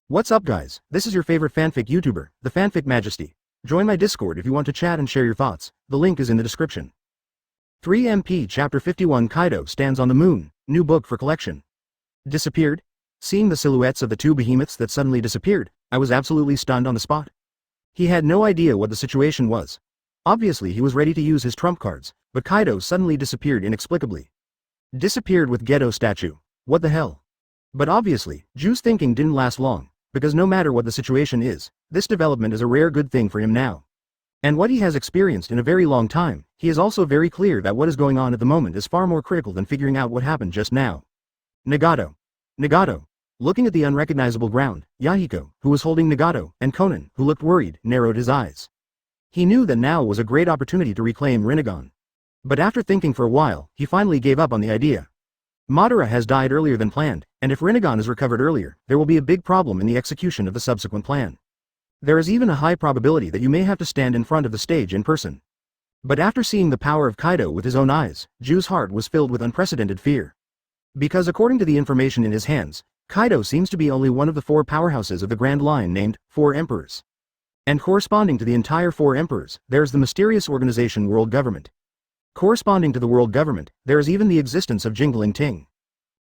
What's up guys, this is your favorite fanfic YouTuber, the Fanfic Majesty. Join my Discord if you want to chat and share your thoughts, the link is in the description. 3MP Chapter 51 Kaido stands on the moon, new book for collection. Disappeared? Seeing the silhouettes of the two behemoths that suddenly disappeared, I was absolutely stunned on the spot. He had no idea what the situation was. Obviously he was ready to use his trump cards, but Kaido suddenly disappeared inexplicably. Disappeared with Gedo statue. What the hell? But obviously, Ju's thinking didn't last long, because no matter what the situation is, this development is a rare good thing for him now. And what he has experienced in a very long time, he is also very clear that what is going on at the moment is far more critical than figuring out what happened just now. Nagato. Looking at the unrecognizable ground, Yahiko, who was holding Nagato, and Konan, who looked worried, narrowed his eyes. He knew that now was a great opportunity to reclaim Rinnegan. But after thinking for a while, he finally gave up on the idea. Madara has died earlier than planned, and if Rinnegan is recovered earlier, there will be a big problem in the execution of the subsequent plan. There is even a high probability that you may have to stand in front of the stage in person. But after seeing the power of Kaido with his own eyes, Ju's heart was filled with unprecedented fear. Because according to the information in his hands, Kaido seems to be only one of the four powerhouses of the Grand Line named Four Emperors. And corresponding to the entire Four Emperors, there is the mysterious organization World Government. Corresponding to the world government, there is even the existence of Jingling.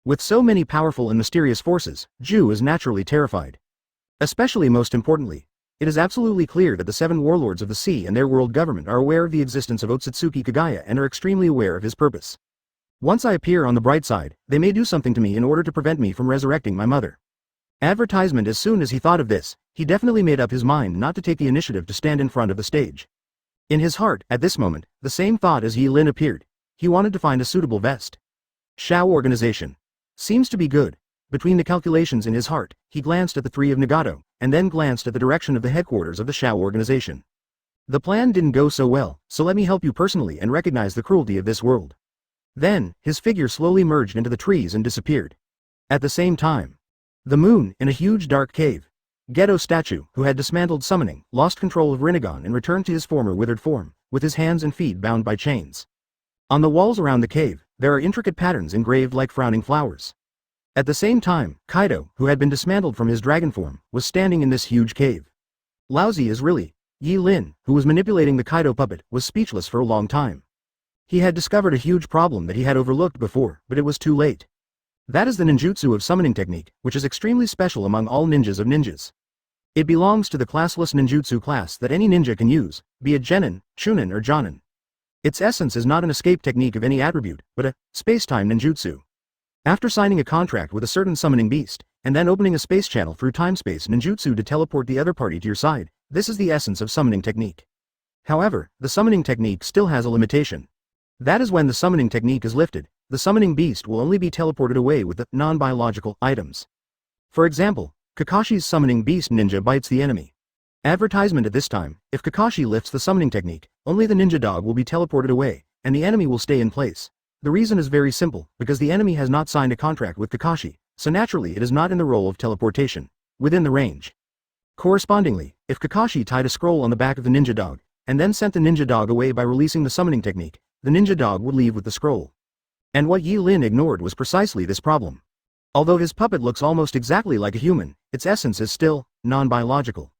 With so many powerful and mysterious forces, Ju is naturally terrified. Especially most importantly, it is absolutely clear that the seven warlords of the sea and their world government are aware of the existence of Otsutsugi Kagaya and are extremely aware of his purpose. Once I appear on the bright side, they may do something to me in order to prevent me from resurrecting my mother. Advertisement. As soon as he thought of this, he definitely made up his mind not to take the initiative to stand in front of the stage. In his heart, at this moment, the same thought as Yi Lin appeared. He wanted to find a suitable vest. Shao organization. Seems to be good. Between the calculations in his heart, he glanced at the three of Nagato, and then glanced at the direction of the headquarters of the Shao organization. The plan didn't go so well, so let me help you personally and recognize the cruelty of this world. Then, his figure slowly merged into the trees and disappeared. At the same time, the moon, in a huge dark cave. Gedo statue, who had dismantled summoning, lost control of Rinnegan and returned to his former withered form, with his hands and feet bound by chains. On the walls around the cave, there are intricate patterns engraved like frowning flowers. At the same time, Kaido, who had been dismantled from his dragon form, was standing in this huge cave. Lousy is really. Yi Lin, who was manipulating the Kaido puppet, was speechless for a long time. He had discovered a huge problem that he had overlooked before, but it was too late. That is the ninjutsu of summoning technique, which is extremely special among all ninjas of ninjas. It belongs to the classless ninjutsu class that any ninja can use, be it genin, chunin or jonin. Its essence is not an escape technique of any attribute, but a space-time ninjutsu. After signing a contract with a certain summoning beast, and then opening a space channel through time-space ninjutsu to teleport the other party to your side, this is the essence of summoning technique. However, the summoning technique still has a limitation. That is when the summoning technique is lifted, the summoning beast will only be teleported away with the non-biological items. For example, Kakashi's summoning beast ninja bites the enemy. Advertisement at this time, if Kakashi lifts the summoning technique, only the ninja dog will be teleported away, and the enemy will stay in place. The reason is very simple, because the enemy has not signed a contract with Kakashi, so naturally it is not in the role of teleportation, within the range. Correspondingly, if Kakashi tied a scroll on the back of the ninja dog, and then sent the ninja dog away by releasing the summoning technique, the ninja dog would leave with the scroll. And what Yi Lin ignored was precisely this problem. Although his puppet looks almost exactly like a human, its essence is still non-biological.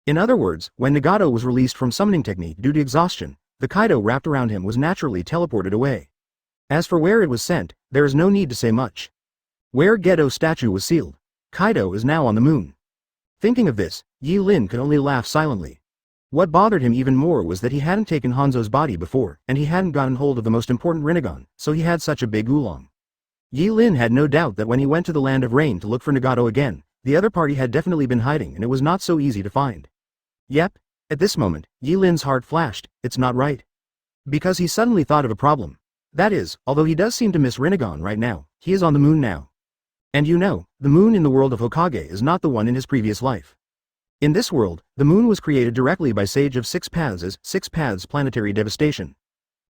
In other words, when Nagato was released from summoning technique due to exhaustion, the Kaido wrapped around him was naturally teleported away. As for where it was sent, there is no need to say much. Where Gedo statue was sealed, Kaido is now on the moon. Thinking of this, Yi Lin could only laugh silently. What bothered him even more was that he hadn't taken Hanzo's body before, and he hadn't gotten hold of the most important Rinnegan, so he had such a big oolong. Yi Lin had no doubt that when he went to the Land of Rain to look for Nagato again, the other party had definitely been hiding and it was not so easy to find. Yep, at this moment, Yi Lin's heart flashed, it's not right. Because he suddenly thought of a problem. That is, although he does seem to miss Rinnegan right now, he is on the moon now. And you know, the moon in the world of Hokage is not the one in his previous life. In this world, the moon was created directly by Sage of Six Paths as Six Paths Planetary Devastation.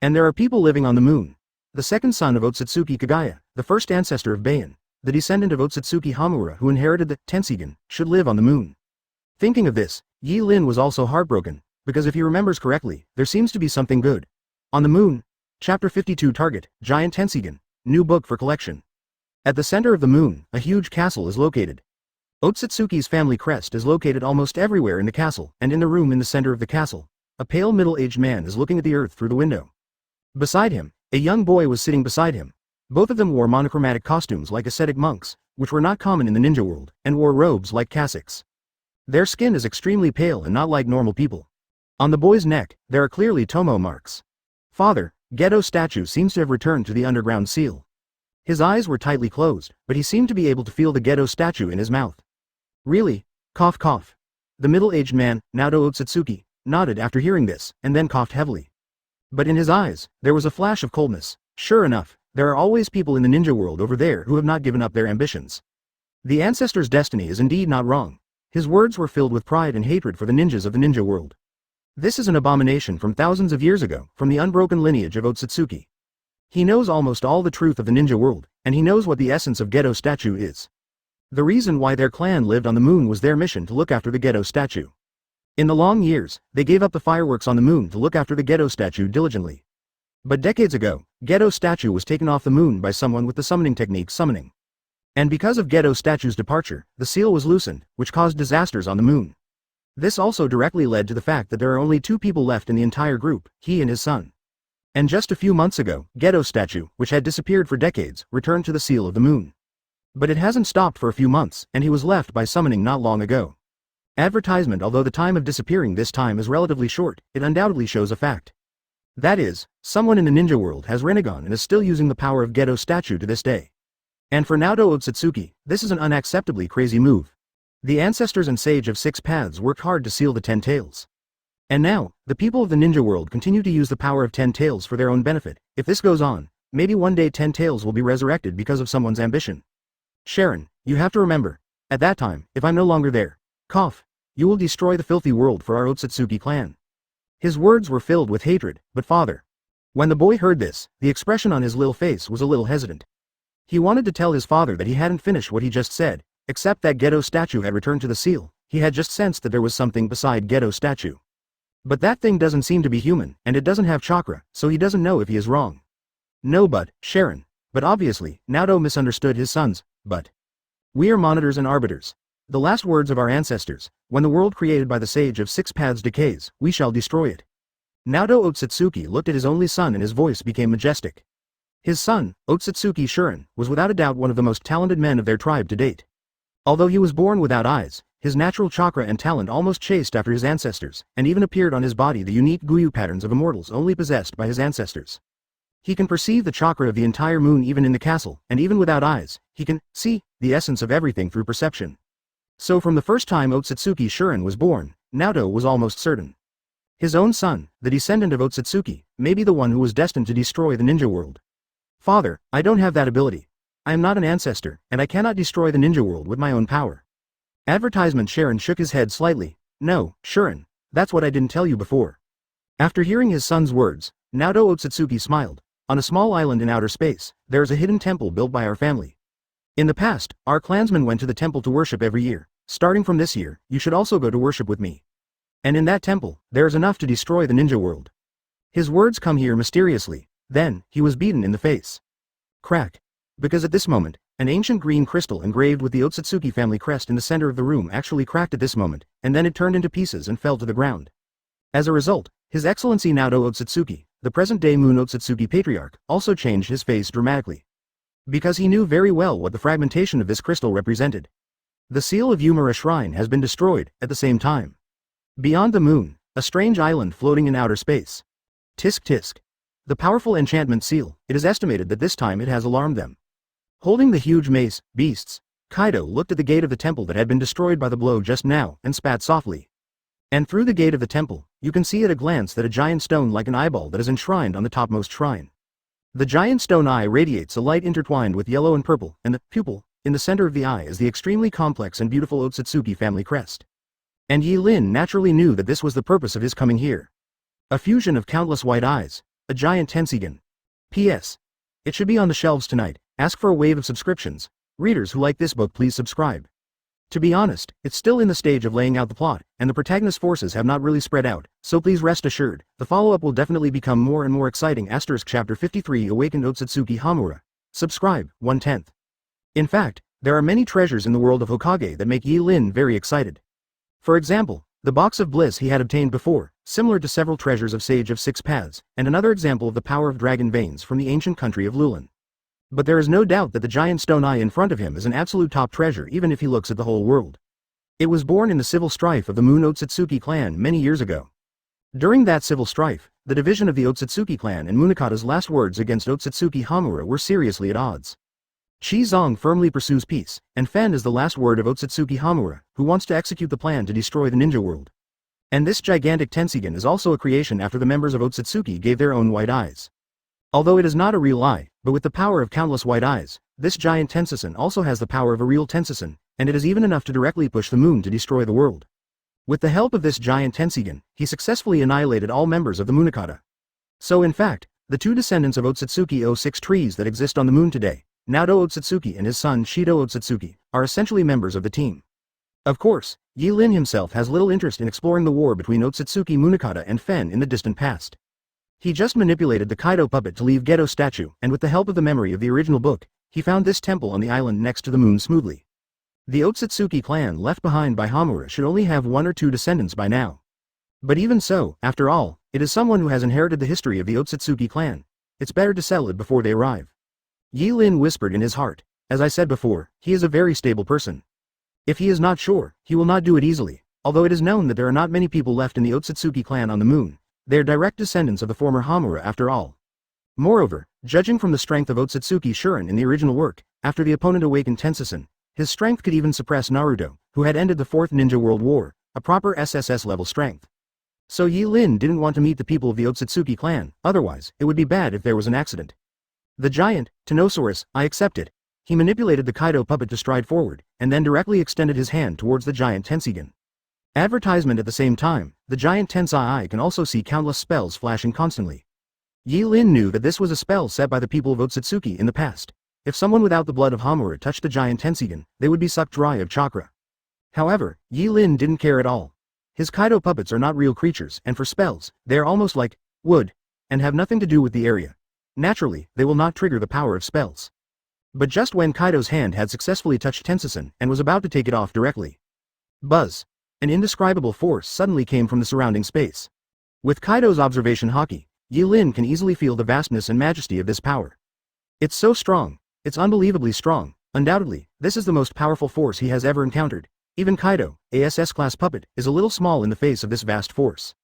And there are people living on the moon. The second son of Otsutsugi Kagaya, the first ancestor of Baian, the descendant of Otsutsuki Hamura who inherited the Tensigen, should live on the moon. Thinking of this, Yi Lin was also heartbroken, because if he remembers correctly, there seems to be something good. On the moon. Chapter 52 Target, Giant Tensigen, new book for collection. At the center of the moon, a huge castle is located. Otsutsugi's family crest is located almost everywhere in the castle, and in the room in the center of the castle, a pale middle-aged man is looking at the earth through the window. Beside him, a young boy was sitting beside him. Both of them wore monochromatic costumes like ascetic monks, which were not common in the ninja world, and wore robes like cassocks. Their skin is extremely pale and not like normal people. On the boy's neck, there are clearly tomo marks. Father, Gedo statue seems to have returned to the underground seal. His eyes were tightly closed, but he seemed to be able to feel the Gedo statue in his mouth. Really? Cough cough. The middle-aged man, Naruto Otsutsugi, nodded after hearing this, and then coughed heavily. But in his eyes, there was a flash of coldness. Sure enough, there are always people in the ninja world over there who have not given up their ambitions. The ancestor's destiny is indeed not wrong. His words were filled with pride and hatred for the ninjas of the ninja world. This is an abomination from thousands of years ago, from the unbroken lineage of Otsutsugi. He knows almost all the truth of the ninja world, and he knows what the essence of Gedo statue is. The reason why their clan lived on the moon was their mission to look after the Gedo statue. In the long years, they gave up the fireworks on the moon to look after the Gedo statue diligently. But decades ago, Gedo statue was taken off the moon by someone with the summoning technique summoning. And because of Gedo statue's departure, the seal was loosened, which caused disasters on the moon. This also directly led to the fact that there are only 2 people left in the entire group, he and his son. And just a few months ago, Gedo statue, which had disappeared for decades, returned to the seal of the moon. But it hasn't stopped for a few months, and he was left by summoning not long ago. Advertisement. Although the time of disappearing this time is relatively short, it undoubtedly shows a fact. That is, someone in the ninja world has renegated and is still using the power of Gedo statue to this day. And for Naruto Otsutsugi, this is an unacceptably crazy move. The ancestors and sage of 6 paths worked hard to seal the 10 tails. And now, the people of the ninja world continue to use the power of 10 tails for their own benefit. If this goes on, maybe one day 10 tails will be resurrected because of someone's ambition. Sharon, you have to remember, at that time, if I'm no longer there, cough, you will destroy the filthy world for our Otsutsugi clan. His words were filled with hatred, but father. When the boy heard this, the expression on his little face was a little hesitant. He wanted to tell his father that he hadn't finished what he just said, except that Gedo statue had returned to the seal. He had just sensed that there was something beside Gedo statue. But that thing doesn't seem to be human, and it doesn't have chakra, so he doesn't know if he is wrong. No, but, Sharon. But obviously, Naruto misunderstood his sons, but. We are monitors and arbiters. The last words of our ancestors, when the world created by the sage of 6 paths decays, we shall destroy it. Naruto Otsutsugi looked at his only son and his voice became majestic. His son, Otsutsugi Shirin, was without a doubt one of the most talented men of their tribe to date. Although he was born without eyes, his natural chakra and talent almost chased after his ancestors, and even appeared on his body the unique Guyu patterns of immortals only possessed by his ancestors. He can perceive the chakra of the entire moon even in the castle, and even without eyes, he can see the essence of everything through perception. So from the first time Otsutsugi Shirin was born, Naruto was almost certain. His own son, the descendant of Otsutsugi, may be the one who was destined to destroy the ninja world. Father, I don't have that ability. I am not an ancestor, and I cannot destroy the ninja world with my own power. Advertisement. Sharon shook his head slightly. No, Shirin, that's what I didn't tell you before. After hearing his son's words, Naruto Otsutsugi smiled. On a small island in outer space, there is a hidden temple built by our family. In the past, our clansmen went to the temple to worship every year. Starting from this year, you should also go to worship with me. And in that temple, there is enough to destroy the ninja world. His words come here mysteriously. Then, he was beaten in the face. Crack. Because at this moment, an ancient green crystal engraved with the Otsutsugi family crest in the center of the room actually cracked at this moment, and then it turned into pieces and fell to the ground. As a result, His Excellency Naruto Otsutsugi, the present-day Moon Otsutsugi Patriarch, also changed his face dramatically. Because he knew very well what the fragmentation of this crystal represented. The seal of Yumura Shrine has been destroyed, at the same time. Beyond the moon, a strange island floating in outer space. Tisk tisk. The powerful enchantment seal, it is estimated that this time it has alarmed them. Holding the huge mace, beasts, Kaido looked at the gate of the temple that had been destroyed by the blow just now, and spat softly. And through the gate of the temple, you can see at a glance that a giant stone like an eyeball that is enshrined on the topmost shrine. The giant stone eye radiates a light intertwined with yellow and purple, and the pupil, in the center of the eye is the extremely complex and beautiful Otsutsugi family crest. And Yi Lin naturally knew that this was the purpose of his coming here. A fusion of countless white eyes, a giant tensigen. P.S. It should be on the shelves tonight. Ask for a wave of subscriptions. Readers who like this book, please subscribe. To be honest, it's still in the stage of laying out the plot, and the protagonist's forces have not really spread out, so please rest assured, the follow-up will definitely become more and more exciting. Chapter 53 Awakened Otsutsugi Hamura. Subscribe, 1/10. In fact, There are many treasures in the world of Hokage that make Yi Lin very excited. For example, the box of bliss he had obtained before, similar to several treasures of Sage of Six Paths, and another example of the power of dragon veins from the ancient country of Lulin. But there is no doubt that the giant stone eye in front of him is an absolute top treasure even if he looks at the whole world. It was born in the civil strife of the Moon Otsutsugi clan many years ago. During that civil strife, the division of the Otsutsugi clan and Munakata's last words against Otsutsugi Hamura were seriously at odds. Shi Zong firmly pursues peace, and Fen is the last word of Otsutsugi Hamura, who wants to execute the plan to destroy the ninja world. And this gigantic Tensigen is also a creation after the members of Otsutsugi gave their own white eyes. Although it is not a real eye, but with the power of countless white eyes, this giant Tensisen also has the power of a real Tensisen, and it is even enough to directly push the moon to destroy the world. With the help of this giant Tensigen, he successfully annihilated all members of the Munakata. So in fact, the two descendants of Otsutsuki 06 trees that exist on the moon today, Naoto Otsutsuki and his son Shido Otsutsuki, are essentially members of the team. Of course, Yi Lin himself has little interest in exploring the war between Otsutsuki Munakata and Fen in the distant past. He just manipulated the Kaido puppet to leave Geto statue, and with the help of the memory of the original book, he found this temple on the island next to the moon smoothly. The Otsutsuki clan left behind by Hamura should only have 1 or 2 descendants by now. But even so, after all, it is someone who has inherited the history of the Otsutsuki clan. It's better to settle it before they arrive. Yi Lin whispered in his heart. As I said before, he is a very stable person. If he is not sure, he will not do it easily. Although it is known that there are not many people left in the Otsutsuki clan on the moon, they are direct descendants of the former Hamura after all. Moreover, judging from the strength of Otsutsuki Shurin in the original work, after the opponent awakened Tensisen, his strength could even suppress Naruto, who had ended the 4th Ninja World War, a proper SSS level strength. So Yi Lin didn't want to meet the people of the Otsutsuki clan, otherwise, it would be bad if there was an accident. The giant, Tenosaurus, I accept it. He manipulated the Kaido puppet to stride forward, and then directly extended his hand towards the giant Tensigen. Advertisement at the same time, the giant Tensai Eye can also see countless spells flashing constantly. Yi Lin knew that this was a spell set by the people of Otsutsuki in the past. If someone without the blood of Hamura touched the giant Tensigen, they would be sucked dry of chakra. However, Yi Lin didn't care at all. His Kaido puppets are not real creatures, and for spells, they are almost like wood, and have nothing to do with the area. Naturally, they will not trigger the power of spells. But just when Kaido's hand had successfully touched Tensisen and was about to take it off directly. Buzz! An indescribable force suddenly came from the surrounding space. With Kaido's observation haki, Yi Lin can easily feel the vastness and majesty of this power. It's so strong. It's unbelievably strong. Undoubtedly, this is the most powerful force he has ever encountered. Even Kaido, ASS class puppet, is a little small in the face of this vast force.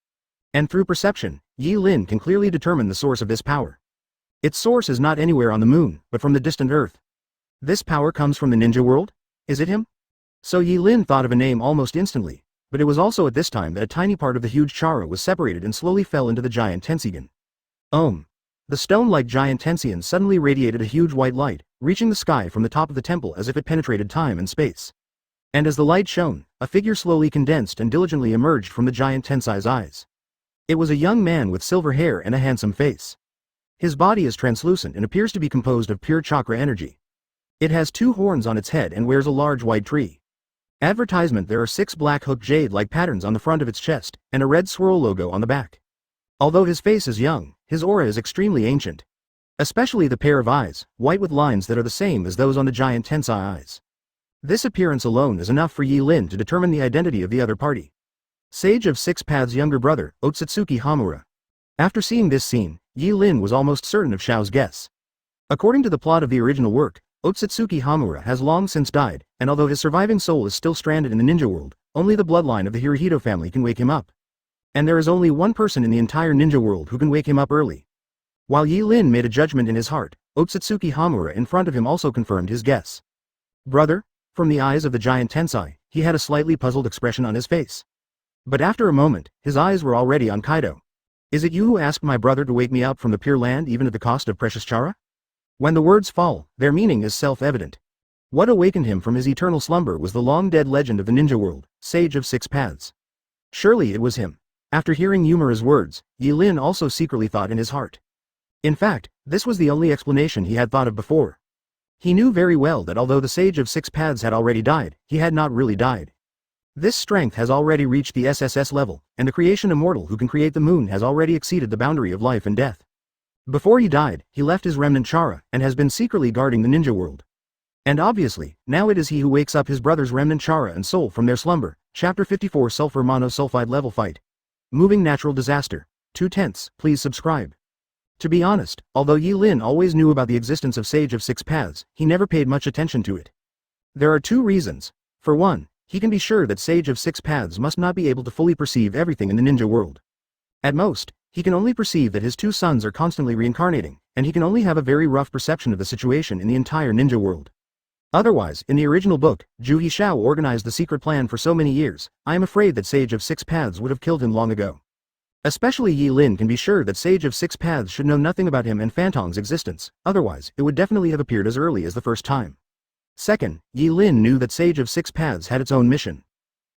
And through perception, Yi Lin can clearly determine the source of this power. Its source is not anywhere on the moon, but from the distant Earth. This power comes from the ninja world? Is it him? So Yi Lin thought of a name almost instantly, but it was also at this time that a tiny part of the huge Chara was separated and slowly fell into the giant Tensigen. The stone-like giant Tensigen suddenly radiated a huge white light, reaching the sky from the top of the temple as if it penetrated time and space. And as the light shone, a figure slowly condensed and diligently emerged from the giant Tensai's eyes. It was a young man with silver hair and a handsome face. His body is translucent and appears to be composed of pure chakra energy. It has 2 horns on its head and wears a large white tree. Advertisement: there are 6 black hook jade-like patterns on the front of its chest, and a red swirl logo on the back. Although his face is young, his aura is extremely ancient. Especially the pair of eyes, white with lines that are the same as those on the giant Tensai eyes. This appearance alone is enough for Yi Lin to determine the identity of the other party. Sage of Six Paths' younger brother, Otsutsuki Hamura. After seeing this scene, Yi Lin was almost certain of Xiao's guess. According to the plot of the original work, Otsutsuki Hamura has long since died, and although his surviving soul is still stranded in the ninja world, only the bloodline of the Hirohito family can wake him up. And there is only one person in the entire ninja world who can wake him up early. While Yi Lin made a judgment in his heart, Otsutsuki Hamura in front of him also confirmed his guess. Brother? From the eyes of the giant Tensai, he had a slightly puzzled expression on his face. But after a moment, his eyes were already on Kaido. Is it you who asked my brother to wake me up from the Pure Land even at the cost of precious Chara? When the words fall, their meaning is self-evident. What awakened him from his eternal slumber was the long-dead legend of the ninja world, Sage of Six Paths. Surely it was him. After hearing Yumura's words, Yi Lin also secretly thought in his heart. In fact, this was the only explanation he had thought of before. He knew very well that although the Sage of Six Paths had already died, he had not really died. This strength has already reached the SSS level, and the creation immortal who can create the moon has already exceeded the boundary of life and death. Before he died, he left his remnant Chara, and has been secretly guarding the ninja world. And obviously, now it is he who wakes up his brother's remnant chara and soul from their slumber. Chapter 54 Sulfur Monosulfide Level Fight. Moving Natural Disaster. 2/10. Please subscribe. To be honest, although Yi Lin always knew about the existence of Sage of Six Paths, he never paid much attention to it. There are two reasons. For one, he can be sure that Sage of Six Paths must not be able to fully perceive everything in the ninja world. At most, he can only perceive that his two sons are constantly reincarnating, and he can only have a very rough perception of the situation in the entire ninja world. Otherwise, in the original book, Zhu Hishao organized the secret plan for so many years. I am afraid that Sage of Six Paths would have killed him long ago. Especially Yi Lin can be sure that Sage of Six Paths should know nothing about him and Fantong's existence, otherwise, it would definitely have appeared as early as the first time. Second, Yi Lin knew that Sage of Six Paths had its own mission.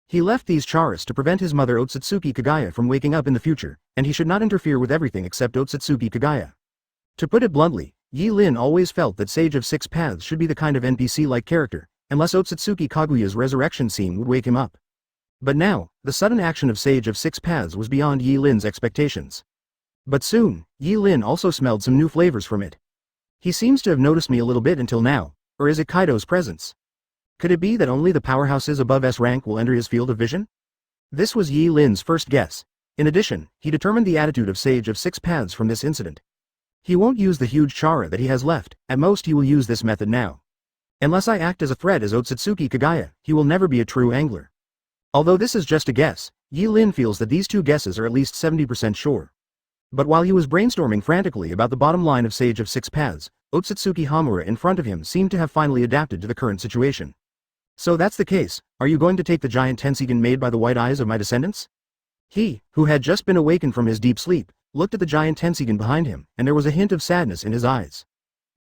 He left these charas to prevent his mother Otsutsugi Kagaya from waking up in the future, and he should not interfere with everything except Otsutsugi Kagaya. To put it bluntly, Yi Lin always felt that Sage of Six Paths should be the kind of NPC-like character, unless Otsutsuki Kaguya's resurrection scene would wake him up. But now, the sudden action of Sage of Six Paths was beyond Yi Lin's expectations. But soon, Yi Lin also smelled some new flavors from it. He seems to have noticed me a little bit until now, or is it Kaido's presence? Could it be that only the powerhouses above S rank will enter his field of vision? This was Yi Lin's first guess. In addition, he determined the attitude of Sage of Six Paths from this incident. He won't use the huge chara that he has left, at most he will use this method now. Unless I act as a threat as Otsutsuki Kagaya, he will never be a true angler. Although this is just a guess, Yi Lin feels that these two guesses are at least 70% sure. But while he was brainstorming frantically about the bottom line of Sage of Six Paths, Otsutsuki Hamura in front of him seemed to have finally adapted to the current situation. So that's the case, are you going to take the giant Tensigen made by the white eyes of my descendants? He, who had just been awakened from his deep sleep, looked at the giant Tensigen behind him, and there was a hint of sadness in his eyes.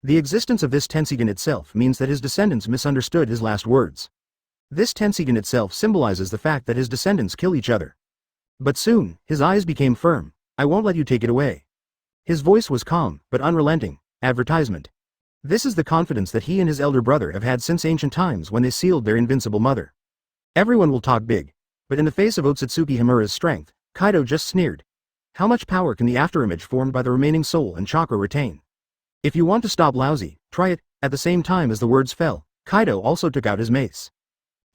The existence of this Tensigen itself means that his descendants misunderstood his last words. This Tensigen itself symbolizes the fact that his descendants kill each other. But soon, his eyes became firm. I won't let you take it away. His voice was calm, but unrelenting. Advertisement. This is the confidence that he and his elder brother have had since ancient times when they sealed their invincible mother. Everyone will talk big. But in the face of Otsutsuki Hamura's strength, Kaido just sneered. How much power can the afterimage formed by the remaining soul and chakra retain? If you want to stop lousy, try it. At the same time as the words fell, Kaido also took out his mace.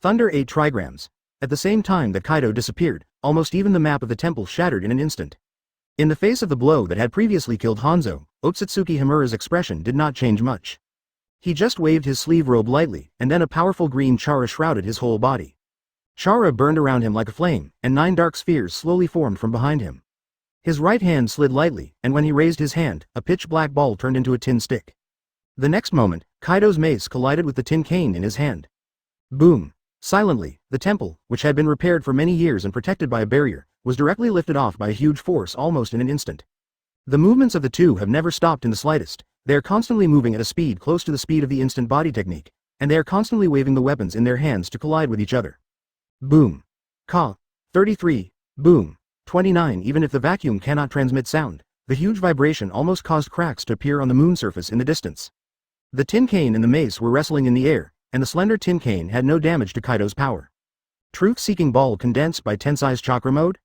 Thunder 8 trigrams. At the same time that Kaido disappeared, almost even the map of the temple shattered in an instant. In the face of the blow that had previously killed Hanzo, Otsutsuki Hamura's expression did not change much. He just waved his sleeve robe lightly, and then a powerful green chara shrouded his whole body. Chara burned around him like a flame, and 9 dark spheres slowly formed from behind him. His right hand slid lightly, and when he raised his hand, a pitch-black ball turned into a tin stick. The next moment, Kaido's mace collided with the tin cane in his hand. Boom! Silently, the temple, which had been repaired for many years and protected by a barrier, was directly lifted off by a huge force almost in an instant. The movements of the two have never stopped in the slightest. They are constantly moving at a speed close to the speed of the instant body technique, and they are constantly waving the weapons in their hands to collide with each other. Boom! Ka! 33, boom! 29. Even if the vacuum cannot transmit sound, the huge vibration almost caused cracks to appear on the moon surface in the distance. The tin cane and the mace were wrestling in the air, and the slender tin cane had no damage to Kaido's power. Truth-seeking ball condensed by Tensai's chakra mode?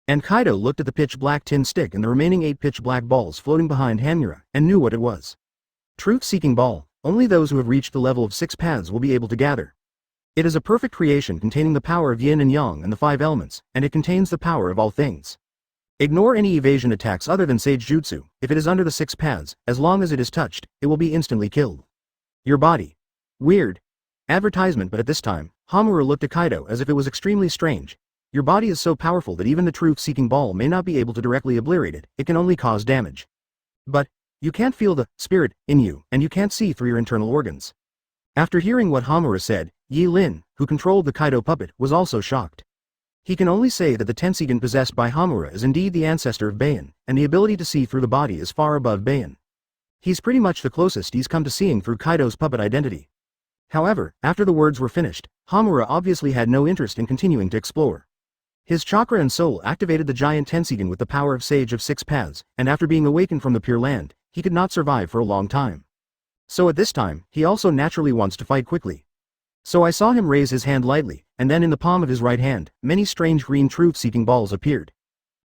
And Kaido looked at the pitch-black tin stick and the remaining 8 pitch-black balls floating behind Hamura, and knew what it was. Truth-seeking ball, only those who have reached the level of 6 paths will be able to gather. It is a perfect creation containing the power of yin and yang and the 5 elements, and it contains the power of all things. Ignore any evasion attacks other than Sage Jutsu. If it is under the 6 paths, as long as it is touched, it will be instantly killed. Your body. Weird. Advertisement. But at this time, Hamura looked at Kaido as if it was extremely strange. Your body is so powerful that even the truth-seeking ball may not be able to directly obliterate it, it can only cause damage. But, you can't feel the spirit in you, and you can't see through your internal organs. After hearing what Hamura said, Yi Lin, who controlled the Kaido puppet, was also shocked. He can only say that the Tensigen possessed by Hamura is indeed the ancestor of Baian, and the ability to see through the body is far above Baian. He's pretty much the closest he's come to seeing through Kaido's puppet identity. However, after the words were finished, Hamura obviously had no interest in continuing to explore. His chakra and soul activated the giant Tensigen with the power of Sage of 6 paths, and after being awakened from the Pure Land, he could not survive for a long time. So at this time, he also naturally wants to fight quickly. So I saw him raise his hand lightly, and then in the palm of his right hand, many strange green truth-seeking balls appeared.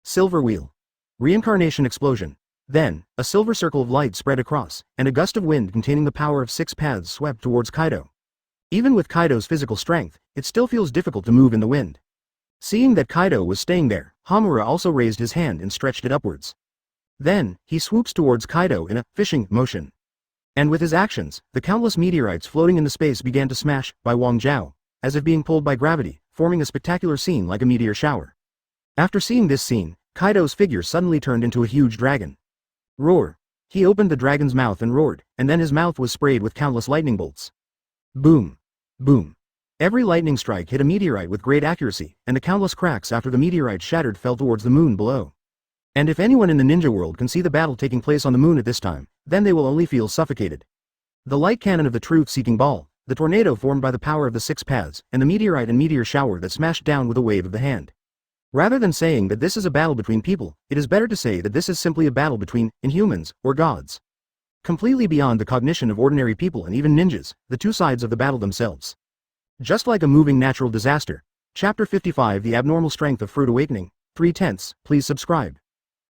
Silver Wheel. Reincarnation Explosion. Then, a silver circle of light spread across, and a gust of wind containing the power of 6 paths swept towards Kaido. Even with Kaido's physical strength, it still feels difficult to move in the wind. Seeing that Kaido was staying there, Hamura also raised his hand and stretched it upwards. Then, he swoops towards Kaido in a fishing motion. And with his actions, the countless meteorites floating in the space began to smash by Wang Zhao, as if being pulled by gravity, forming a spectacular scene like a meteor shower. After seeing this scene, Kaido's figure suddenly turned into a huge dragon. Roar! He opened the dragon's mouth and roared, and then his mouth was sprayed with countless lightning bolts. Boom! Boom! Every lightning strike hit a meteorite with great accuracy, and the countless cracks after the meteorite shattered fell towards the moon below. And if anyone in the ninja world can see the battle taking place on the moon at this time, then they will only feel suffocated. The light cannon of the truth-seeking ball, the tornado formed by the power of the 6 paths, and the meteorite and meteor shower that smashed down with a wave of the hand. Rather than saying that this is a battle between people, it is better to say that this is simply a battle between inhumans or gods. Completely beyond the cognition of ordinary people and even ninjas, the two sides of the battle themselves. Just like a moving natural disaster. Chapter 55 The Abnormal Strength of Fruit Awakening, 3/10, please subscribe.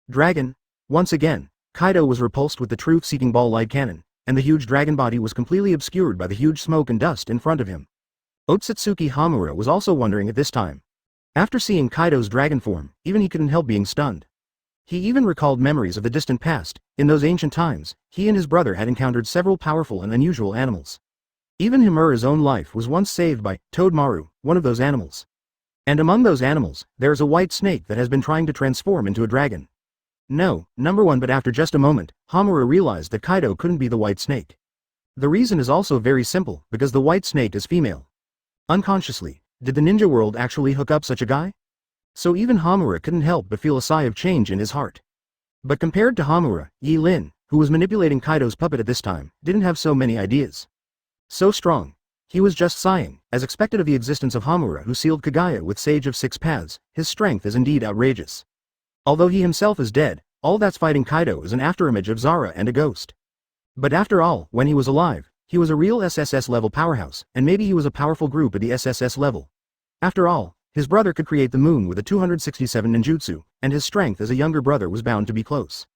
Dragon. Once again, Kaido was repulsed with the truth-seeking ball light cannon, and the huge dragon body was completely obscured by the huge smoke and dust in front of him. Otsutsugi Hamura was also wondering at this time. After seeing Kaido's dragon form, even he couldn't help being stunned. He even recalled memories of the distant past. In those ancient times, he and his brother had encountered several powerful and unusual animals. Even Himura's own life was once saved by Toad Maru, one of those animals. And among those animals, there is a white snake that has been trying to transform into a dragon. No, number one, but after just a moment, Hamura realized that Kaido couldn't be the white snake. The reason is also very simple, because the white snake is female. Unconsciously, did the ninja world actually hook up such a guy? So even Hamura couldn't help but feel a sigh of change in his heart. But compared to Hamura, Yi Lin, who was manipulating Kaido's puppet at this time, didn't have so many ideas. So strong. He was just sighing, as expected of the existence of Hamura, who sealed Kagaya with Sage of 6 Paths. His strength is indeed outrageous. Although he himself is dead, all that's fighting Kaido is an afterimage of Zara and a ghost. But after all, when he was alive, he was a real SSS level powerhouse, and maybe he was a powerful group at the SSS level. After all, his brother could create the moon with a 267 ninjutsu, and his strength as a younger brother was bound to be close.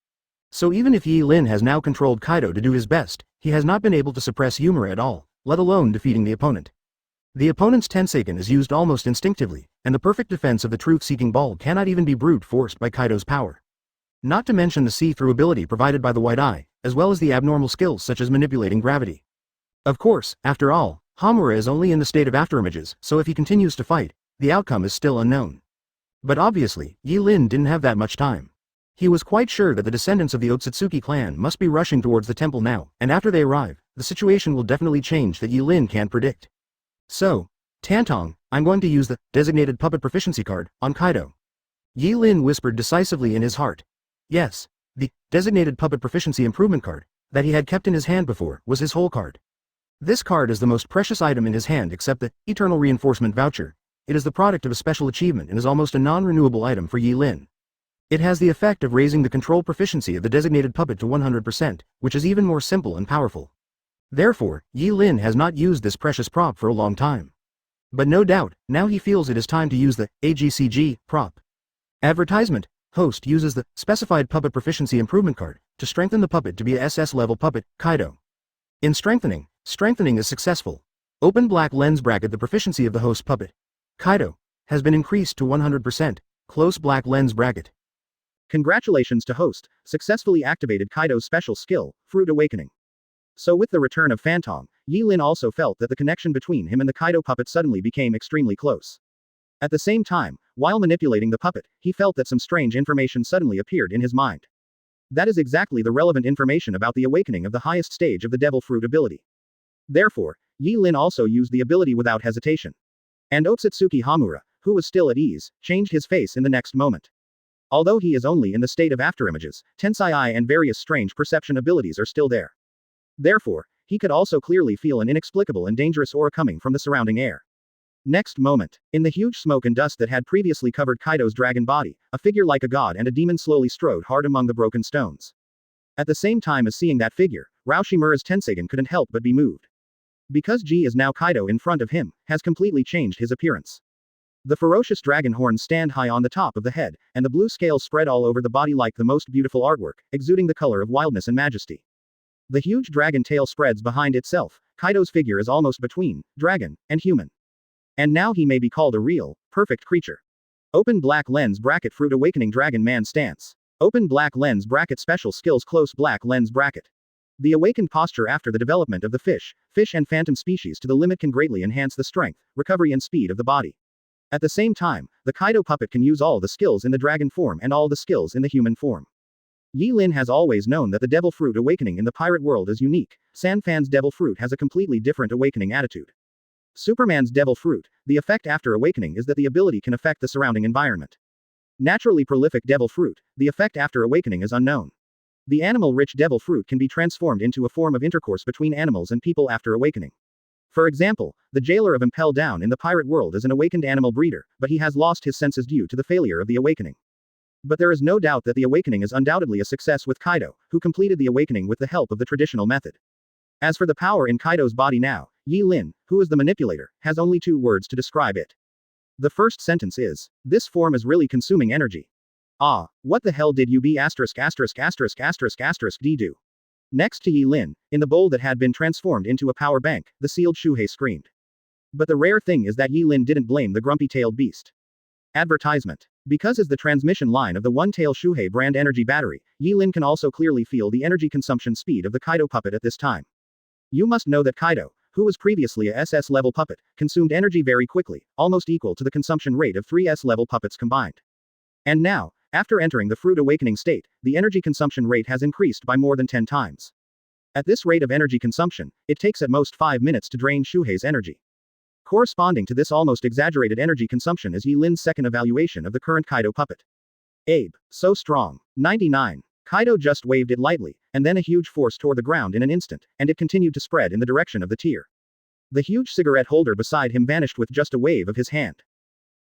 So even if Yi Lin has now controlled Kaido to do his best, he has not been able to suppress humor at all, let alone defeating the opponent. The opponent's Tenseiken is used almost instinctively, and the perfect defense of the truth-seeking ball cannot even be brute-forced by Kaido's power. Not to mention the see-through ability provided by the white eye, as well as the abnormal skills such as manipulating gravity. Of course, after all, Hamura is only in the state of afterimages, so if he continues to fight, the outcome is still unknown. But obviously, Yi Lin didn't have that much time. He was quite sure that the descendants of the Otsutsugi clan must be rushing towards the temple now, and after they arrive, the situation will definitely change that Yi Lin can't predict. So, Tantong, I'm going to use the designated puppet proficiency card on Kaido. Yi Lin whispered decisively in his heart. Yes, the designated puppet proficiency improvement card that he had kept in his hand before was his whole card. This card is the most precious item in his hand except the eternal reinforcement voucher. It is the product of a special achievement and is almost a non-renewable item for Yi Lin. It has the effect of raising the control proficiency of the designated puppet to 100%, which is even more simple and powerful. Therefore, Yi Lin has not used this precious prop for a long time. But no doubt, now he feels it is time to use the AGCG prop. Advertisement. Host uses the specified puppet proficiency improvement card to strengthen the puppet to be a SS level puppet, Kaido. In strengthening is successful. Open black lens bracket. The proficiency of the host puppet, Kaido, has been increased to 100%, close black lens bracket. Congratulations to host, successfully activated Kaido's special skill, Fruit Awakening. So with the return of Fantong, Yi Lin also felt that the connection between him and the Kaido puppet suddenly became extremely close. At the same time, while manipulating the puppet, he felt that some strange information suddenly appeared in his mind. That is exactly the relevant information about the awakening of the highest stage of the Devil Fruit ability. Therefore, Yi Lin also used the ability without hesitation. And Otsutsuki Hamura, who was still at ease, changed his face in the next moment. Although he is only in the state of afterimages, Tensei and various strange perception abilities are still there. Therefore, he could also clearly feel an inexplicable and dangerous aura coming from the surrounding air. Next moment, in the huge smoke and dust that had previously covered Kaido's dragon body, a figure like a god and a demon slowly strode hard among the broken stones. At the same time as seeing that figure, Raushimura's Tenseigen couldn't help but be moved. Because G is now Kaido in front of him, has completely changed his appearance. The ferocious dragon horns stand high on the top of the head, and the blue scales spread all over the body like the most beautiful artwork, exuding the color of wildness and majesty. The huge dragon tail spreads behind itself. Kaido's figure is almost between dragon and human. And now he may be called a real, perfect creature. Open black lens bracket fruit awakening dragon man stance. Open black lens bracket special skills close black lens bracket. The awakened posture after the development of the fish and phantom species to the limit can greatly enhance the strength, recovery and speed of the body. At the same time, the Kaido puppet can use all the skills in the dragon form and all the skills in the human form. Yi Lin has always known that the devil fruit awakening in the pirate world is unique. Sanfan's devil fruit has a completely different awakening attitude. Superman's devil fruit, the effect after awakening is that the ability can affect the surrounding environment. Naturally prolific devil fruit, the effect after awakening is unknown. The animal-rich devil fruit can be transformed into a form of intercourse between animals and people after awakening. For example, the jailer of Impel Down in the pirate world is an awakened animal breeder, but he has lost his senses due to the failure of the awakening. But there is no doubt that the awakening is undoubtedly a success with Kaido, who completed the awakening with the help of the traditional method. As for the power in Kaido's body now, Yi Lin, who is the manipulator, has only 2 words to describe it. The first sentence is, "This form is really consuming energy. Ah, what the hell did you be do?" Next to Yi Lin, in the bowl that had been transformed into a power bank, the sealed Shuhei screamed. But the rare thing is that Yi Lin didn't blame the grumpy-tailed beast. Advertisement. Because is the transmission line of the one-tail Shuhei brand energy battery, Yi Lin can also clearly feel the energy consumption speed of the Kaido puppet at this time. You must know that Kaido, who was previously a SS-level puppet, consumed energy very quickly, almost equal to the consumption rate of 3 S-level puppets combined. And now, after entering the fruit awakening state, the energy consumption rate has increased by more than 10 times. At this rate of energy consumption, it takes at most 5 minutes to drain Shuhei's energy. Corresponding to this almost exaggerated energy consumption is Yi Lin's second evaluation of the current Kaido puppet. Abe, so strong. 99. Kaido just waved it lightly, and then a huge force tore the ground in an instant, and it continued to spread in the direction of the tier. The huge cigarette holder beside him vanished with just a wave of his hand.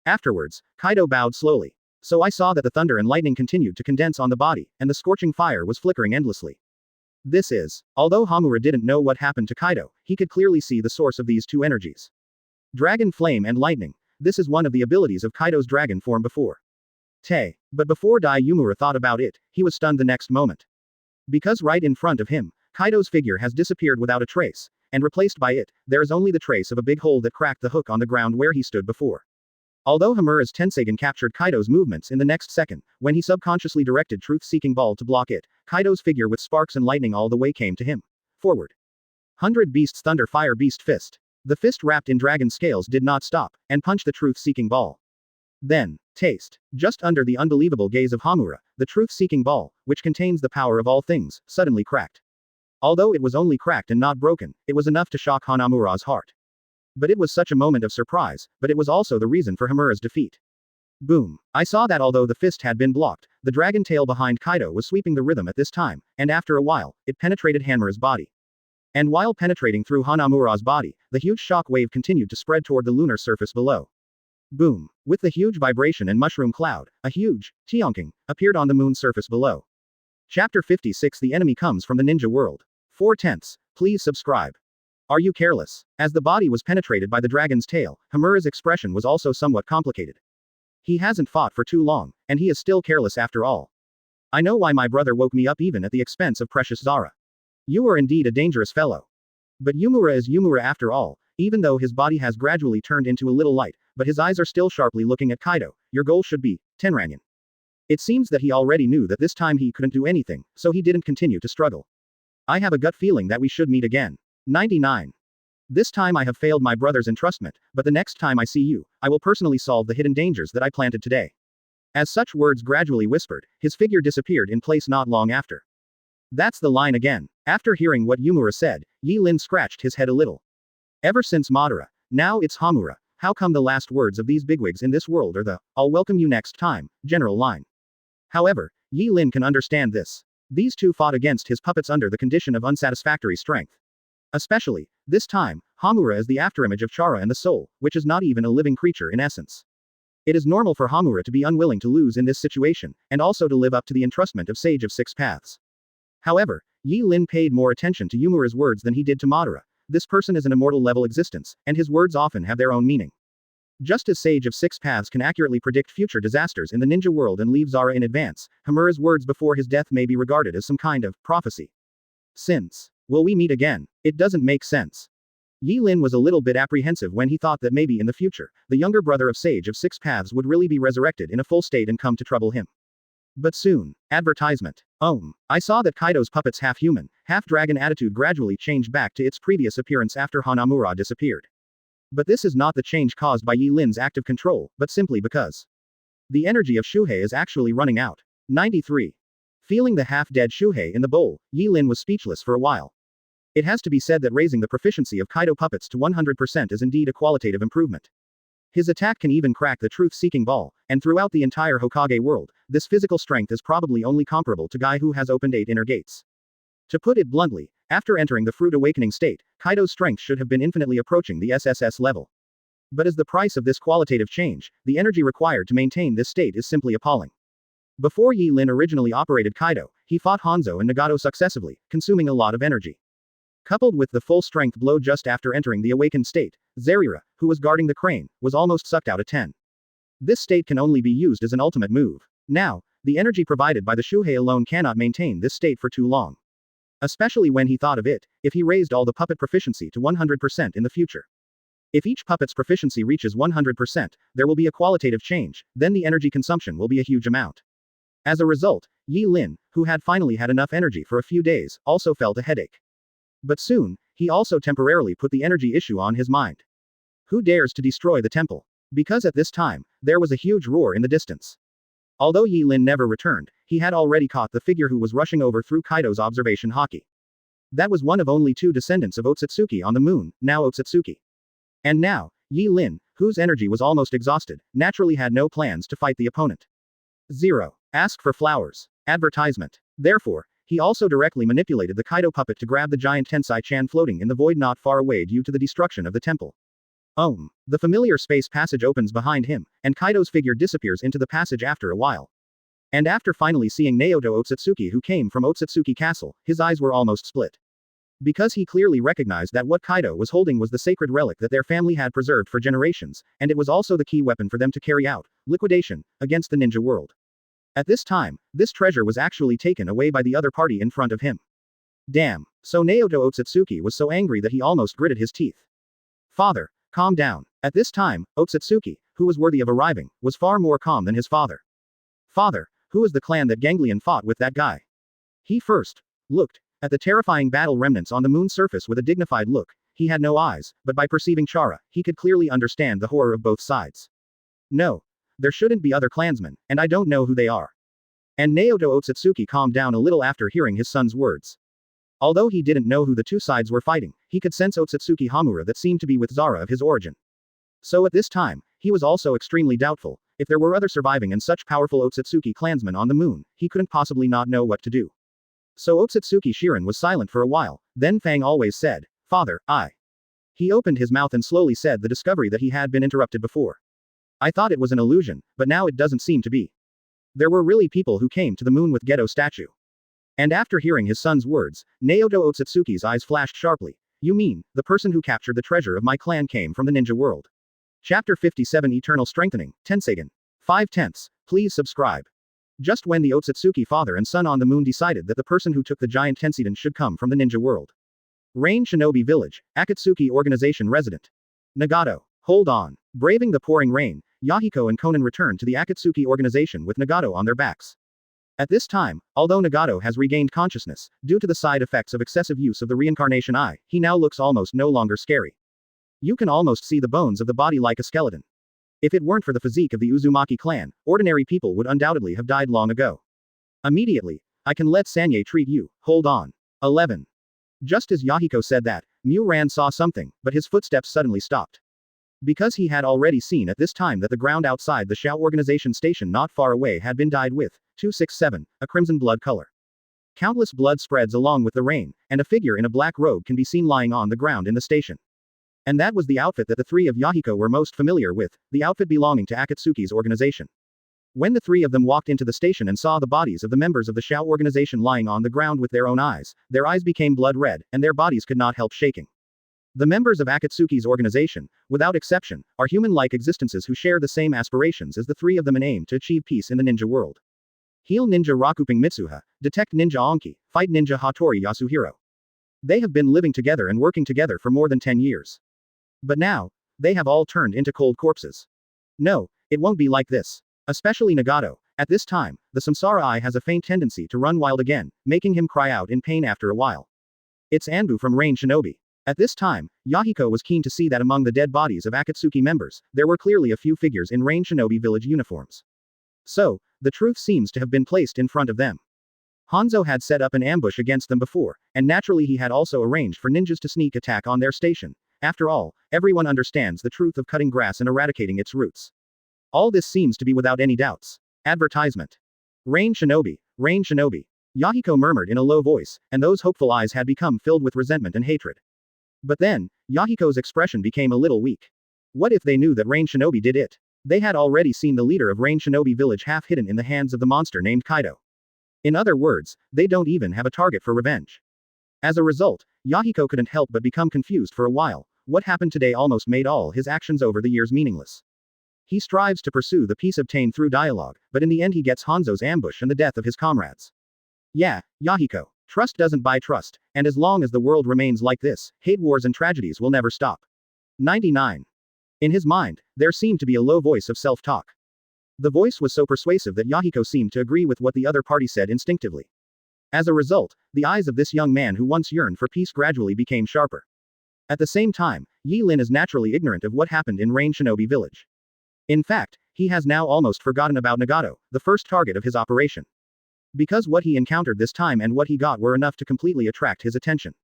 Afterwards, Kaido bowed slowly. So I saw that the thunder and lightning continued to condense on the body, and the scorching fire was flickering endlessly. This is, although Hamura didn't know what happened to Kaido, he could clearly see the source of these 2 energies. Dragon flame and lightning. This is one of the abilities of Kaido's dragon form before. But before Dai Yumura thought about it, he was stunned the next moment. Because right in front of him, Kaido's figure has disappeared without a trace, and replaced by it, there is only the trace of a big hole that cracked the hook on the ground where he stood before. Although Hamura's Tensegan captured Kaido's movements in the next second, when he subconsciously directed Truth-Seeking Ball to block it, Kaido's figure with sparks and lightning all the way came to him. Forward. 100 Beasts Thunder Fire Beast Fist. The fist wrapped in dragon scales did not stop, and punched the Truth-Seeking Ball. Then, taste. Just under the unbelievable gaze of Hamura, the Truth-Seeking Ball, which contains the power of all things, suddenly cracked. Although it was only cracked and not broken, it was enough to shock Hanamura's heart. But it was such a moment of surprise, but it was also the reason for Hamura's defeat. Boom. I saw that although the fist had been blocked, the dragon tail behind Kaido was sweeping the rhythm at this time, and after a while, it penetrated Hanmura's body. And while penetrating through Hanamura's body, the huge shock wave continued to spread toward the lunar surface below. Boom. With the huge vibration and mushroom cloud, a huge, Tionking, appeared on the moon's surface below. Chapter 56 The enemy comes from the ninja world. 4/10. Please subscribe. Are you careless? As the body was penetrated by the dragon's tail, Hamura's expression was also somewhat complicated. He hasn't fought for too long, and he is still careless after all. I know why my brother woke me up even at the expense of precious Zara. You are indeed a dangerous fellow. But Yumura is Yumura after all, even though his body has gradually turned into a little light, but his eyes are still sharply looking at Kaido. Your goal should be Tenranyan. It seems that he already knew that this time he couldn't do anything, so he didn't continue to struggle. I have a gut feeling that we should meet again. 99. This time I have failed my brother's entrustment, but the next time I see you, I will personally solve the hidden dangers that I planted today. As such words gradually whispered, his figure disappeared in place not long after. That's the line again. After hearing what Yumura said, Yi Lin scratched his head a little. Ever since Madara, now it's Hamura, how come the last words of these bigwigs in this world are the, I'll welcome you next time, general line. However, Yi Lin can understand this. These two fought against his puppets under the condition of unsatisfactory strength. Especially, this time, Hamura is the afterimage of Chara and the soul, which is not even a living creature in essence. It is normal for Hamura to be unwilling to lose in this situation, and also to live up to the entrustment of Sage of Six Paths. However, Yi Lin paid more attention to Yumura's words than he did to Madara. This person is an immortal level existence, and his words often have their own meaning. Just as Sage of Six Paths can accurately predict future disasters in the ninja world and leave Zara in advance, Hamura's words before his death may be regarded as some kind of prophecy. Since, will we meet again? It doesn't make sense. Yi Lin was a little bit apprehensive when he thought that maybe in the future, the younger brother of Sage of Six Paths would really be resurrected in a full state and come to trouble him. But soon, advertisement. I saw that Kaido's puppet's half-human, half-dragon attitude gradually changed back to its previous appearance after Hanamura disappeared. But this is not the change caused by Yi Lin's active control, but simply because the energy of Shuhei is actually running out. 93. Feeling the half-dead Shuhei in the bowl, Yi Lin was speechless for a while. It has to be said that raising the proficiency of Kaido puppets to 100% is indeed a qualitative improvement. His attack can even crack the truth-seeking ball, and throughout the entire Hokage world, this physical strength is probably only comparable to Guy who has opened 8 inner gates. To put it bluntly, after entering the Fruit Awakening state, Kaido's strength should have been infinitely approaching the SSS level. But as the price of this qualitative change, the energy required to maintain this state is simply appalling. Before Yi Lin originally operated Kaido, he fought Hanzo and Nagato successively, consuming a lot of energy. Coupled with the full-strength blow just after entering the awakened state, Zerira, who was guarding the crane, was almost sucked out at 10. This state can only be used as an ultimate move. Now, the energy provided by the Shuhei alone cannot maintain this state for too long. Especially when he thought of it, if he raised all the puppet proficiency to 100% in the future. If each puppet's proficiency reaches 100%, there will be a qualitative change, then the energy consumption will be a huge amount. As a result, Yi Lin, who had finally had enough energy for a few days, also felt a headache. But soon, he also temporarily put the energy issue on his mind. Who dares to destroy the temple? Because at this time, there was a huge roar in the distance. Although Yi Lin never returned, he had already caught the figure who was rushing over through Kaido's observation haki. That was one of only 2 descendants of Otsutsugi on the moon, now Otsutsugi. And now, Yi Lin, whose energy was almost exhausted, naturally had no plans to fight the opponent. 0. Ask for flowers. Advertisement. Therefore, he also directly manipulated the Kaido puppet to grab the giant Tensai-chan floating in the void not far away due to the destruction of the temple. The familiar space passage opens behind him, and Kaido's figure disappears into the passage after a while. And after finally seeing Naoto Otsutsuki who came from Otsutsuki Castle, his eyes were almost split. Because he clearly recognized that what Kaido was holding was the sacred relic that their family had preserved for generations, and it was also the key weapon for them to carry out liquidation against the ninja world. At this time, this treasure was actually taken away by the other party in front of him. Damn. So Naoto Otsutsuki was so angry that he almost gritted his teeth. Father, calm down. At this time, Otsutsuki, who was worthy of arriving, was far more calm than his father. Father, who is the clan that Ganglion fought with that guy? He first looked at the terrifying battle remnants on the moon's surface with a dignified look. He had no eyes, but by perceiving Chara, he could clearly understand the horror of both sides. No. There shouldn't be other clansmen, and I don't know who they are. And Naoto Otsutsuki calmed down a little after hearing his son's words. Although he didn't know who the 2 sides were fighting, he could sense Otsutsuki Hamura that seemed to be with Zara of his origin. So at this time, he was also extremely doubtful. If there were other surviving and such powerful Otsutsuki clansmen on the moon, he couldn't possibly not know what to do. So Otsutsuki Shirin was silent for a while, then Fang always said, Father, I. He opened his mouth and slowly said the discovery that he had been interrupted before. I thought it was an illusion, but now it doesn't seem to be. There were really people who came to the moon with Geto statue. And after hearing his son's words, Naoto Otsutsuki's eyes flashed sharply. You mean, the person who captured the treasure of my clan came from the ninja world? Chapter 57 Eternal Strengthening, Tenseigen. 5/10. Please subscribe. Just when the Otsutsuki father and son on the moon decided that the person who took the giant Tenseigen should come from the ninja world. Rain Shinobi Village, Akatsuki Organization Resident. Nagato. Hold on. Braving the pouring rain, Yahiko and Konan returned to the Akatsuki organization with Nagato on their backs. At this time, although Nagato has regained consciousness, due to the side effects of excessive use of the reincarnation eye, he now looks almost no longer scary. You can almost see the bones of the body like a skeleton. If it weren't for the physique of the Uzumaki clan, ordinary people would undoubtedly have died long ago. Immediately, I can let Sanye treat you, hold on. 11. Just as Yahiko said that, Mu-ran saw something, but his footsteps suddenly stopped. Because he had already seen at this time that the ground outside the Shao organization station not far away had been dyed with 267, a crimson blood color. Countless blood spreads along with the rain, and a figure in a black robe can be seen lying on the ground in the station. And that was the outfit that the 3 of Yahiko were most familiar with, the outfit belonging to Akatsuki's organization. When the 3 of them walked into the station and saw the bodies of the members of the Shao organization lying on the ground with their own eyes, their eyes became blood red, and their bodies could not help shaking. The members of Akatsuki's organization, without exception, are human-like existences who share the same aspirations as the three of them and aim to achieve peace in the ninja world. Heal Ninja Rakuping Mitsuha, Detect Ninja Anki, Fight Ninja Hattori Yasuhiro. They have been living together and working together for more than 10 years. But now, they have all turned into cold corpses. No, it won't be like this. Especially Nagato. At this time, the Samsara Eye has a faint tendency to run wild again, making him cry out in pain after a while. It's Anbu from Rain Shinobi. At this time, Yahiko was keen to see that among the dead bodies of Akatsuki members, there were clearly a few figures in Rain Shinobi village uniforms. So, the truth seems to have been placed in front of them. Hanzo had set up an ambush against them before, and naturally he had also arranged for ninjas to sneak attack on their station. After all, everyone understands the truth of cutting grass and eradicating its roots. All this seems to be without any doubts. Advertisement. Rain Shinobi, Rain Shinobi. Yahiko murmured in a low voice, and those hopeful eyes had become filled with resentment and hatred. But then, Yahiko's expression became a little weak. What if they knew that Rain Shinobi did it? They had already seen the leader of Rain Shinobi village half hidden in the hands of the monster named Kaido. In other words, they don't even have a target for revenge. As a result, Yahiko couldn't help but become confused for a while. What happened today almost made all his actions over the years meaningless. He strives to pursue the peace obtained through dialogue, but in the end he gets Hanzo's ambush and the death of his comrades. Yeah, Yahiko. Trust doesn't buy trust, and as long as the world remains like this, hate wars and tragedies will never stop. 99. In his mind, there seemed to be a low voice of self-talk. The voice was so persuasive that Yahiko seemed to agree with what the other party said instinctively. As a result, the eyes of this young man who once yearned for peace gradually became sharper. At the same time, Yi Lin is naturally ignorant of what happened in Rain Shinobi village. In fact, he has now almost forgotten about Nagato, the first target of his operation. Because what he encountered this time and what he got were enough to completely attract his attention.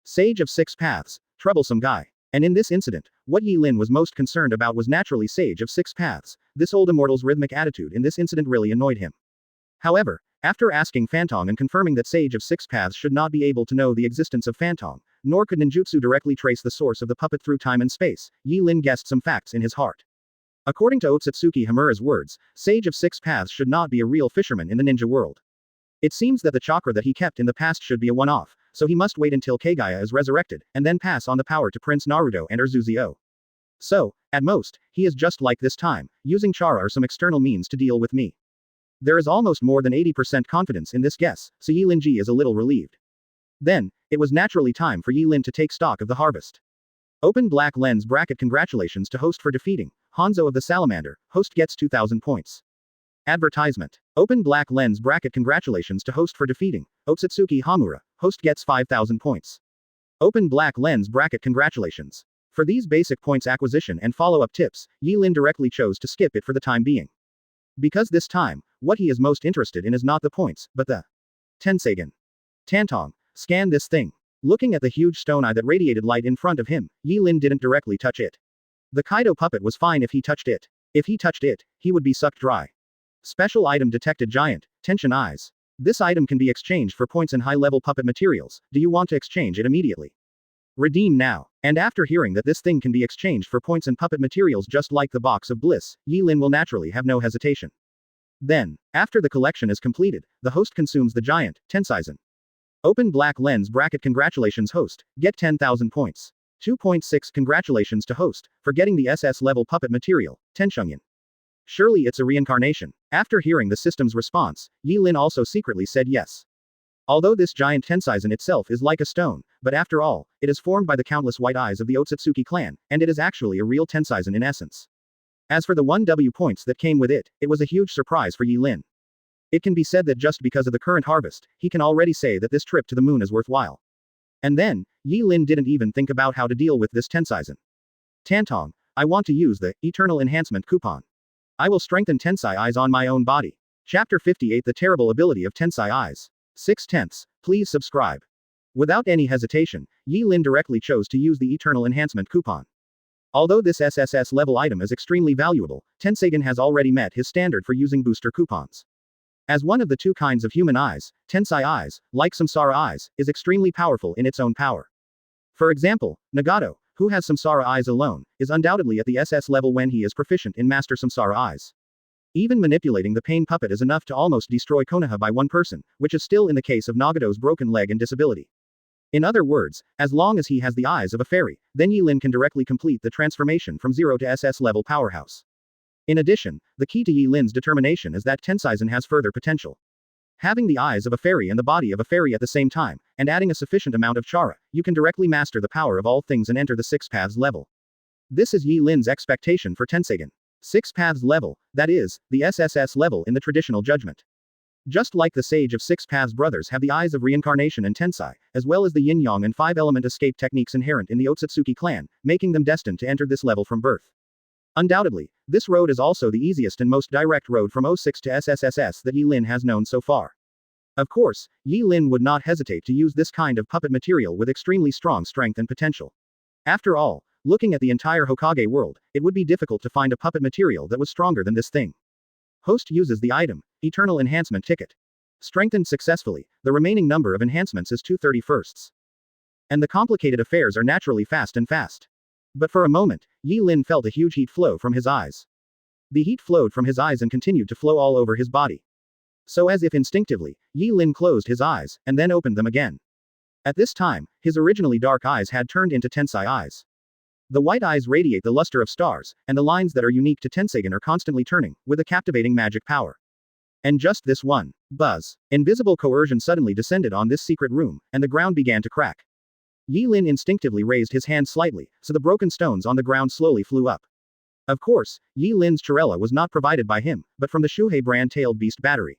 Sage of Six Paths, troublesome guy. And in this incident, what Yi Lin was most concerned about was naturally Sage of Six Paths. This old immortal's rhythmic attitude in this incident really annoyed him. However, after asking Fantong and confirming that Sage of Six Paths should not be able to know the existence of Fantong, nor could ninjutsu directly trace the source of the puppet through time and space, Yi Lin guessed some facts in his heart. According to Otsutsugi Hamura's words, Sage of Six Paths should not be a real fisherman in the ninja world. It seems that the chakra that he kept in the past should be a one-off, so he must wait until Kagaya is resurrected, and then pass on the power to Prince Naruto and Urzuzio. So, at most, he is just like this time, using chara or some external means to deal with me. There is almost more than 80% confidence in this guess, so Yi Lin Ji is a little relieved. Then, it was naturally time for Yi Lin to take stock of the harvest. Open black lens bracket. Congratulations to host for defeating Hanzo of the Salamander, host gets 2000 points. Advertisement. Open black lens bracket. Congratulations to host for defeating Otsutsugi Hamura, host gets 5000 points. Open black lens bracket. Congratulations. For these basic points acquisition and follow-up tips, Yi Lin directly chose to skip it for the time being. Because this time, what he is most interested in is not the points, but the Tenseigen. Tantong, scan this thing. Looking at the huge stone eye that radiated light in front of him, Yi Lin didn't directly touch it. The Kaido puppet was fine if he touched it. If he touched it, he would be sucked dry. Special item detected. Giant tension eyes. This item can be exchanged for points and high-level puppet materials. Do you want to exchange it immediately? Redeem now. And after hearing that this thing can be exchanged for points and puppet materials just like the box of bliss, Yi Lin will naturally have no hesitation. Then, after the collection is completed, the host consumes the giant Tenseizen. Open black lens bracket. Congratulations host, get 10,000 points. 2.6 Congratulations to host, for getting the SS level puppet material, Tenshungyan. Surely it's a reincarnation. After hearing the system's response, Yi Lin also secretly said yes. Although this giant Tenseizen itself is like a stone, but after all, it is formed by the countless white eyes of the Otsutsugi clan, and it is actually a real Tenseizen in essence. As for the 1W points that came with it, it was a huge surprise for Yi Lin. It can be said that just because of the current harvest, he can already say that this trip to the moon is worthwhile. And then, Yi Lin didn't even think about how to deal with this Tenseizen. Tantong, I want to use the Eternal Enhancement coupon. I will strengthen Tensei Eyes on my own body. Chapter 58 The Terrible Ability of Tensei Eyes. 6/10. Please subscribe. Without any hesitation, Yi Lin directly chose to use the Eternal Enhancement coupon. Although this SSS level item is extremely valuable, Tenseigen has already met his standard for using booster coupons. As one of the two kinds of human eyes, Tensei Eyes, like Samsara Eyes, is extremely powerful in its own power. For example, Nagato, who has Samsara Eyes alone, is undoubtedly at the SS level when he is proficient in Master Samsara Eyes. Even manipulating the pain puppet is enough to almost destroy Konoha by one person, which is still in the case of Nagato's broken leg and disability. In other words, as long as he has the eyes of a fairy, then Yi Lin can directly complete the transformation from 0 to SS level powerhouse. In addition, the key to Yi Lin's determination is that Tensaizen has further potential. Having the eyes of a fairy and the body of a fairy at the same time, and adding a sufficient amount of chara, you can directly master the power of all things and enter the 6 paths level. This is Yi Lin's expectation for Tenseigen. 6 paths level, that is, the SSS level in the traditional judgment. Just like the Sage of 6 Paths brothers have the eyes of reincarnation and Tensai, as well as the yin-yang and 5-element escape techniques inherent in the Otsutsugi clan, making them destined to enter this level from birth. Undoubtedly, this road is also the easiest and most direct road from 06 to SSSS that Yi Lin has known so far. Of course, Yi Lin would not hesitate to use this kind of puppet material with extremely strong strength and potential. After all, looking at the entire Hokage world, it would be difficult to find a puppet material that was stronger than this thing. Host uses the item, Eternal Enhancement Ticket. Strengthened successfully, the remaining number of enhancements is 2/31. And the complicated affairs are naturally fast. But for a moment, Yi Lin felt a huge heat flow from his eyes. The heat flowed from his eyes and continued to flow all over his body. So as if instinctively, Yi Lin closed his eyes, and then opened them again. At this time, his originally dark eyes had turned into Tensai eyes. The white eyes radiate the luster of stars, and the lines that are unique to Tenseigen are constantly turning, with a captivating magic power. And just this one buzz. Invisible coercion suddenly descended on this secret room, and the ground began to crack. Yi Lin instinctively raised his hand slightly, so the broken stones on the ground slowly flew up. Of course, Yi Lin's Chirella was not provided by him, but from the Shuhei brand Tailed Beast battery.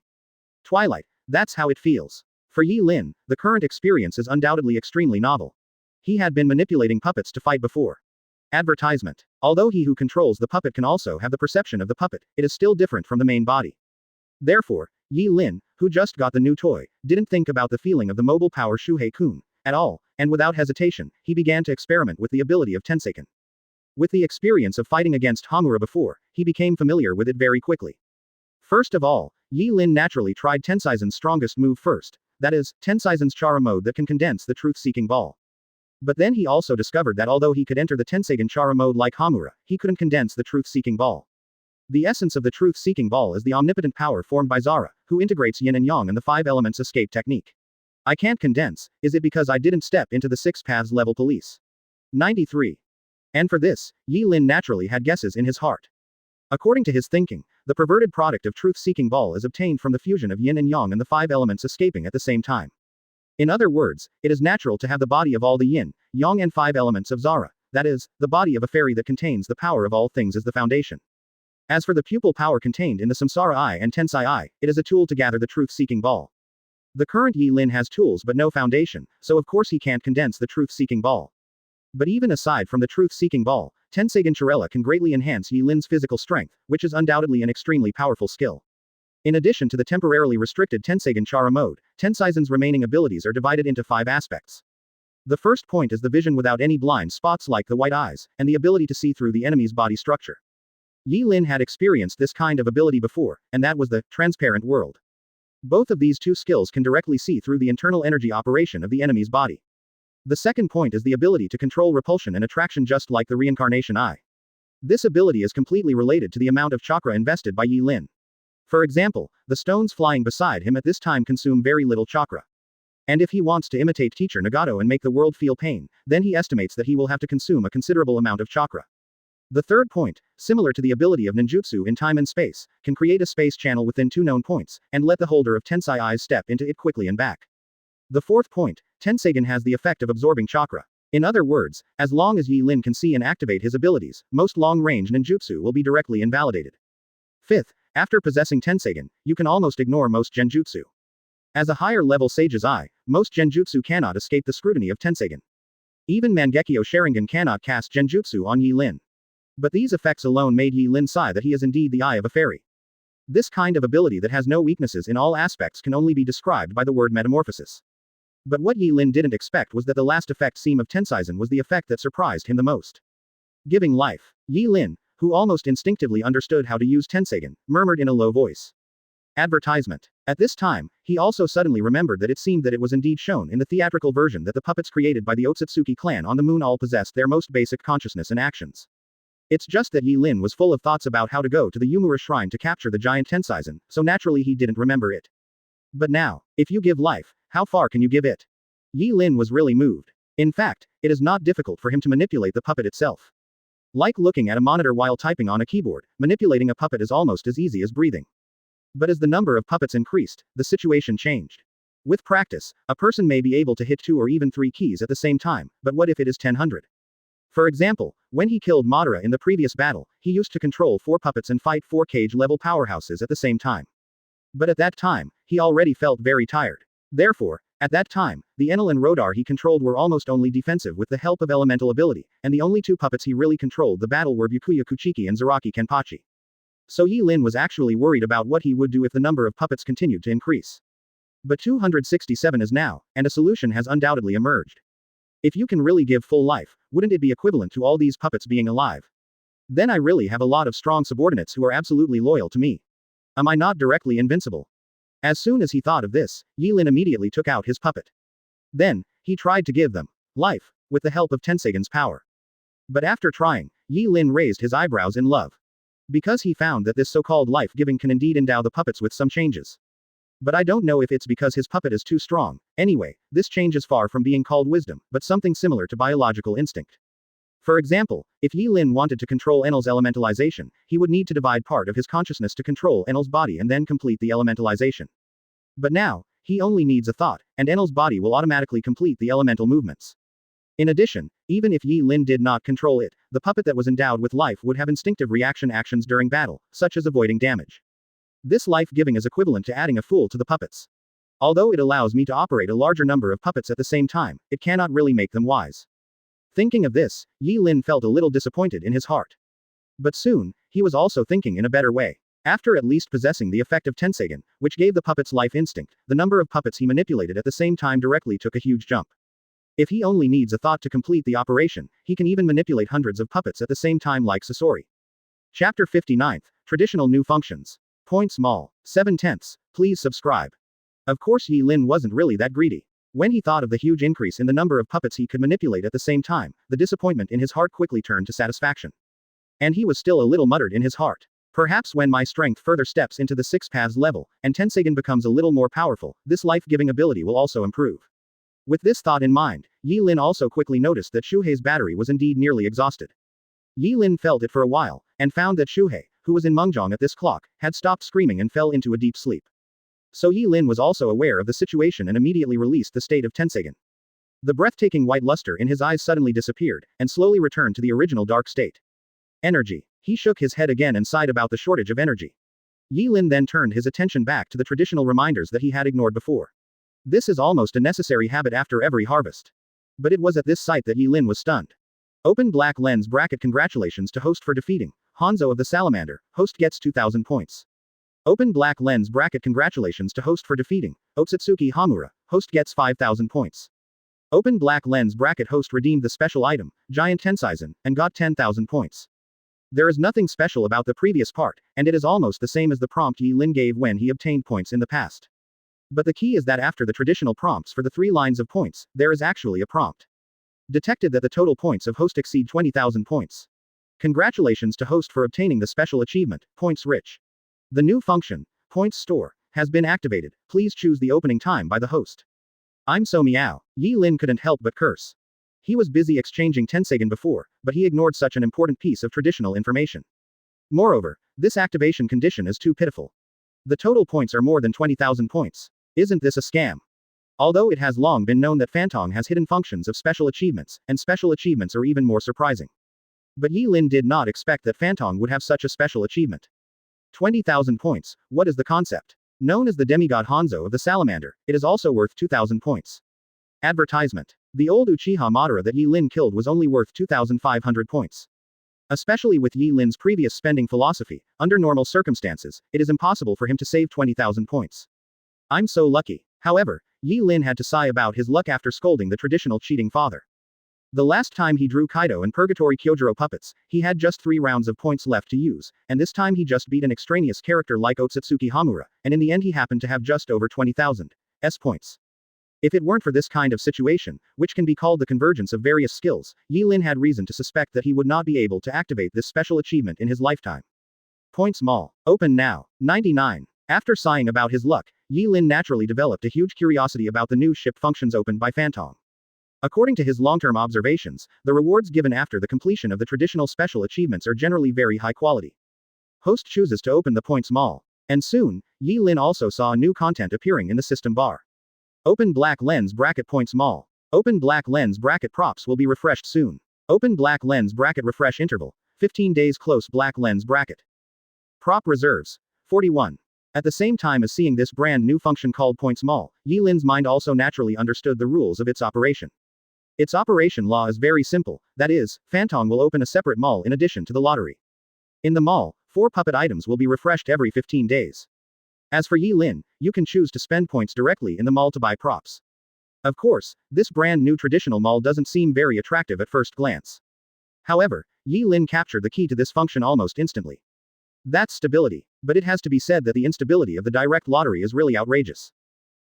Twilight, that's how it feels. For Yi Lin, the current experience is undoubtedly extremely novel. He had been manipulating puppets to fight before. Advertisement. Although he who controls the puppet can also have the perception of the puppet, it is still different from the main body. Therefore, Yi Lin, who just got the new toy, didn't think about the feeling of the mobile power Shuhei-kun at all, and without hesitation, he began to experiment with the ability of Tenseiken. With the experience of fighting against Hamura before, he became familiar with it very quickly. First of all, Yi Lin naturally tried Tensaizen's strongest move first, that is, Tensaizen's Chara mode that can condense the truth-seeking ball. But then he also discovered that although he could enter the Tenseigen Chara mode like Hamura, he couldn't condense the truth-seeking ball. The essence of the truth-seeking ball is the omnipotent power formed by Zara, who integrates yin and yang and the 5 elements escape technique. I can't condense, is it because I didn't step into the 6 paths level police? 93. And for this, Yi Lin naturally had guesses in his heart. According to his thinking, the perverted product of truth-seeking ball is obtained from the fusion of yin and yang and the 5 elements escaping at the same time. In other words, it is natural to have the body of all the yin, yang and 5 elements of Zara, that is, the body of a fairy that contains the power of all things as the foundation. As for the pupil power contained in the Samsara Eye and Tensai Eye, it is a tool to gather the truth-seeking ball. The current Yi Lin has tools but no foundation, so of course he can't condense the truth-seeking ball. But even aside from the truth-seeking ball, Tenseigen Chirella can greatly enhance Yi Lin's physical strength, which is undoubtedly an extremely powerful skill. In addition to the temporarily restricted Tenseigen Chara mode, Tensaizen's remaining abilities are divided into 5 aspects. The first point is the vision without any blind spots like the white eyes, and the ability to see through the enemy's body structure. Yi Lin had experienced this kind of ability before, and that was the transparent world. Both of these two skills can directly see through the internal energy operation of the enemy's body. The second point is the ability to control repulsion and attraction just like the reincarnation eye. This ability is completely related to the amount of chakra invested by Yi Lin. For example, the stones flying beside him at this time consume very little chakra. And if he wants to imitate Teacher Nagato and make the world feel pain, then he estimates that he will have to consume a considerable amount of chakra. The third point, similar to the ability of ninjutsu in time and space, can create a space channel within 2 known points, and let the holder of Tensai Eyes step into it quickly and back. The fourth point, Tenseigen has the effect of absorbing chakra. In other words, as long as Yi Lin can see and activate his abilities, most long-range ninjutsu will be directly invalidated. Fifth, after possessing Tenseigen, you can almost ignore most genjutsu. As a higher-level sage's eye, most genjutsu cannot escape the scrutiny of Tenseigen. Even Mangekyo Sharingan cannot cast genjutsu on Yi Lin. But these effects alone made Yi Lin sigh that he is indeed the eye of a fairy. This kind of ability that has no weaknesses in all aspects can only be described by the word metamorphosis. But what Yi Lin didn't expect was that the last effect seam of Tensaizen was the effect that surprised him the most. Giving life. Yi Lin, who almost instinctively understood how to use Tenseigen, murmured in a low voice. Advertisement. At this time, he also suddenly remembered that it seemed that it was indeed shown in the theatrical version that the puppets created by the Otsutsugi clan on the moon all possessed their most basic consciousness and actions. It's just that Yi Lin was full of thoughts about how to go to the Yumura shrine to capture the giant Tensaizen, so naturally he didn't remember it. But now, if you give life, how far can you give it? Yi Lin was really moved. In fact, it is not difficult for him to manipulate the puppet itself. Like looking at a monitor while typing on a keyboard, manipulating a puppet is almost as easy as breathing. But as the number of puppets increased, the situation changed. With practice, a person may be able to hit 2 or even 3 keys at the same time, but what if it is 1000? For example, when he killed Madara in the previous battle, he used to control 4 puppets and fight 4 cage-level powerhouses at the same time. But at that time, he already felt very tired. Therefore, at that time, the Enel and Rodar he controlled were almost only defensive with the help of elemental ability, and the only 2 puppets he really controlled the battle were Byakuya Kuchiki and Zaraki Kenpachi. So Yi Lin was actually worried about what he would do if the number of puppets continued to increase. But 267 is now, and a solution has undoubtedly emerged. If you can really give full life, wouldn't it be equivalent to all these puppets being alive? Then I really have a lot of strong subordinates who are absolutely loyal to me. Am I not directly invincible? As soon as he thought of this, Yi Lin immediately took out his puppet. Then, he tried to give them life, with the help of Tensegen's power. But after trying, Yi Lin raised his eyebrows in love. Because he found that this so-called life-giving can indeed endow the puppets with some changes. But I don't know if it's because his puppet is too strong. Anyway, this change is far from being called wisdom, but something similar to biological instinct. For example, if Yi Lin wanted to control Enel's elementalization, he would need to divide part of his consciousness to control Enel's body and then complete the elementalization. But now, he only needs a thought, and Enel's body will automatically complete the elemental movements. In addition, even if Yi Lin did not control it, the puppet that was endowed with life would have instinctive reaction actions during battle, such as avoiding damage. This life-giving is equivalent to adding a fool to the puppets. Although it allows me to operate a larger number of puppets at the same time, it cannot really make them wise. Thinking of this, Yi Lin felt a little disappointed in his heart. But soon, he was also thinking in a better way. After at least possessing the effect of Tenseigen, which gave the puppets life instinct, the number of puppets he manipulated at the same time directly took a huge jump. If he only needs a thought to complete the operation, he can even manipulate hundreds of puppets at the same time like Sasori. Chapter 59, Traditional New Functions. Point small. 7/10. Please subscribe. Of course Yi Lin wasn't really that greedy. When he thought of the huge increase in the number of puppets he could manipulate at the same time, the disappointment in his heart quickly turned to satisfaction. And he was still a little muttered in his heart. Perhaps when my strength further steps into the 6 paths level, and Tenseigen becomes a little more powerful, this life-giving ability will also improve. With this thought in mind, Yi Lin also quickly noticed that Shuhei's battery was indeed nearly exhausted. Yi Lin felt it for a while, and found that Shuhei, who was in Mengjiang at this clock, had stopped screaming and fell into a deep sleep. So Yi Lin was also aware of the situation and immediately released the state of Tenseigen. The breathtaking white luster in his eyes suddenly disappeared, and slowly returned to the original dark state. Energy. He shook his head again and sighed about the shortage of energy. Yi Lin then turned his attention back to the traditional reminders that he had ignored before. This is almost a necessary habit after every harvest. But it was at this sight that Yi Lin was stunned. Open black lens bracket. Congratulations to host for defeating Hanzo of the Salamander. Host gets 2000 points. Open black lens bracket. Congratulations to host for defeating Otsutsugi Hamura. Host gets 5000 points. Open black lens bracket. Host redeemed the special item, Giant Tenseizen, and got 10,000 points. There is nothing special about the previous part, and it is almost the same as the prompt Yi Lin gave when he obtained points in the past. But the key is that after the traditional prompts for the 3 lines of points, there is actually a prompt. Detected that the total points of host exceed 20,000 points. Congratulations to host for obtaining the special achievement, Points Rich. The new function, Points Store, has been activated. Please choose the opening time by the host. I'm so meow. Yi Lin couldn't help but curse. He was busy exchanging Tenseigen before, but he ignored such an important piece of traditional information. Moreover, this activation condition is too pitiful. The total points are more than 20,000 points. Isn't this a scam? Although it has long been known that Fantong has hidden functions of special achievements, and special achievements are even more surprising. But Yi Lin did not expect that Fantong would have such a special achievement. 20,000 points, what is the concept? Known as the demigod Hanzo of the Salamander, it is also worth 2,000 points. Advertisement. The old Uchiha Madara that Yi Lin killed was only worth 2,500 points. Especially with Yi Lin's previous spending philosophy, under normal circumstances, it is impossible for him to save 20,000 points. I'm so lucky. However, Yi Lin had to sigh about his luck after scolding the traditional cheating father. The last time he drew Kaido and Purgatory Kyojuro puppets, he had just 3 rounds of points left to use, and this time he just beat an extraneous character like Otsutsugi Hamura, and in the end he happened to have just over 20,000 points. If it weren't for this kind of situation, which can be called the convergence of various skills, Yi Lin had reason to suspect that he would not be able to activate this special achievement in his lifetime. Points Mall. Open now. 99. After sighing about his luck, Yi Lin naturally developed a huge curiosity about the new ship functions opened by Fantong. According to his long-term observations, the rewards given after the completion of the traditional special achievements are generally very high quality. Host chooses to open the points mall. And soon, Yi Lin also saw new content appearing in the system bar. Open black lens bracket points mall. Open black lens bracket props will be refreshed soon. Open black lens bracket refresh interval. 15 days close black lens bracket. Prop reserves. 41. At the same time as seeing this brand new function called points mall, Yi Lin's mind also naturally understood the rules of its operation. Its operation law is very simple, that is, Fantong will open a separate mall in addition to the lottery. In the mall, 4 puppet items will be refreshed every 15 days. As for Yi Lin, you can choose to spend points directly in the mall to buy props. Of course, this brand new traditional mall doesn't seem very attractive at first glance. However, Yi Lin captured the key to this function almost instantly. That's stability, but it has to be said that the instability of the direct lottery is really outrageous.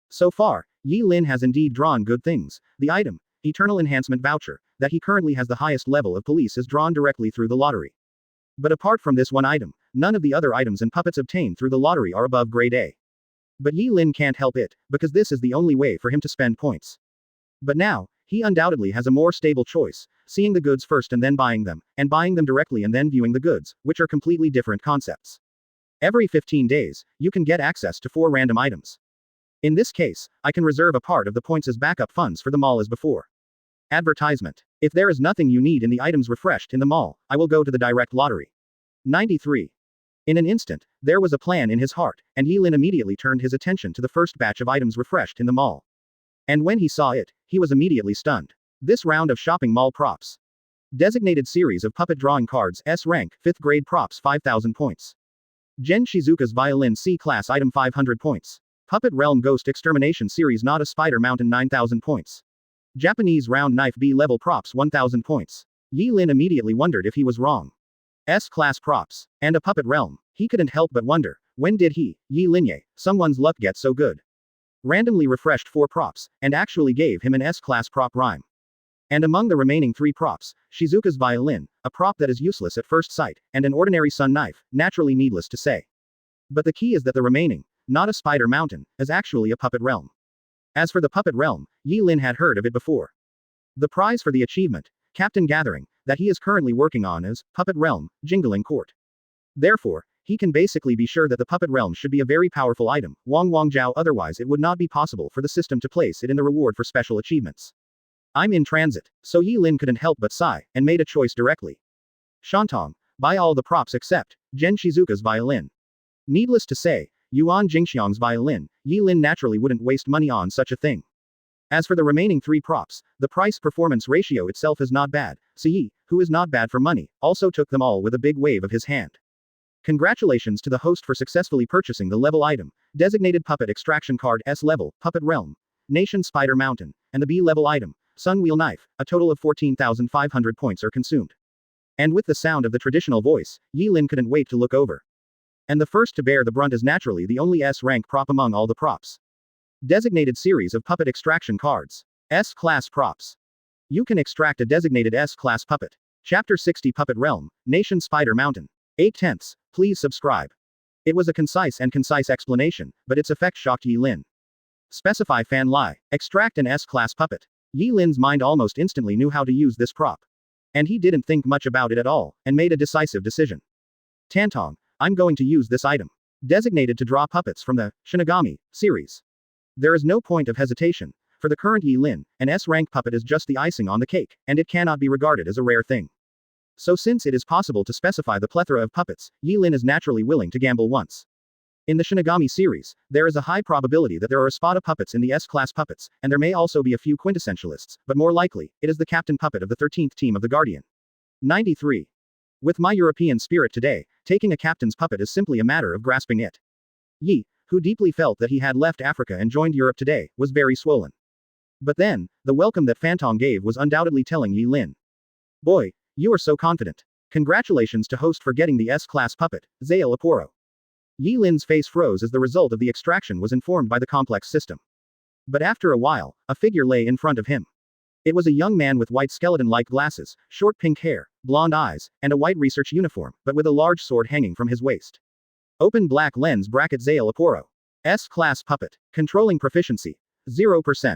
So far, Yi Lin has indeed drawn good things. The item, Eternal Enhancement Voucher, that he currently has the highest level of police is drawn directly through the lottery. But apart from this one item, none of the other items and puppets obtained through the lottery are above grade A. But Yi Lin can't help it, because this is the only way for him to spend points. But now, he undoubtedly has a more stable choice, seeing the goods first and then buying them, and buying them directly and then viewing the goods, which are completely different concepts. Every 15 days, you can get access to 4 random items. In this case, I can reserve a part of the points as backup funds for the mall as before. Advertisement. If there is nothing you need in the items refreshed in the mall, I will go to the direct lottery. 93. In an instant, there was a plan in his heart, and Yi Lin immediately turned his attention to the first batch of items refreshed in the mall. And when he saw it, he was immediately stunned. This round of shopping mall props. Designated series of puppet drawing cards S rank, 5th grade props 5000 points. Gen Shizuka's violin C class item 500 points. Puppet Realm Ghost Extermination series Not a Spider Mountain 9000 points. Japanese round knife B level props 1000 points. Yi Lin immediately wondered if he was wrong. S-class props. And a puppet realm. He couldn't help but wonder, when did he, Yi Linye, someone's luck get so good? Randomly refreshed 4 props, and actually gave him an S-class prop rhyme. And among the remaining 3 props, Shizuka's violin, a prop that is useless at first sight, and an ordinary sun knife, naturally needless to say. But the key is that the remaining, Not a Spider Mountain, is actually a puppet realm. As for the puppet realm, Yi Lin had heard of it before. The prize for the achievement, Captain Gathering, that he is currently working on is, Puppet Realm, Jingling Court. Therefore, he can basically be sure that the puppet realm should be a very powerful item, Wang Jiao, otherwise it would not be possible for the system to place it in the reward for special achievements. I'm in transit, so Yi Lin couldn't help but sigh, and made a choice directly. Shantong, buy all the props except, Gen Shizuka's violin. Needless to say, Yuan Jingxiang's violin, Yi Lin naturally wouldn't waste money on such a thing. As for the remaining 3 props, the price-performance ratio itself is not bad, so Yi, who is not bad for money, also took them all with a big wave of his hand. Congratulations to the host for successfully purchasing the level item, designated puppet extraction card S level, Puppet Realm, Nation Spider Mountain, and the B level item, Sun Wheel Knife. A total of 14,500 points are consumed. And with the sound of the traditional voice, Yi Lin couldn't wait to look over. And the first to bear the brunt is naturally the only S-rank prop among all the props. Designated series of puppet extraction cards. S-class props. You can extract a designated S-class puppet. Chapter 60 Puppet Realm, Nation Spider Mountain. 8/10. Please subscribe. It was a concise explanation, but its effect shocked Yi Lin. Specify fan lie. Extract an S-class puppet. Yi Lin's mind almost instantly knew how to use this prop. And he didn't think much about it at all, and made a decisive decision. Tantong, I'm going to use this item. Designated to draw puppets from the Shinigami series. There is no point of hesitation. For the current Yi Lin, an S-rank puppet is just the icing on the cake, and it cannot be regarded as a rare thing. So since it is possible to specify the plethora of puppets, Yi Lin is naturally willing to gamble once. In the Shinigami series, there is a high probability that there are a spot of puppets in the S-class puppets, and there may also be a few quintessentialists, but more likely, it is the captain puppet of the 13th team of the Guardian. 93. With my European spirit today, taking a captain's puppet is simply a matter of grasping it. Yi, who deeply felt that he had left Africa and joined Europe today, was very swollen. But then, the welcome that Fantong gave was undoubtedly telling Yi Lin. Boy, you are so confident. Congratulations to host for getting the S-class puppet, Zael Aporo. Yi Lin's face froze as the result of the extraction was informed by the complex system. But after a while, a figure lay in front of him. It was a young man with white skeleton-like glasses, short pink hair, blonde eyes, and a white research uniform, but with a large sword hanging from his waist. Open black lens bracket Zael Aporo. S-Class Puppet. Controlling Proficiency. 0%.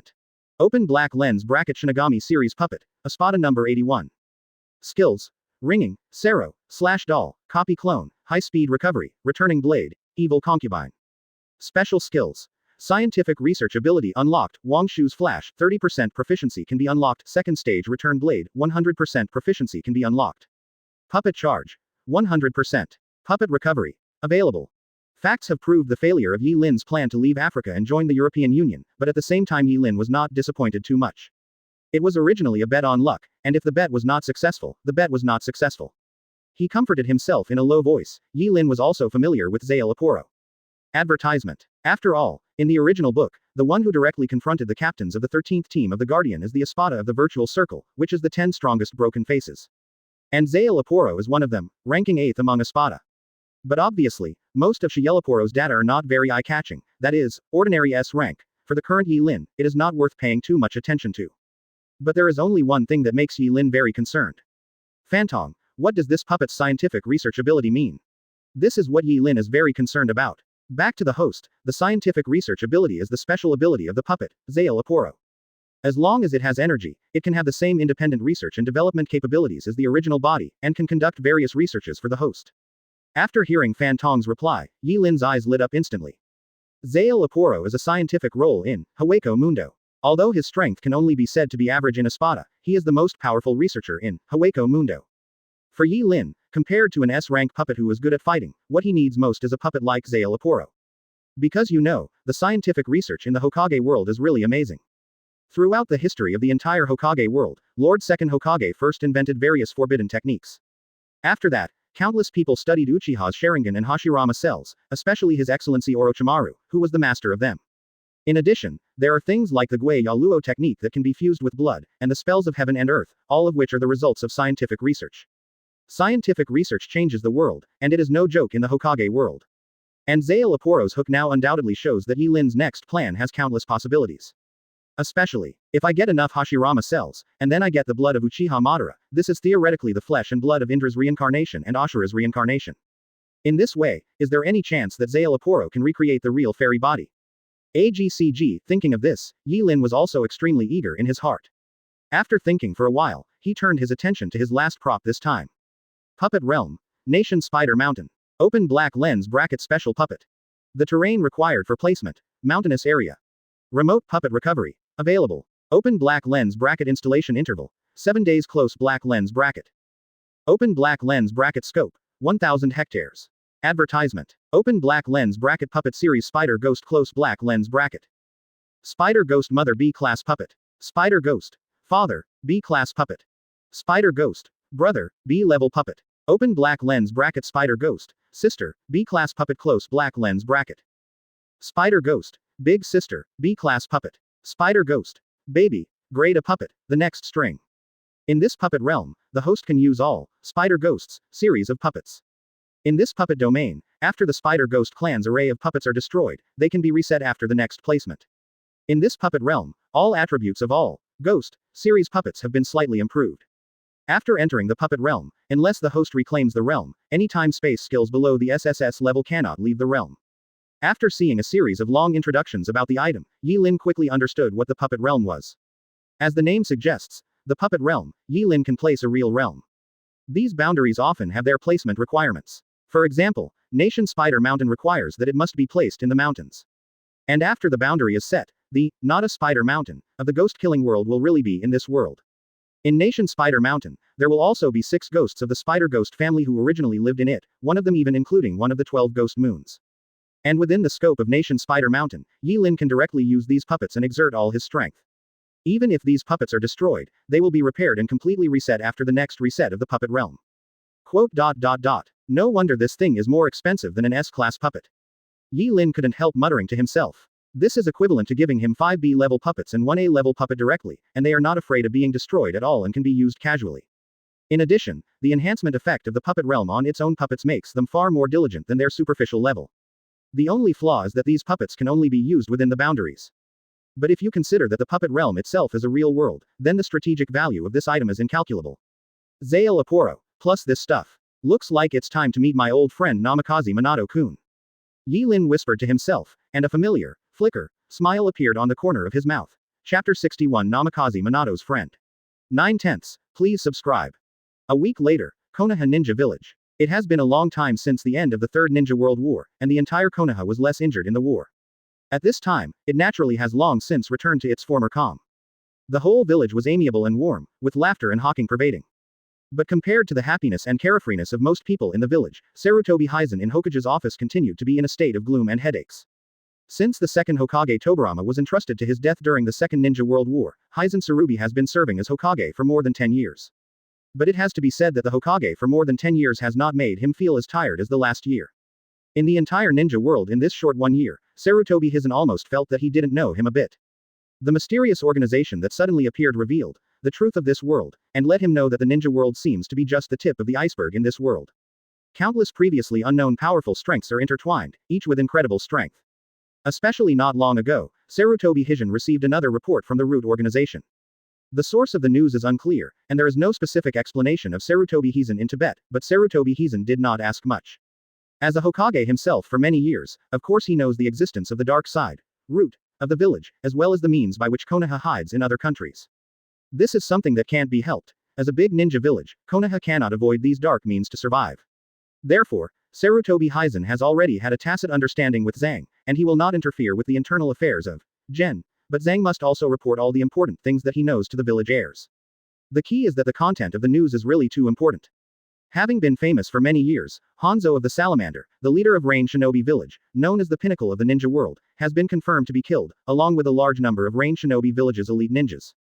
Open Black Lens Bracket Shinigami Series Puppet. Espada number 81. Skills. Ringing, Sero, Slash Doll, Copy Clone, High Speed Recovery, Returning Blade, Evil Concubine. Special Skills. Scientific Research Ability Unlocked, Wang Shu's Flash, 30% proficiency can be unlocked. Second Stage Return Blade, 100% proficiency can be unlocked. Puppet Charge. 100%. Puppet Recovery. Available. Facts have proved the failure of Yi Lin's plan to leave Africa and join the European Union, but at the same time Yi Lin was not disappointed too much. It was originally a bet on luck, and if the bet was not successful, the bet was not successful. He comforted himself in a low voice. Yi Lin was also familiar with Zael Aporo. Advertisement. After all, in the original book, the one who directly confronted the captains of the 13th team of the Guardian is the Espada of the Virtual Circle, which is the 10 strongest broken faces. And Zael Aporo is one of them, ranking 8th among Espada. But obviously, most of Zael Aporo's data are not very eye-catching, that is, ordinary S rank. For the current Yi Lin, it is not worth paying too much attention to. But there is only one thing that makes Yi Lin very concerned. Fantong, what does this puppet's scientific research ability mean? This is what Yi Lin is very concerned about. Back to the host, the scientific research ability is the special ability of the puppet, Zael Aporo. As long as it has energy, it can have the same independent research and development capabilities as the original body, and can conduct various researches for the host. After hearing Fantong's reply, Yi Lin's eyes lit up instantly. Zael Aporo is a scientific role in Hueco Mundo. Although his strength can only be said to be average in Espada, he is the most powerful researcher in Hueco Mundo. For Yi Lin, compared to an S-rank puppet who is good at fighting, what he needs most is a puppet like Zael Aporo. Because the scientific research in the Hokage world is really amazing. Throughout the history of the entire Hokage world, Lord Second Hokage first invented various forbidden techniques. After that, countless people studied Uchiha's Sharingan and Hashirama cells, especially His Excellency Orochimaru, who was the master of them. In addition, there are things like the Gui Yaluo technique that can be fused with blood, and the spells of heaven and earth, all of which are the results of scientific research. Scientific research changes the world, and it is no joke in the Hokage world. And Zael Aporo's hook now undoubtedly shows that Yi Lin's next plan has countless possibilities. Especially, if I get enough Hashirama cells, and then I get the blood of Uchiha Madara, this is theoretically the flesh and blood of Indra's reincarnation and Ashura's reincarnation. In this way, is there any chance that Zael Aporo can recreate the real fairy body? AGCG, thinking of this, Yi Lin was also extremely eager in his heart. After thinking for a while, he turned his attention to his last prop this time. Puppet Realm. Nation Spider Mountain. Open Black Lens Bracket Special Puppet. The terrain required for placement. Mountainous area. Remote Puppet Recovery. Available. Open Black Lens Bracket Installation Interval. 7 days Close Black Lens Bracket. Open Black Lens Bracket Scope. 1000 hectares. Advertisement. Open Black Lens Bracket Puppet Series Spider Ghost Close Black Lens Bracket. Spider Ghost Mother B-Class Puppet. Spider Ghost. Father, B-Class Puppet. Spider Ghost. Brother, B-Level Puppet. Open Black Lens Bracket Spider Ghost. Sister, B-Class Puppet Close Black Lens Bracket. Spider Ghost. Big Sister, B-Class Puppet. Spider Ghost. Baby, grade a puppet, the next string. In this puppet realm, the host can use all Spider Ghosts series of puppets. In this puppet domain, after the Spider Ghost clan's array of puppets are destroyed, they can be reset after the next placement. In this puppet realm, all attributes of all Ghost series puppets have been slightly improved. After entering the puppet realm, unless the host reclaims the realm, any time-space skills below the SSS level cannot leave the realm. After seeing a series of long introductions about the item, Yi Lin quickly understood what the puppet realm was. As the name suggests, the puppet realm, Yi Lin can place a real realm. These boundaries often have their placement requirements. For example, Nation Spider Mountain requires that it must be placed in the mountains. And after the boundary is set, the not a Spider Mountain of the ghost killing world will really be in this world. In Nation Spider Mountain, there will also be 6 ghosts of the Spider Ghost family who originally lived in it, one of them even including one of the 12 ghost moons. And within the scope of Nation Spider Mountain, Yi Lin can directly use these puppets and exert all his strength. Even if these puppets are destroyed, they will be repaired and completely reset after the next reset of the puppet realm. Quote. No wonder this thing is more expensive than an S-class puppet. Yi Lin couldn't help muttering to himself. This is equivalent to giving him 5 B-level puppets and 1 A-level puppet directly, and they are not afraid of being destroyed at all and can be used casually. In addition, the enhancement effect of the puppet realm on its own puppets makes them far more diligent than their superficial level. The only flaw is that these puppets can only be used within the boundaries. But if you consider that the puppet realm itself is a real world, then the strategic value of this item is incalculable. Zael Aporo, plus this stuff. Looks like it's time to meet my old friend Namikaze Minato-kun. Yi Lin whispered to himself, and a familiar, smile appeared on the corner of his mouth. Chapter 61 Namikaze Minato's Friend. 9/10. Please subscribe. A week later, Konoha Ninja Village. It has been a long time since the end of the Third Ninja World War, and the entire Konoha was less injured in the war. At this time, it naturally has long since returned to its former calm. The whole village was amiable and warm, with laughter and hawking pervading. But compared to the happiness and carefreeness of most people in the village, Sarutobi Hiizan in Hokage's office continued to be in a state of gloom and headaches. Since the second Hokage Tobirama was entrusted to his death during the Second Ninja World War, Hiizan Tsurugi has been serving as Hokage for more than 10 years. But it has to be said that the Hokage for more than 10 years has not made him feel as tired as the last year. In the entire ninja world in this short 1 year, Sarutobi Hiizan almost felt that he didn't know him a bit. The mysterious organization that suddenly appeared revealed the truth of this world, and let him know that the ninja world seems to be just the tip of the iceberg in this world. Countless previously unknown powerful strengths are intertwined, each with incredible strength. Especially not long ago, Sarutobi Hiizan received another report from the Root organization. The source of the news is unclear, and there is no specific explanation of Sarutobi Hiizan in Tibet, but Sarutobi Hiizan did not ask much. As a Hokage himself for many years, of course he knows the existence of the dark side, Root, of the village, as well as the means by which Konoha hides in other countries. This is something that can't be helped. As a big ninja village, Konoha cannot avoid these dark means to survive. Therefore, Sarutobi Hiizan has already had a tacit understanding with Zhang, and he will not interfere with the internal affairs of Gen, but Zhang must also report all the important things that he knows to the village heirs. The key is that the content of the news is really too important. Having been famous for many years, Hanzo of the Salamander, the leader of Rain Shinobi Village, known as the pinnacle of the ninja world, has been confirmed to be killed, along with a large number of Rain Shinobi Village's elite ninjas.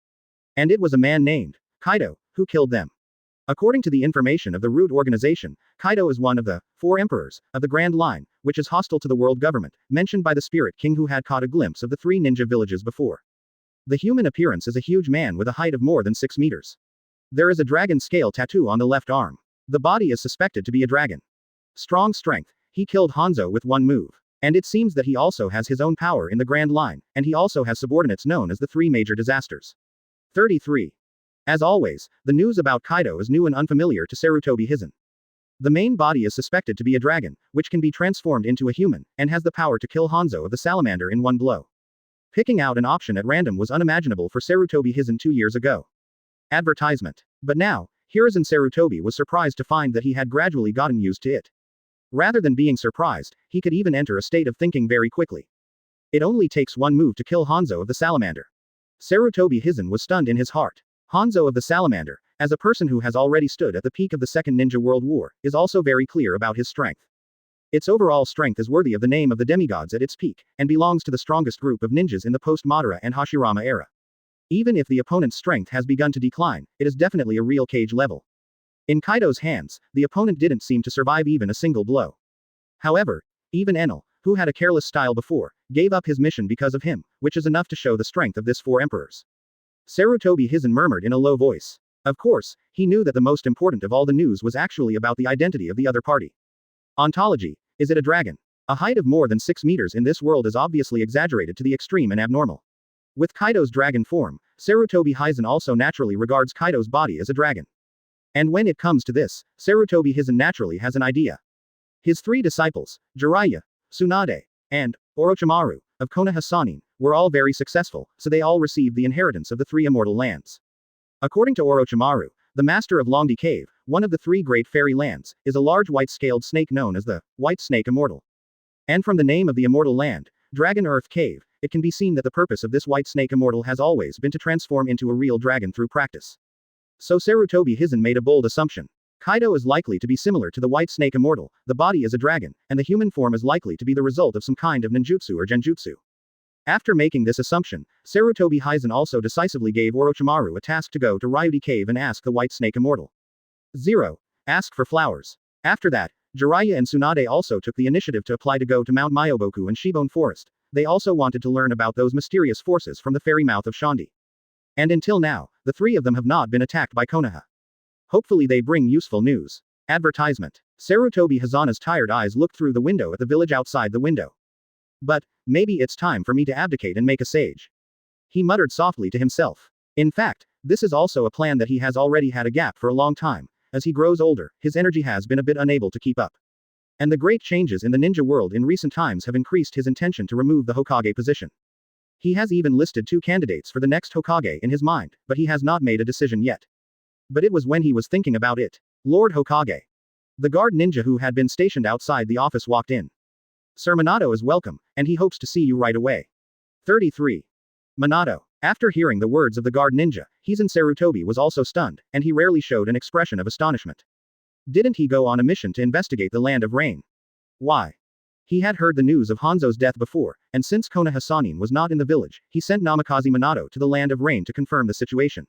And it was a man named Kaido who killed them. According to the information of the Root organization, Kaido is one of the 4 emperors of the Grand Line, which is hostile to the world government, mentioned by the Spirit King who had caught a glimpse of the 3 ninja villages before. The human appearance is a huge man with a height of more than 6 meters. There is a dragon scale tattoo on the left arm. The body is suspected to be a dragon. Strong strength, he killed Hanzo with one move. And it seems that he also has his own power in the Grand Line, and he also has subordinates known as the 3 major disasters. 33. As always, the news about Kaido is new and unfamiliar to Sarutobi Hiizan. The main body is suspected to be a dragon, which can be transformed into a human, and has the power to kill Hanzo of the Salamander in one blow. Picking out an option at random was unimaginable for Sarutobi Hiizan 2 years ago. Advertisement. But now, Hiruzen Sarutobi was surprised to find that he had gradually gotten used to it. Rather than being surprised, he could even enter a state of thinking very quickly. It only takes one move to kill Hanzo of the Salamander. Sarutobi Hiizan was stunned in his heart. Hanzo of the Salamander, as a person who has already stood at the peak of the Second Ninja World War, is also very clear about his strength. Its overall strength is worthy of the name of the demigods at its peak, and belongs to the strongest group of ninjas in the post-Madara and Hashirama era. Even if the opponent's strength has begun to decline, it is definitely a real cage level. In Kaido's hands, the opponent didn't seem to survive even a single blow. However, even Enel, who had a careless style before, gave up his mission because of him, which is enough to show the strength of this 4 emperors. Sarutobi Hiizan murmured in a low voice. Of course, he knew that the most important of all the news was actually about the identity of the other party. Ontology. Is it a dragon? A height of more than 6 meters in this world is obviously exaggerated to the extreme and abnormal. With Kaido's dragon form, Sarutobi Hiizan also naturally regards Kaido's body as a dragon. And when it comes to this, Sarutobi Hiizan naturally has an idea. His 3 disciples, Jiraiya, Tsunade, and Orochimaru, of Konoha Sannin, were all very successful, so they all received the inheritance of the 3 immortal lands. According to Orochimaru, the master of Longdi Cave, one of the 3 great fairy lands, is a large white-scaled snake known as the White Snake Immortal. And from the name of the immortal land, Dragon Earth Cave, it can be seen that the purpose of this White Snake Immortal has always been to transform into a real dragon through practice. So Sarutobi Hiizan made a bold assumption. Kaido is likely to be similar to the White Snake Immortal, the body is a dragon, and the human form is likely to be the result of some kind of ninjutsu or genjutsu. After making this assumption, Sarutobi Hiizan also decisively gave Orochimaru a task to go to Ryuji Cave and ask the White Snake Immortal. 0. Ask for flowers. After that, Jiraiya and Tsunade also took the initiative to apply to go to Mount Myoboku and Shibone Forest. They also wanted to learn about those mysterious forces from the fairy mouth of Shondi. And until now, the 3 of them have not been attacked by Konoha. Hopefully they bring useful news. Advertisement. Sarutobi Hiizan's tired eyes looked through the window at the village outside the window. But, maybe it's time for me to abdicate and make a sage. He muttered softly to himself. In fact, this is also a plan that he has already had a gap for a long time. As he grows older, his energy has been a bit unable to keep up. And the great changes in the ninja world in recent times have increased his intention to remove the Hokage position. He has even listed 2 candidates for the next Hokage in his mind, but he has not made a decision yet. But it was when he was thinking about it. Lord Hokage. The guard ninja who had been stationed outside the office walked in. Sir Minato is welcome, and he hopes to see you right away. 33. Minato. After hearing the words of the guard ninja, Hizen Sarutobi was also stunned, and he rarely showed an expression of astonishment. Didn't he go on a mission to investigate the land of rain? Why? He had heard the news of Hanzo's death before, and since Konoha Sannin was not in the village, he sent Namikaze Minato to the land of rain to confirm the situation.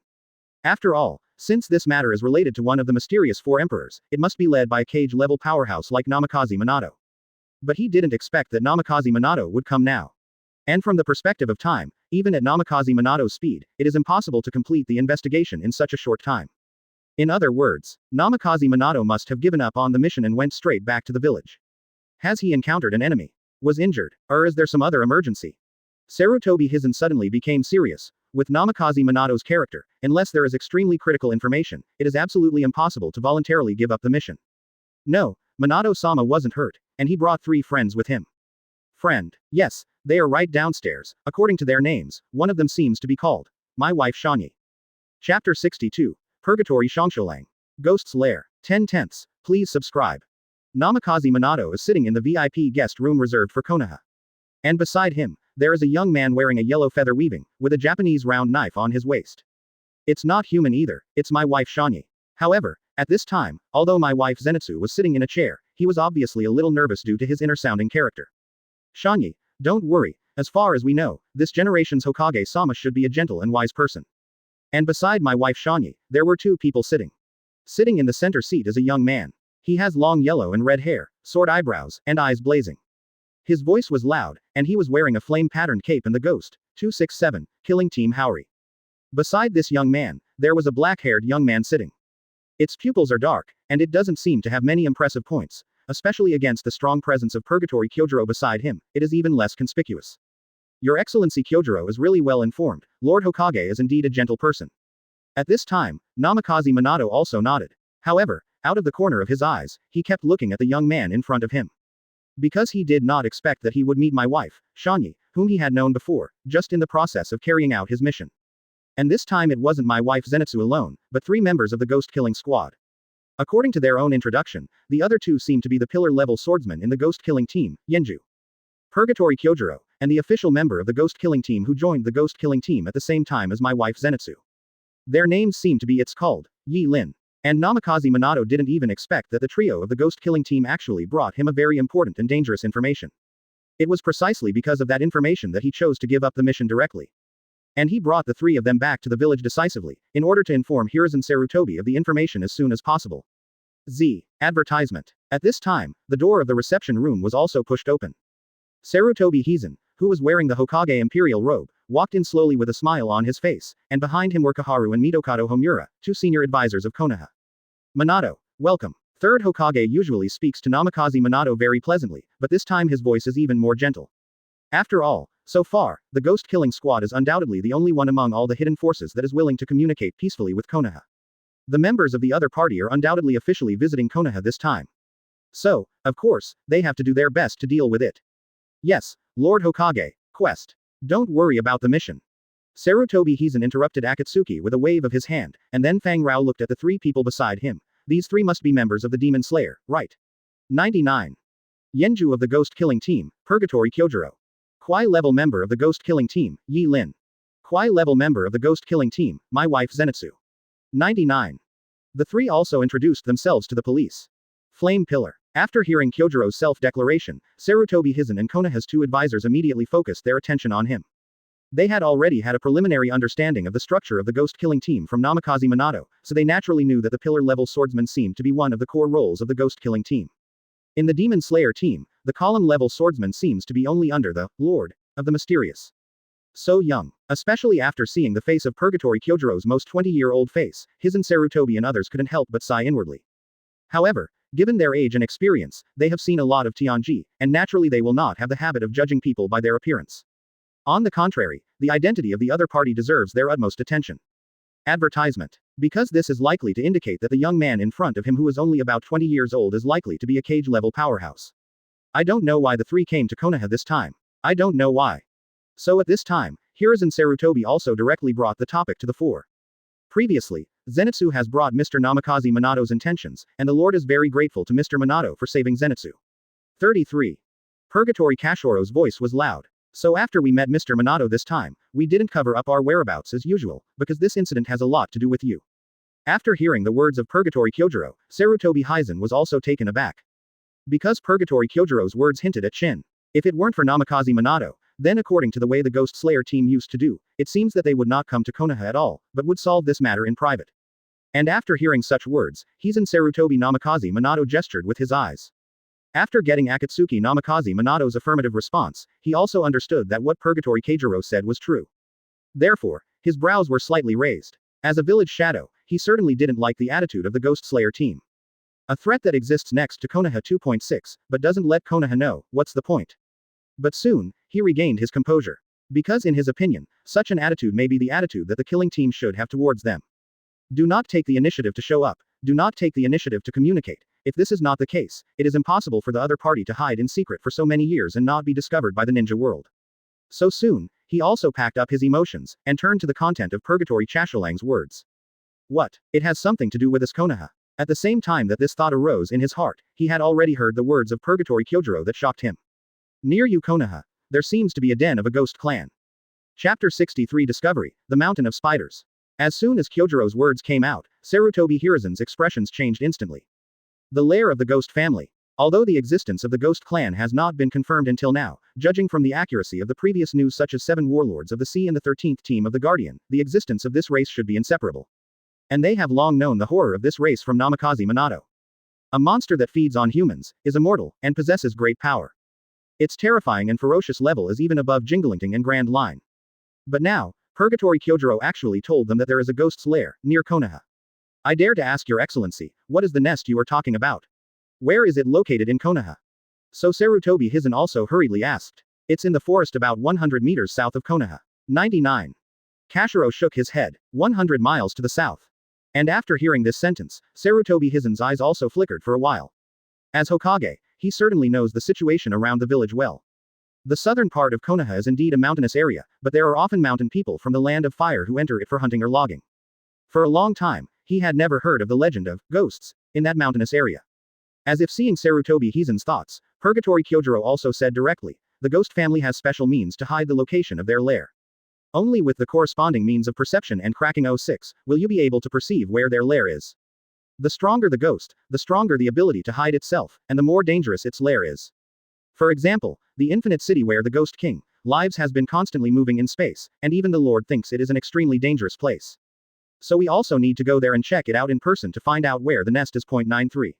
After all, since this matter is related to one of the mysterious 4 emperors, it must be led by a cage-level powerhouse like Namikaze Minato. But he didn't expect that Namikaze Minato would come now. And from the perspective of time, even at Namikaze Minato's speed, it is impossible to complete the investigation in such a short time. In other words, Namikaze Minato must have given up on the mission and went straight back to the village. Has he encountered an enemy? Was injured? Or is there some other emergency? Sarutobi Hizen suddenly became serious. With Namikaze Minato's character, unless there is extremely critical information, it is absolutely impossible to voluntarily give up the mission. No, Minato-sama wasn't hurt, and he brought 3 friends with him. Friend. Yes, they are right downstairs. According to their names, one of them seems to be called my wife Shanyi. Chapter 62. Purgatory Shongsholang. Ghost's Lair. 10/10. Please subscribe. Namikaze Minato is sitting in the VIP guest room reserved for Konoha. And beside him, there is a young man wearing a yellow feather weaving, with a Japanese round knife on his waist. It's not human either, it's my wife Shanyi. However, at this time, although my wife Zenitsu was sitting in a chair, he was obviously a little nervous due to his inner-sounding character. Shanyi, don't worry, as far as we know, this generation's Hokage-sama should be a gentle and wise person. And beside my wife Shanyi, there were 2 people sitting. Sitting in the center seat is a young man. He has long yellow and red hair, sword eyebrows, and eyes blazing. His voice was loud, and he was wearing a flame-patterned cape and the Ghost 267, Killing Team Haori. Beside this young man, there was a black-haired young man sitting. Its pupils are dark, and it doesn't seem to have many impressive points, especially against the strong presence of Purgatory Kyojuro beside him, it is even less conspicuous. Your Excellency Kyojuro is really well informed, Lord Hokage is indeed a gentle person. At this time, Namikaze Minato also nodded. However, out of the corner of his eyes, he kept looking at the young man in front of him. Because he did not expect that he would meet my wife, Shanyi, whom he had known before, just in the process of carrying out his mission. And this time it wasn't my wife Zenitsu alone, but 3 members of the ghost-killing squad. According to their own introduction, the other 2 seem to be the pillar-level swordsmen in the ghost-killing team, Yenju. Purgatory Kyojuro, and the official member of the ghost-killing team who joined the ghost-killing team at the same time as my wife Zenitsu. Their names seem to be it's called Yi Lin. And Namikaze Minato didn't even expect that the trio of the ghost-killing team actually brought him a very important and dangerous information. It was precisely because of that information that he chose to give up the mission directly. And he brought the 3 of them back to the village decisively, in order to inform Hiruzen Sarutobi of the information as soon as possible. Advertisement. At this time, the door of the reception room was also pushed open. Sarutobi Hizen, who was wearing the Hokage imperial robe, walked in slowly with a smile on his face, and behind him were Kaharu and Mitokado Homura, 2 senior advisors of Konoha. Minato, welcome. 3rd Hokage usually speaks to Namikaze Minato very pleasantly, but this time his voice is even more gentle. After all, so far, the ghost-killing squad is undoubtedly the only one among all the hidden forces that is willing to communicate peacefully with Konoha. The members of the other party are undoubtedly officially visiting Konoha this time. So, of course, they have to do their best to deal with it. Yes, Lord Hokage, quest. Don't worry about the mission. Sarutobi Hizen interrupted Akatsuki with a wave of his hand, and then Fang Rao looked at the 3 people beside him. These 3 must be members of the Demon Slayer, right? 99. Yenju of the Ghost-Killing Team, Purgatory Kyojuro. Kwai-level member of the Ghost-Killing Team, Yi Lin. Kwai-level member of the Ghost-Killing Team, my wife Zenitsu. 99. The 3 also introduced themselves to the police. Flame Pillar. After hearing Kyojuro's self-declaration, Sarutobi Hizen and Konoha's 2 advisors immediately focused their attention on him. They had already had a preliminary understanding of the structure of the ghost-killing team from Namikaze Minato, so they naturally knew that the pillar-level swordsman seemed to be one of the core roles of the ghost-killing team. In the Demon Slayer team, the column-level swordsman seems to be only under the Lord of the Mysterious. So young. Especially after seeing the face of Purgatory Kyojuro's most 20-year-old face, Hizen Sarutobi and others couldn't help but sigh inwardly. However, given their age and experience, they have seen a lot of Tianji, and naturally they will not have the habit of judging people by their appearance. On the contrary, the identity of the other party deserves their utmost attention. Advertisement. Because this is likely to indicate that the young man in front of him who is only about 20 years old is likely to be a cage-level powerhouse. I don't know why the three came to Konoha this time. I don't know why. So at this time, Hiruzen Sarutobi also directly brought the topic to the fore. Previously, Zenitsu has brought Mr. Namikaze Minato's intentions, and the Lord is very grateful to Mr. Minato for saving Zenitsu. 33. Purgatory Kashoro's voice was loud. So after we met Mr. Minato this time, we didn't cover up our whereabouts as usual, because this incident has a lot to do with you. After hearing the words of Purgatory Kyojuro, Sarutobi Hiizan was also taken aback. Because Purgatory Kyojuro's words hinted at Shin. If it weren't for Namikaze Minato, then according to the way the Ghost Slayer team used to do, it seems that they would not come to Konoha at all, but would solve this matter in private. And after hearing such words, Hiizan Sarutobi Namikaze Minato gestured with his eyes. After getting Akatsuki Namikaze Minato's affirmative response, he also understood that what Purgatory Kyojuro said was true. Therefore, his brows were slightly raised. As a village shadow, he certainly didn't like the attitude of the Ghost Slayer team. A threat that exists next to Konoha 2.6, but doesn't let Konoha know, what's the point? But soon, he regained his composure. Because in his opinion, such an attitude may be the attitude that the killing team should have towards them. Do not take the initiative to show up. Do not take the initiative to communicate. If this is not the case, it is impossible for the other party to hide in secret for so many years and not be discovered by the ninja world. So soon, he also packed up his emotions, and turned to the content of Purgatory Chasholang's words. What? It has something to do with this Konoha. At the same time that this thought arose in his heart, he had already heard the words of Purgatory Kyojuro that shocked him. Near you Konoha, there seems to be a den of a ghost clan. Chapter 63 Discovery, The Mountain of Spiders. As soon as Kyojuro's words came out, Sarutobi Hiruzen's expressions changed instantly. The lair of the ghost family. Although the existence of the ghost clan has not been confirmed until now, judging from the accuracy of the previous news such as 7 warlords of the sea and the 13th team of the Guardian, the existence of this race should be inseparable. And they have long known the horror of this race from Namikaze Minato. A monster that feeds on humans, is immortal, and possesses great power. Its terrifying and ferocious level is even above Jingling and Grand Line. But now, Purgatory Kyojuro actually told them that there is a ghost's lair, near Konoha. I dare to ask your excellency, what is the nest you are talking about? Where is it located in Konoha? So Sarutobi Hiizan also hurriedly asked. It's in the forest about 100 meters south of Konoha. 99. Kashiro shook his head. 100 miles to the south. And after hearing this sentence, Sarutobi Hiizan's eyes also flickered for a while. As Hokage, he certainly knows the situation around the village well. The southern part of Konoha is indeed a mountainous area, but there are often mountain people from the land of fire who enter it for hunting or logging. For a long time, he had never heard of the legend of ghosts in that mountainous area. As if seeing Sarutobi Hiizan's thoughts, Purgatory Kyojuro also said directly, the ghost family has special means to hide the location of their lair. Only with the corresponding means of perception and cracking 06 will you be able to perceive where their lair is. The stronger the ghost, the stronger the ability to hide itself, and the more dangerous its lair is. For example, the infinite city where the Ghost King lives has been constantly moving in space, and even the Lord thinks it is an extremely dangerous place. So we also need to go there and check it out in person to find out where the nest is. 93.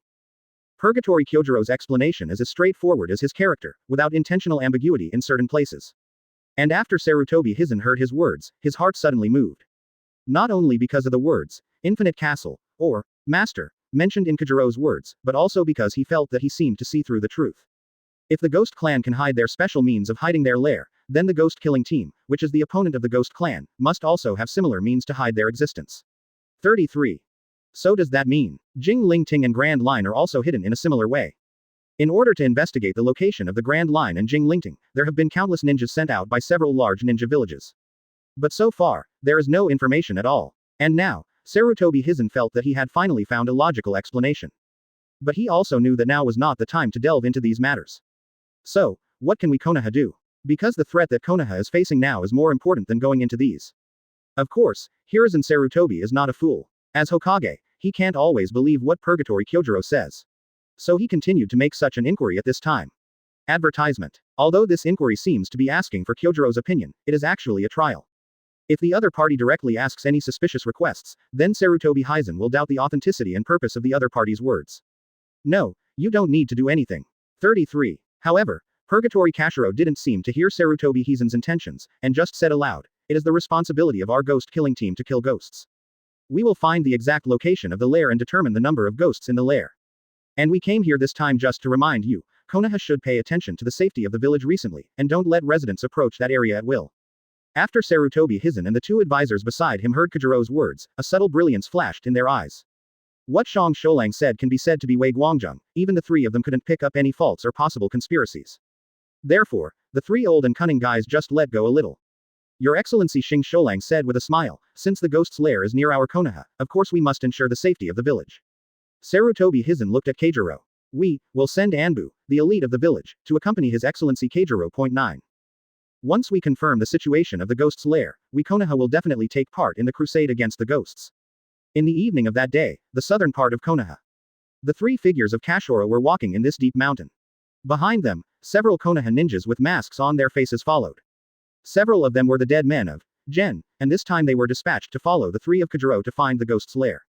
Purgatory Kyojuro's explanation is as straightforward as his character, without intentional ambiguity in certain places. And after Sarutobi Hiizan heard his words, his heart suddenly moved. Not only because of the words, Infinite Castle, or Master, mentioned in Kyojuro's words, but also because he felt that he seemed to see through the truth. If the Ghost Clan can hide their special means of hiding their lair, then the Ghost Killing Team, which is the opponent of the Ghost Clan, must also have similar means to hide their existence. 33. So does that mean Jingling and Grand Line are also hidden in a similar way? In order to investigate the location of the Grand Line and Jingling, there have been countless ninjas sent out by several large ninja villages. But so far, there is no information at all. And now, Sarutobi Hiizan felt that he had finally found a logical explanation. But he also knew that now was not the time to delve into these matters. So, what can we Konoha do? Because the threat that Konoha is facing now is more important than going into these. Of course, Hiruzen Sarutobi is not a fool. As Hokage, he can't always believe what Purgatory Kyojuro says. So he continued to make such an inquiry at this time. Advertisement. Although this inquiry seems to be asking for Kyojuro's opinion, it is actually a trial. If the other party directly asks any suspicious requests, then Sarutobi Hiizan will doubt the authenticity and purpose of the other party's words. No, you don't need to do anything. 33. However, Purgatory Kashiro didn't seem to hear Sarutobi Hiizan's intentions, and just said aloud, it is the responsibility of our ghost killing team to kill ghosts. We will find the exact location of the lair and determine the number of ghosts in the lair. And we came here this time just to remind you, Konoha should pay attention to the safety of the village recently, and don't let residents approach that area at will. After Sarutobi Hiizan and the two advisors beside him heard Kojiro's words, a subtle brilliance flashed in their eyes. What Shang Sholang said can be said to be Wei Guangzhong, even the three of them couldn't pick up any faults or possible conspiracies. Therefore, the three old and cunning guys just let go a little. Your Excellency Xing Sholang said with a smile, since the ghost's lair is near our Konoha, of course we must ensure the safety of the village. Sarutobi Hiizan looked at Kajiro. We will send Anbu, the elite of the village, to accompany His Excellency Kajiro. 9. Once we confirm the situation of the ghost's lair, we Konoha will definitely take part in the crusade against the ghosts. In the evening of that day, the southern part of Konoha. The three figures of Kashoro were walking in this deep mountain. Behind them, several Konoha ninjas with masks on their faces followed. Several of them were the dead men of Gen, and this time they were dispatched to follow the three of Kojiro to find the ghost's lair.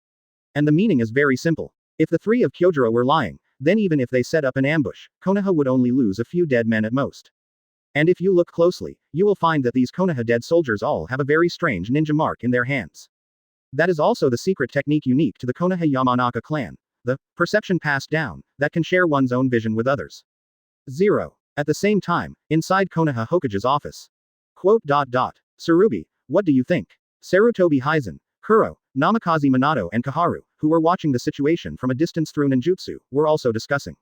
And the meaning is very simple. If the three of Kyojiro were lying, then even if they set up an ambush, Konoha would only lose a few dead men at most. And if you look closely, you will find that these Konoha dead soldiers all have a very strange ninja mark in their hands. That is also the secret technique unique to the Konoha Yamanaka clan, the perception passed down, that can share one's own vision with others. 0. At the same time, inside Konoha Hokage's office. Tsurubi, what do you think? Sarutobi Hiizan, Kuro, Namikaze Minato and Kaharu, who were watching the situation from a distance through ninjutsu, were also discussing.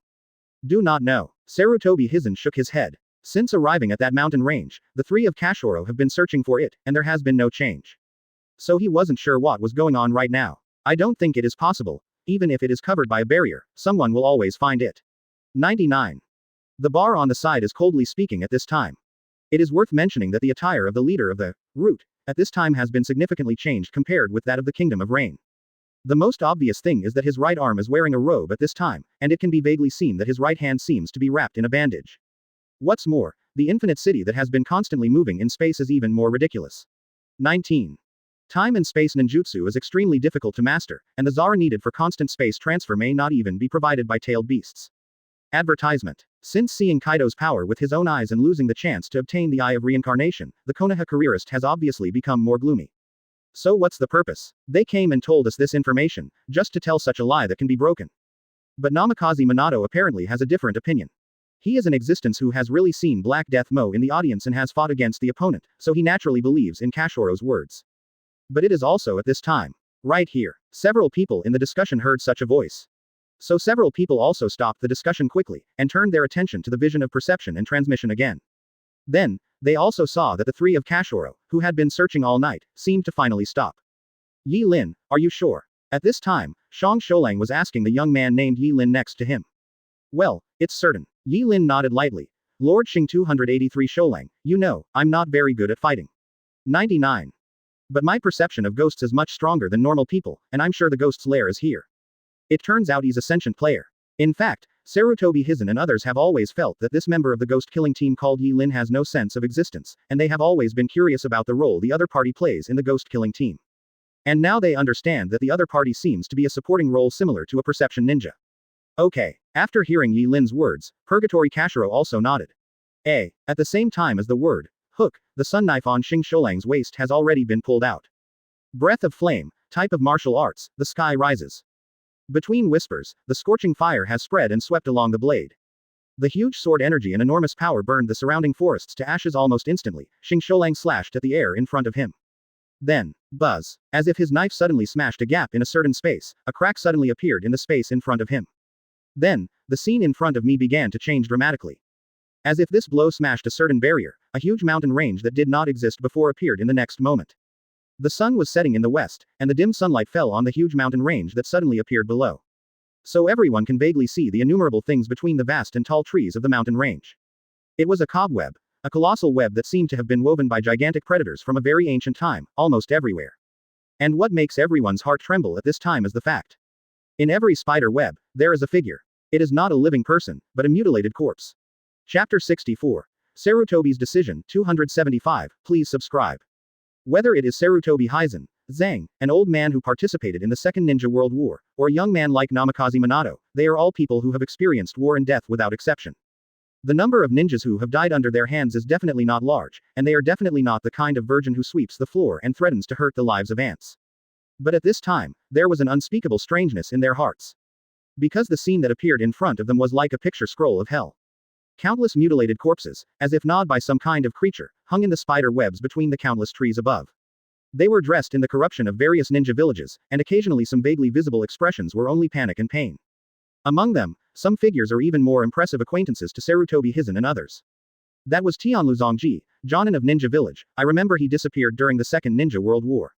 Do not know. Sarutobi Hiizan shook his head. Since arriving at that mountain range, the three of Kashoro have been searching for it, and there has been no change. So he wasn't sure what was going on right now. I don't think it is possible. Even if it is covered by a barrier, someone will always find it. 99. The bar on the side is coldly speaking at this time. It is worth mentioning that the attire of the leader of the root at this time has been significantly changed compared with that of the Kingdom of Rain. The most obvious thing is that his right arm is wearing a robe at this time, and it can be vaguely seen that his right hand seems to be wrapped in a bandage. What's more, the infinite city that has been constantly moving in space is even more ridiculous. 19. Time and space ninjutsu is extremely difficult to master, and the Zara needed for constant space transfer may not even be provided by tailed beasts. Advertisement. Since seeing Kaido's power with his own eyes and losing the chance to obtain the Eye of Reincarnation, the Konoha careerist has obviously become more gloomy. So what's the purpose? They came and told us this information, just to tell such a lie that can be broken. But Namikaze Minato apparently has a different opinion. He is an existence who has really seen Black Death Mo in the audience and has fought against the opponent, so he naturally believes in Kashoro's words. But it is also at this time. Right here. Several people in the discussion heard such a voice. So several people also stopped the discussion quickly, and turned their attention to the vision of perception and transmission again. Then, they also saw that the three of Kashoro, who had been searching all night, seemed to finally stop. Yi Lin, are you sure? At this time, Shang Sholang was asking the young man named Yi Lin next to him. Well, it's certain. Yi Lin nodded lightly. Lord Xing 283 Sholang, you know, I'm not very good at fighting. 99. But my perception of ghosts is much stronger than normal people, and I'm sure the ghost's lair is here. It turns out he's a sentient player. In fact, Sarutobi Hiizan and others have always felt that this member of the ghost-killing team called Yi Lin has no sense of existence, and they have always been curious about the role the other party plays in the ghost-killing team. And now they understand that the other party seems to be a supporting role similar to a perception ninja. Okay. After hearing Yi Lin's words, Purgatory Kashiro also nodded. At the same time as the word, hook, the sun knife on Xing Sholang's waist has already been pulled out. Breath of flame, type of martial arts, the sky rises. Between whispers, the scorching fire has spread and swept along the blade. The huge sword energy and enormous power burned the surrounding forests to ashes almost instantly. Xing Sholang slashed at the air in front of him. Then, buzz. As if his knife suddenly smashed a gap in a certain space, a crack suddenly appeared in the space in front of him. Then, the scene in front of me began to change dramatically. As if this blow smashed a certain barrier, a huge mountain range that did not exist before appeared in the next moment. The sun was setting in the west, and the dim sunlight fell on the huge mountain range that suddenly appeared below. So everyone can vaguely see the innumerable things between the vast and tall trees of the mountain range. It was a cobweb, a colossal web that seemed to have been woven by gigantic predators from a very ancient time, almost everywhere. And what makes everyone's heart tremble at this time is the fact. In every spider web, there is a figure. It is not a living person, but a mutilated corpse. Chapter 64. Sarutobi's Decision, 275, please subscribe. Whether it is Sarutobi Hiizan, Zhang, an old man who participated in the Second Ninja World War, or a young man like Namikaze Minato, they are all people who have experienced war and death without exception. The number of ninjas who have died under their hands is definitely not large, and they are definitely not the kind of virgin who sweeps the floor and threatens to hurt the lives of ants. But at this time, there was an unspeakable strangeness in their hearts. Because the scene that appeared in front of them was like a picture scroll of hell. Countless mutilated corpses, as if gnawed by some kind of creature, hung in the spider webs between the countless trees above. They were dressed in the corruption of various ninja villages, and occasionally some vaguely visible expressions were only panic and pain. Among them, some figures are even more impressive acquaintances to Sarutobi Hiizan and others. That was Tianlu Zongji, Jonin of Ninja Village. I remember he disappeared during the Second Ninja World War.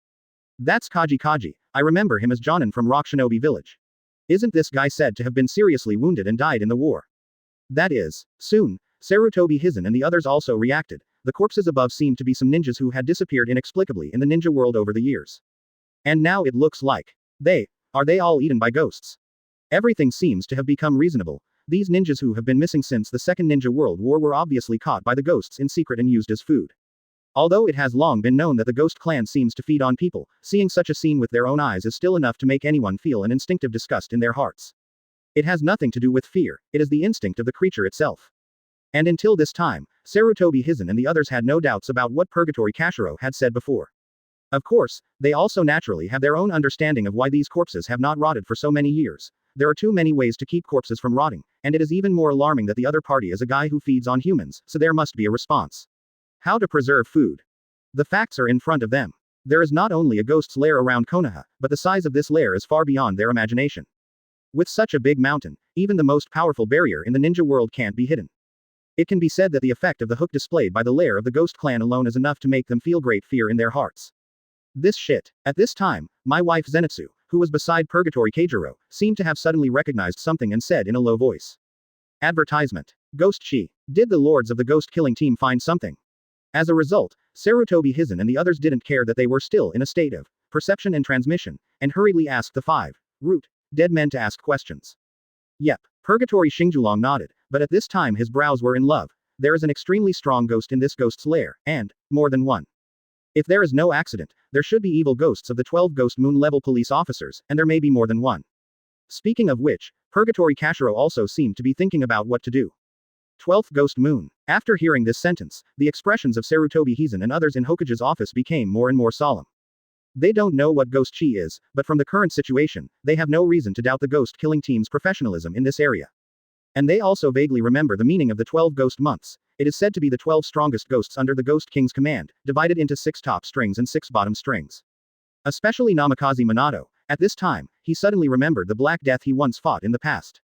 That's Kaji Kaji. I remember him as Jonin from Rock Shinobi Village. Isn't this guy said to have been seriously wounded and died in the war? That is. Soon, Sarutobi Hiizan and the others also reacted. The corpses above seemed to be some ninjas who had disappeared inexplicably in the ninja world over the years. And now it looks like are they all eaten by ghosts? Everything seems to have become reasonable. These ninjas who have been missing since the Second Ninja World War were obviously caught by the ghosts in secret and used as food. Although it has long been known that the ghost clan seems to feed on people, seeing such a scene with their own eyes is still enough to make anyone feel an instinctive disgust in their hearts. It has nothing to do with fear, it is the instinct of the creature itself. And until this time, Sarutobi Hiizan and the others had no doubts about what Purgatory Kashiro had said before. Of course, they also naturally have their own understanding of why these corpses have not rotted for so many years. There are too many ways to keep corpses from rotting, and it is even more alarming that the other party is a guy who feeds on humans, so there must be a response. How to preserve food. The facts are in front of them. There is not only a ghost's lair around Konoha, but the size of this lair is far beyond their imagination. With such a big mountain, even the most powerful barrier in the ninja world can't be hidden. It can be said that the effect of the hook displayed by the lair of the ghost clan alone is enough to make them feel great fear in their hearts. This shit. At this time, my wife Zenitsu, who was beside Purgatory Keijiro, seemed to have suddenly recognized something and said in a low voice. Advertisement. Ghost Chi. Did the lords of the ghost killing team find something? As a result, Sarutobi Hiizan and the others didn't care that they were still in a state of perception and transmission, and hurriedly asked the 5 dead men to ask questions. Yep. Purgatory Xingjulong nodded, but at this time his brows were in love. There is an extremely strong ghost in this ghost's lair, and more than one. If there is no accident, there should be evil ghosts of the 12 Ghost Moon level police officers, and there may be more than one. Speaking of which, Purgatory Kashiro also seemed to be thinking about what to do. 12th Ghost Moon. After hearing this sentence, the expressions of Sarutobi Hiizan and others in Hokage's office became more and more solemn. They don't know what Ghost Chi is, but from the current situation, they have no reason to doubt the ghost killing team's professionalism in this area. And they also vaguely remember the meaning of the 12 ghost months. It is said to be the 12 strongest ghosts under the Ghost King's command, divided into 6 top strings and 6 bottom strings. Especially Namikaze Minato. At this time, he suddenly remembered the Black Death he once fought in the past.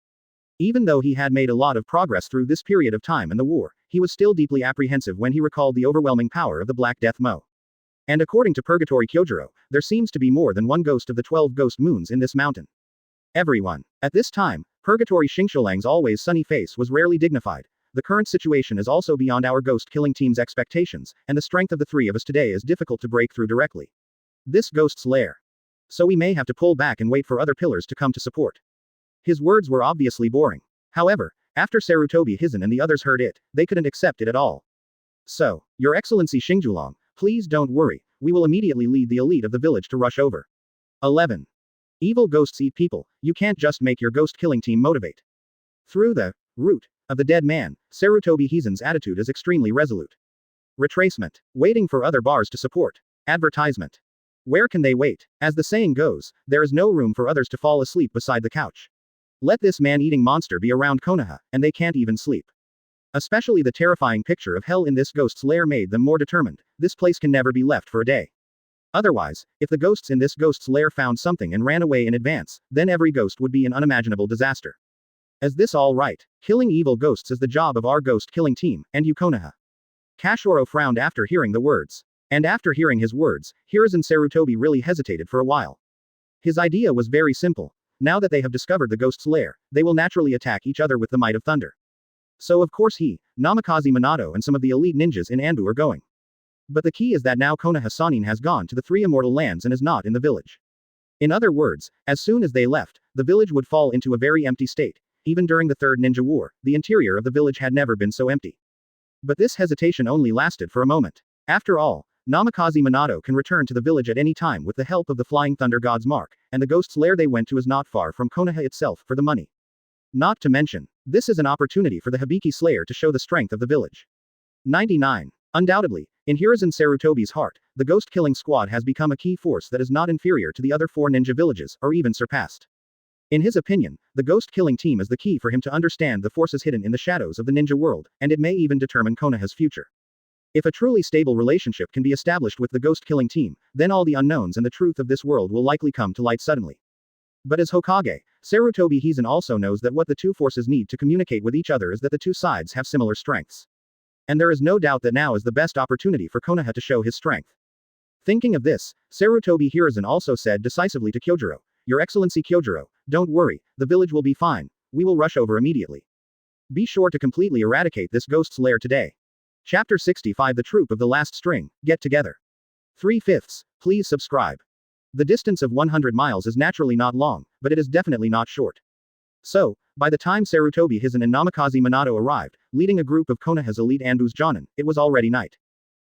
Even though he had made a lot of progress through this period of time and the war, he was still deeply apprehensive when he recalled the overwhelming power of the Black Death Mo. And according to Purgatory Kyojiro, there seems to be more than one ghost of the 12 ghost moons in this mountain. Everyone. At this time, Purgatory Xingqiulang's always sunny face was rarely dignified. The current situation is also beyond our ghost killing team's expectations, and the strength of the 3 of us today is difficult to break through directly. This ghost's lair. So we may have to pull back and wait for other pillars to come to support. His words were obviously boring. However, after Sarutobi Hiizan and the others heard it, they couldn't accept it at all. So, Your Excellency Xingjulong, please don't worry, we will immediately lead the elite of the village to rush over. 11. Evil ghosts eat people, you can't just make your ghost killing team motivate. Through the root of the dead man, Sarutobi Hiizan's attitude is extremely resolute. Retracement. Waiting for other bars to support. Advertisement. Where can they wait? As the saying goes, there is no room for others to fall asleep beside the couch. Let this man-eating monster be around Konoha, and they can't even sleep. Especially the terrifying picture of hell in this ghost's lair made them more determined. This place can never be left for a day. Otherwise, if the ghosts in this ghost's lair found something and ran away in advance, then every ghost would be an unimaginable disaster. Is this all right? Killing evil ghosts is the job of our ghost killing team, and you Konoha. Kashiro frowned after hearing the words. And after hearing his words, Hiruzen Sarutobi really hesitated for a while. His idea was very simple. Now that they have discovered the ghost's lair, they will naturally attack each other with the might of thunder. So of course he, Namikaze Minato and some of the elite ninjas in Anbu are going. But the key is that now Konoha Sanin has gone to the 3 immortal lands and is not in the village. In other words, as soon as they left, the village would fall into a very empty state. Even during the Third Ninja War, the interior of the village had never been so empty. But this hesitation only lasted for a moment. After all, Namikaze Minato can return to the village at any time with the help of the Flying Thunder God's mark, and the ghost's lair they went to is not far from Konoha itself for the money. Not to mention, this is an opportunity for the Hibiki Slayer to show the strength of the village. 99. Undoubtedly, in Hiruzen Sarutobi's heart, the ghost-killing squad has become a key force that is not inferior to the other 4 ninja villages, or even surpassed. In his opinion, the ghost-killing team is the key for him to understand the forces hidden in the shadows of the ninja world, and it may even determine Konoha's future. If a truly stable relationship can be established with the ghost-killing team, then all the unknowns and the truth of this world will likely come to light suddenly. But as Hokage, Sarutobi Hiizan also knows that what the two forces need to communicate with each other is that the two sides have similar strengths. And there is no doubt that now is the best opportunity for Konoha to show his strength. Thinking of this, Sarutobi Hiizan also said decisively to Kyojuro, "Your Excellency Kyojuro, don't worry, the village will be fine, we will rush over immediately. Be sure to completely eradicate this ghost's lair today." Chapter 65 The Troop of the Last String, Get Together. 3/5. Please subscribe. The distance of 100 miles is naturally not long, but it is definitely not short. So, by the time Sarutobi Hiizan and Namikaze Minato arrived, leading a group of Konoha's elite Anbus Jonin, it was already night.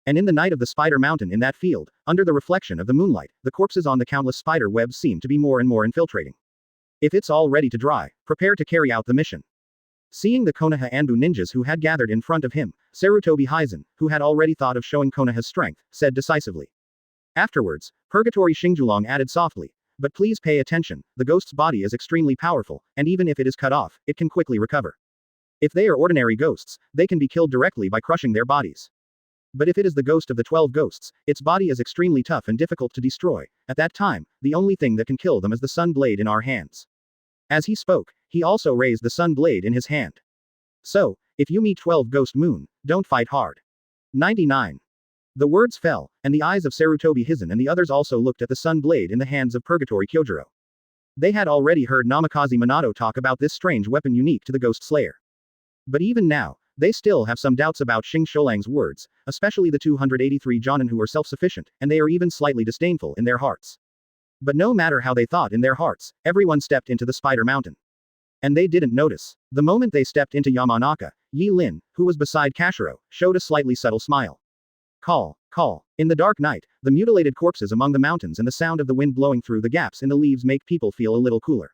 And in the night of the Spider Mountain in that field, under the reflection of the moonlight, the corpses on the countless spider webs seemed to be more and more infiltrating. If it's all ready to dry, prepare to carry out the mission. Seeing the Konoha Anbu ninjas who had gathered in front of him, Sarutobi Hiizan, who had already thought of showing Konoha's strength, said decisively. Afterwards, Purgatory Xingjulong added softly, "But please pay attention, the ghost's body is extremely powerful, and even if it is cut off, it can quickly recover. If they are ordinary ghosts, they can be killed directly by crushing their bodies. But if it is the ghost of the 12 ghosts, its body is extremely tough and difficult to destroy. At that time, the only thing that can kill them is the sun blade in our hands." As he spoke, he also raised the sun blade in his hand. "So, if you meet 12 Ghost Moon, don't fight hard." 99. The words fell, and the eyes of Sarutobi Hiizan and the others also looked at the sun blade in the hands of Purgatory Kyojuro. They had already heard Namikaze Minato talk about this strange weapon unique to the Ghost Slayer. But even now, they still have some doubts about Xing Shoulang's words, especially the 283 Jonin who are self-sufficient, and they are even slightly disdainful in their hearts. But no matter how they thought in their hearts, everyone stepped into the Spider Mountain. And they didn't notice. The moment they stepped into Yamanaka, Yi Lin, who was beside Kashiro, showed a slightly subtle smile. Call, call. In the dark night, the mutilated corpses among the mountains and the sound of the wind blowing through the gaps in the leaves make people feel a little cooler.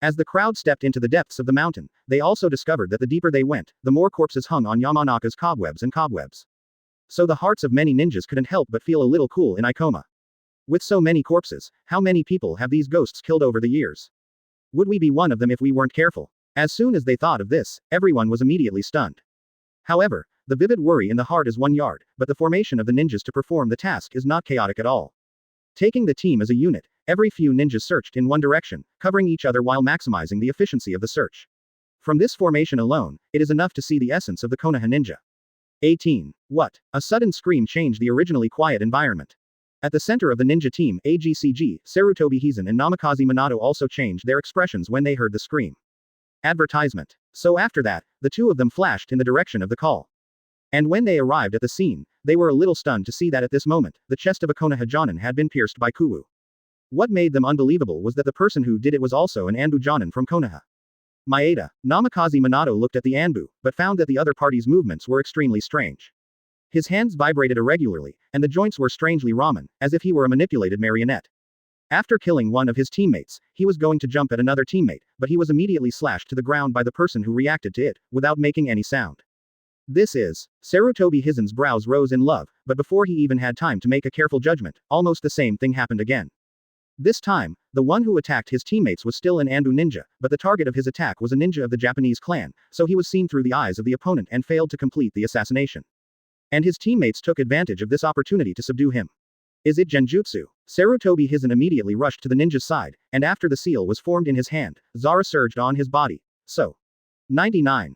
As the crowd stepped into the depths of the mountain, they also discovered that the deeper they went, the more corpses hung on Yamanaka's cobwebs and cobwebs. So the hearts of many ninjas couldn't help but feel a little cool in Ikoma. With so many corpses, how many people have these ghosts killed over the years? Would we be one of them if we weren't careful? As soon as they thought of this, everyone was immediately stunned. However, the vivid worry in the heart is 1 yard, but the formation of the ninjas to perform the task is not chaotic at all. Taking the team as a unit, every few ninjas searched in one direction, covering each other while maximizing the efficiency of the search. From this formation alone, it is enough to see the essence of the Konoha ninja. 18. What? A sudden scream changed the originally quiet environment. At the center of the ninja team, AGCG, Sarutobi Hiizan and Namikaze Minato also changed their expressions when they heard the scream. Advertisement. So after that, the two of them flashed in the direction of the call. And when they arrived at the scene, they were a little stunned to see that at this moment, the chest of a Konoha Jonin had been pierced by Kuwu. What made them unbelievable was that the person who did it was also an Anbu Jonin from Konoha. Maeda, Namikaze Minato looked at the Anbu, but found that the other party's movements were extremely strange. His hands vibrated irregularly, and the joints were strangely ramen, as if he were a manipulated marionette. After killing one of his teammates, he was going to jump at another teammate, but he was immediately slashed to the ground by the person who reacted to it, without making any sound. This is. Sarutobi Hiizan's brows rose in love, but before he even had time to make a careful judgment, almost the same thing happened again. This time, the one who attacked his teammates was still an Anbu ninja, but the target of his attack was a ninja of the Japanese clan, so he was seen through the eyes of the opponent and failed to complete the assassination. And his teammates took advantage of this opportunity to subdue him. Is it genjutsu? Sarutobi Hiizan immediately rushed to the ninja's side, and after the seal was formed in his hand, Zara surged on his body. So. 99.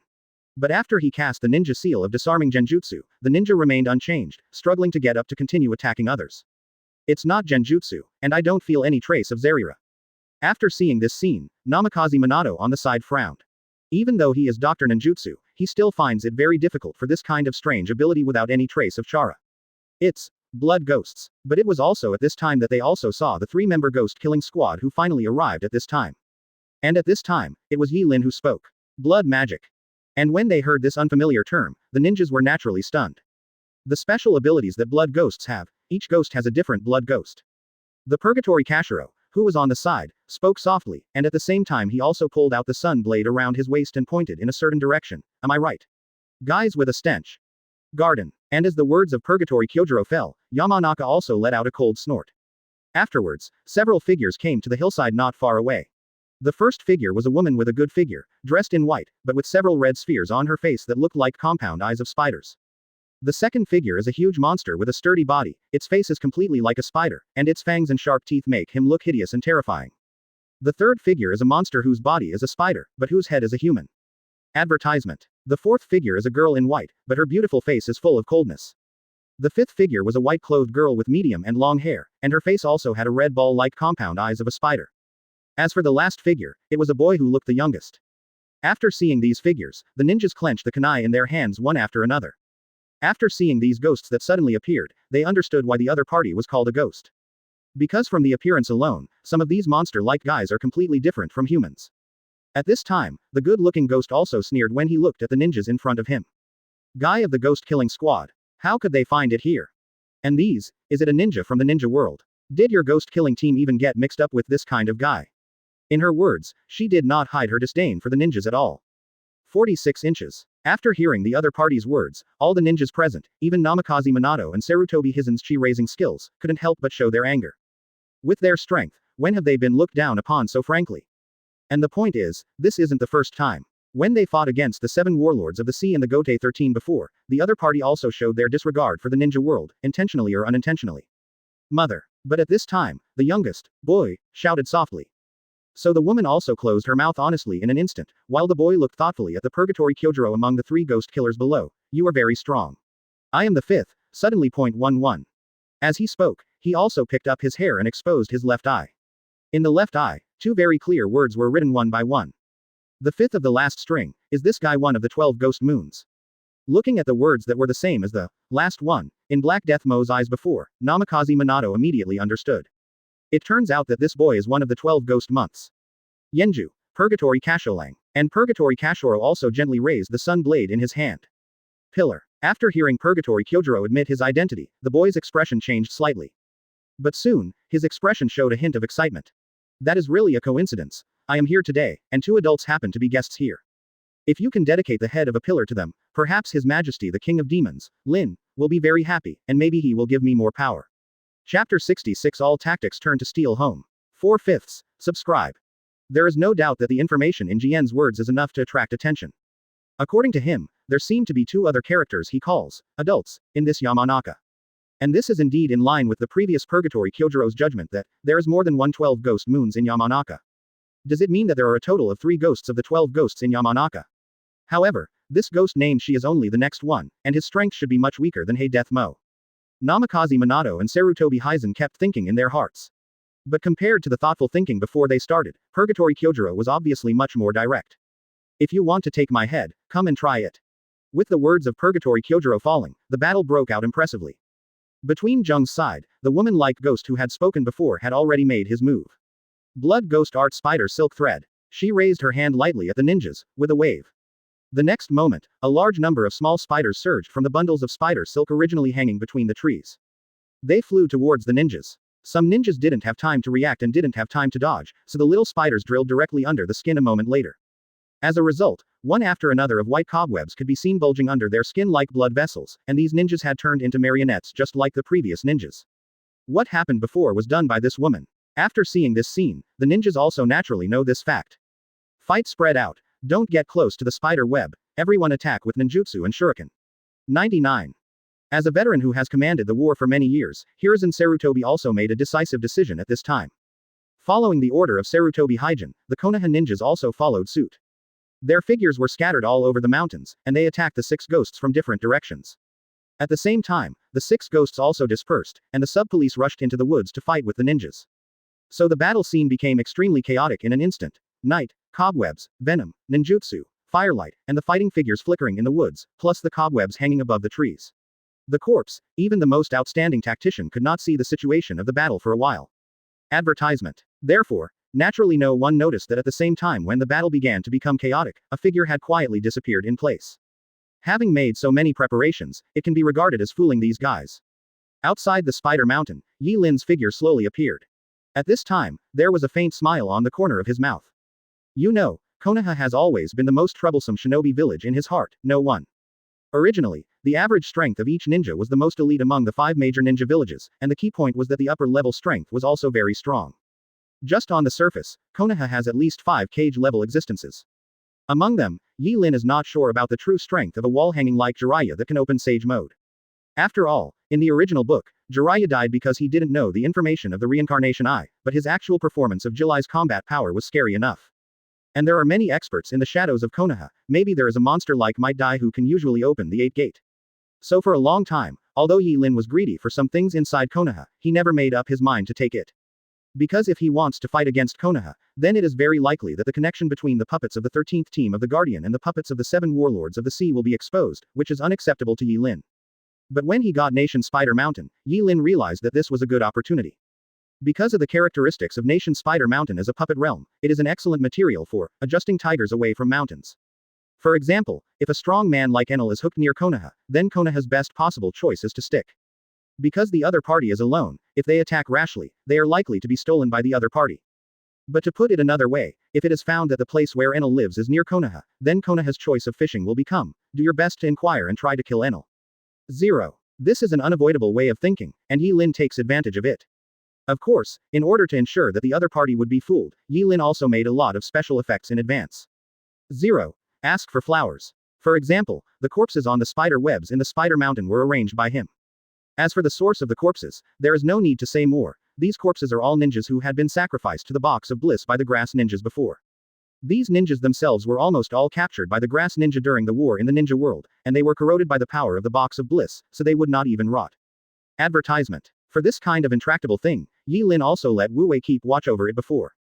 But after he cast the ninja seal of disarming genjutsu, the ninja remained unchanged, struggling to get up to continue attacking others. It's not genjutsu, and I don't feel any trace of Zarira. After seeing this scene, Namikaze Minato on the side frowned. Even though he is Dr. Ninjutsu, he still finds it very difficult for this kind of strange ability without any trace of chara. It's blood ghosts. But it was also at this time that they also saw the 3-member ghost killing squad who finally arrived at this time. And at this time, it was Yi Lin who spoke. Blood magic. And when they heard this unfamiliar term, the ninjas were naturally stunned. The special abilities that blood ghosts have, each ghost has a different blood ghost. The Purgatory Kashiro, who was on the side, spoke softly, and at the same time he also pulled out the sun blade around his waist and pointed in a certain direction. Am I right? Guys with a stench. Garden. And as the words of Purgatory Kyojuro fell, Yamanaka also let out a cold snort. Afterwards, several figures came to the hillside not far away. The first figure was a woman with a good figure, dressed in white, but with several red spheres on her face that looked like compound eyes of spiders. The second figure is a huge monster with a sturdy body, its face is completely like a spider, and its fangs and sharp teeth make him look hideous and terrifying. The third figure is a monster whose body is a spider, but whose head is a human. Advertisement. The fourth figure is a girl in white, but her beautiful face is full of coldness. The fifth figure was a white-clothed girl with medium and long hair, and her face also had a red ball-like compound eyes of a spider. As for the last figure, it was a boy who looked the youngest. After seeing these figures, the ninjas clenched the kunai in their hands one after another. After seeing these ghosts that suddenly appeared, they understood why the other party was called a ghost. Because from the appearance alone, some of these monster-like guys are completely different from humans. At this time, the good-looking ghost also sneered when he looked at the ninjas in front of him. Guy of the ghost-killing squad. How could they find it here? And these, is it a ninja from the ninja world? Did your ghost-killing team even get mixed up with this kind of guy? In her words, she did not hide her disdain for the ninjas at all. 46 inches. After hearing the other party's words, all the ninjas present, even Namikaze Minato and Sarutobi Hiizan's chi-raising skills, couldn't help but show their anger. With their strength, when have they been looked down upon so frankly? And the point is, this isn't the first time. When they fought against the 7 warlords of the sea and the Gote 13 before, the other party also showed their disregard for the ninja world, intentionally or unintentionally. Mother. But at this time, the youngest, boy, shouted softly. So the woman also closed her mouth honestly in an instant, while the boy looked thoughtfully at the purgatory Kyojuro among the 3 ghost killers below. You are very strong. I am the 5th, suddenly .11. As he spoke, he also picked up his hair and exposed his left eye. In the left eye, 2 very clear words were written one by one. The 5th of the last string, is this guy one of the 12 ghost moons? Looking at the words that were the same as the last one, in Black Death Mo's eyes before, Namikaze Minato immediately understood. It turns out that this boy is one of the 12 ghost months. Yenju, Purgatory Kasholang. And Purgatory Kashoro also gently raised the sun blade in his hand. Pillar. After hearing Purgatory Kyojuro admit his identity, the boy's expression changed slightly. But soon, his expression showed a hint of excitement. That is really a coincidence. I am here today, and 2 adults happen to be guests here. If you can dedicate the head of a pillar to them, perhaps His Majesty the King of Demons, Lin, will be very happy, and maybe he will give me more power. Chapter 66 All tactics turn to steal home. 4/5. Subscribe. There is no doubt that the information in Jian's words is enough to attract attention. According to him, there seem to be 2 other characters he calls adults in this Yamanaka. And this is indeed in line with the previous Purgatory Kyojuro's judgment that there is more than 112 ghost moons in Yamanaka. Does it mean that there are a total of 3 ghosts of the 12 ghosts in Yamanaka? However, this ghost named she is only the next one, and his strength should be much weaker than Hei Death Mo. Namikaze Minato and Sarutobi Hiizan kept thinking in their hearts. But compared to the thoughtful thinking before they started, Purgatory Kyojuro was obviously much more direct. If you want to take my head, come and try it. With the words of Purgatory Kyojuro falling, the battle broke out impressively. Between Jung's side, the woman-like ghost who had spoken before had already made his move. Blood Ghost Art Spider Silk Thread. She raised her hand lightly at the ninjas, with a wave. The next moment, a large number of small spiders surged from the bundles of spider silk originally hanging between the trees. They flew towards the ninjas. Some ninjas didn't have time to react and didn't have time to dodge, so the little spiders drilled directly under the skin a moment later. As a result, one after another of white cobwebs could be seen bulging under their skin like blood vessels, and these ninjas had turned into marionettes just like the previous ninjas. What happened before was done by this woman. After seeing this scene, the ninjas also naturally know this fact. Fight spread out. Don't get close to the spider web. Everyone attack with ninjutsu and shuriken. 99. As a veteran who has commanded the war for many years, Hiruzen Sarutobi also made a decisive decision at this time. Following the order of Sarutobi Hiizan, the Konoha ninjas also followed suit. Their figures were scattered all over the mountains, and they attacked the 6 ghosts from different directions. At the same time, the 6 ghosts also dispersed, and the sub-police rushed into the woods to fight with the ninjas. So the battle scene became extremely chaotic in an instant. Night, cobwebs, venom, ninjutsu, firelight, and the fighting figures flickering in the woods, plus the cobwebs hanging above the trees. The corpse, even the most outstanding tactician could not see the situation of the battle for a while. Advertisement. Therefore, naturally no one noticed that at the same time when the battle began to become chaotic, a figure had quietly disappeared in place. Having made so many preparations, it can be regarded as fooling these guys. Outside the Spider Mountain, Yi Lin's figure slowly appeared. At this time, there was a faint smile on the corner of his mouth. You know, Konoha has always been the most troublesome shinobi village in his heart, no one. Originally, the average strength of each ninja was the most elite among the 5 major ninja villages, and the key point was that the upper level strength was also very strong. Just on the surface, Konoha has at least 5 cage-level existences. Among them, Yi Lin is not sure about the true strength of a wall hanging like Jiraiya that can open Sage Mode. After all, in the original book, Jiraiya died because he didn't know the information of the reincarnation eye, but his actual performance of Jiraiya's combat power was scary enough. And there are many experts in the shadows of Konoha, maybe there is a monster like Might Dai who can usually open the 8th gate. So for a long time, although Yi Lin was greedy for some things inside Konoha, he never made up his mind to take it. Because if he wants to fight against Konoha, then it is very likely that the connection between the puppets of the 13th team of the Guardian and the puppets of the 7 warlords of the sea will be exposed, which is unacceptable to Yi Lin. But when he got Nation Spider Mountain, Yi Lin realized that this was a good opportunity. Because of the characteristics of Nation Spider Mountain as a puppet realm, it is an excellent material for adjusting tigers away from mountains. For example, if a strong man like Enel is hooked near Konoha, then Konoha's best possible choice is to stick. Because the other party is alone, if they attack rashly, they are likely to be stolen by the other party. But to put it another way, if it is found that the place where Enel lives is near Konoha, then Konoha's choice of fishing will become, do your best to inquire and try to kill Enel. 0. This is an unavoidable way of thinking, and Yi Lin takes advantage of it. Of course, in order to ensure that the other party would be fooled, Yi Lin also made a lot of special effects in advance. 0. Ask for flowers. For example, the corpses on the spider webs in the Spider Mountain were arranged by him. As for the source of the corpses, there is no need to say more. These corpses are all ninjas who had been sacrificed to the box of bliss by the grass ninjas before. These ninjas themselves were almost all captured by the grass ninja during the war in the ninja world, and they were corroded by the power of the box of bliss, so they would not even rot. Advertisement. For this kind of intractable thing, Yi Lin also let Wu Wei keep watch over it before.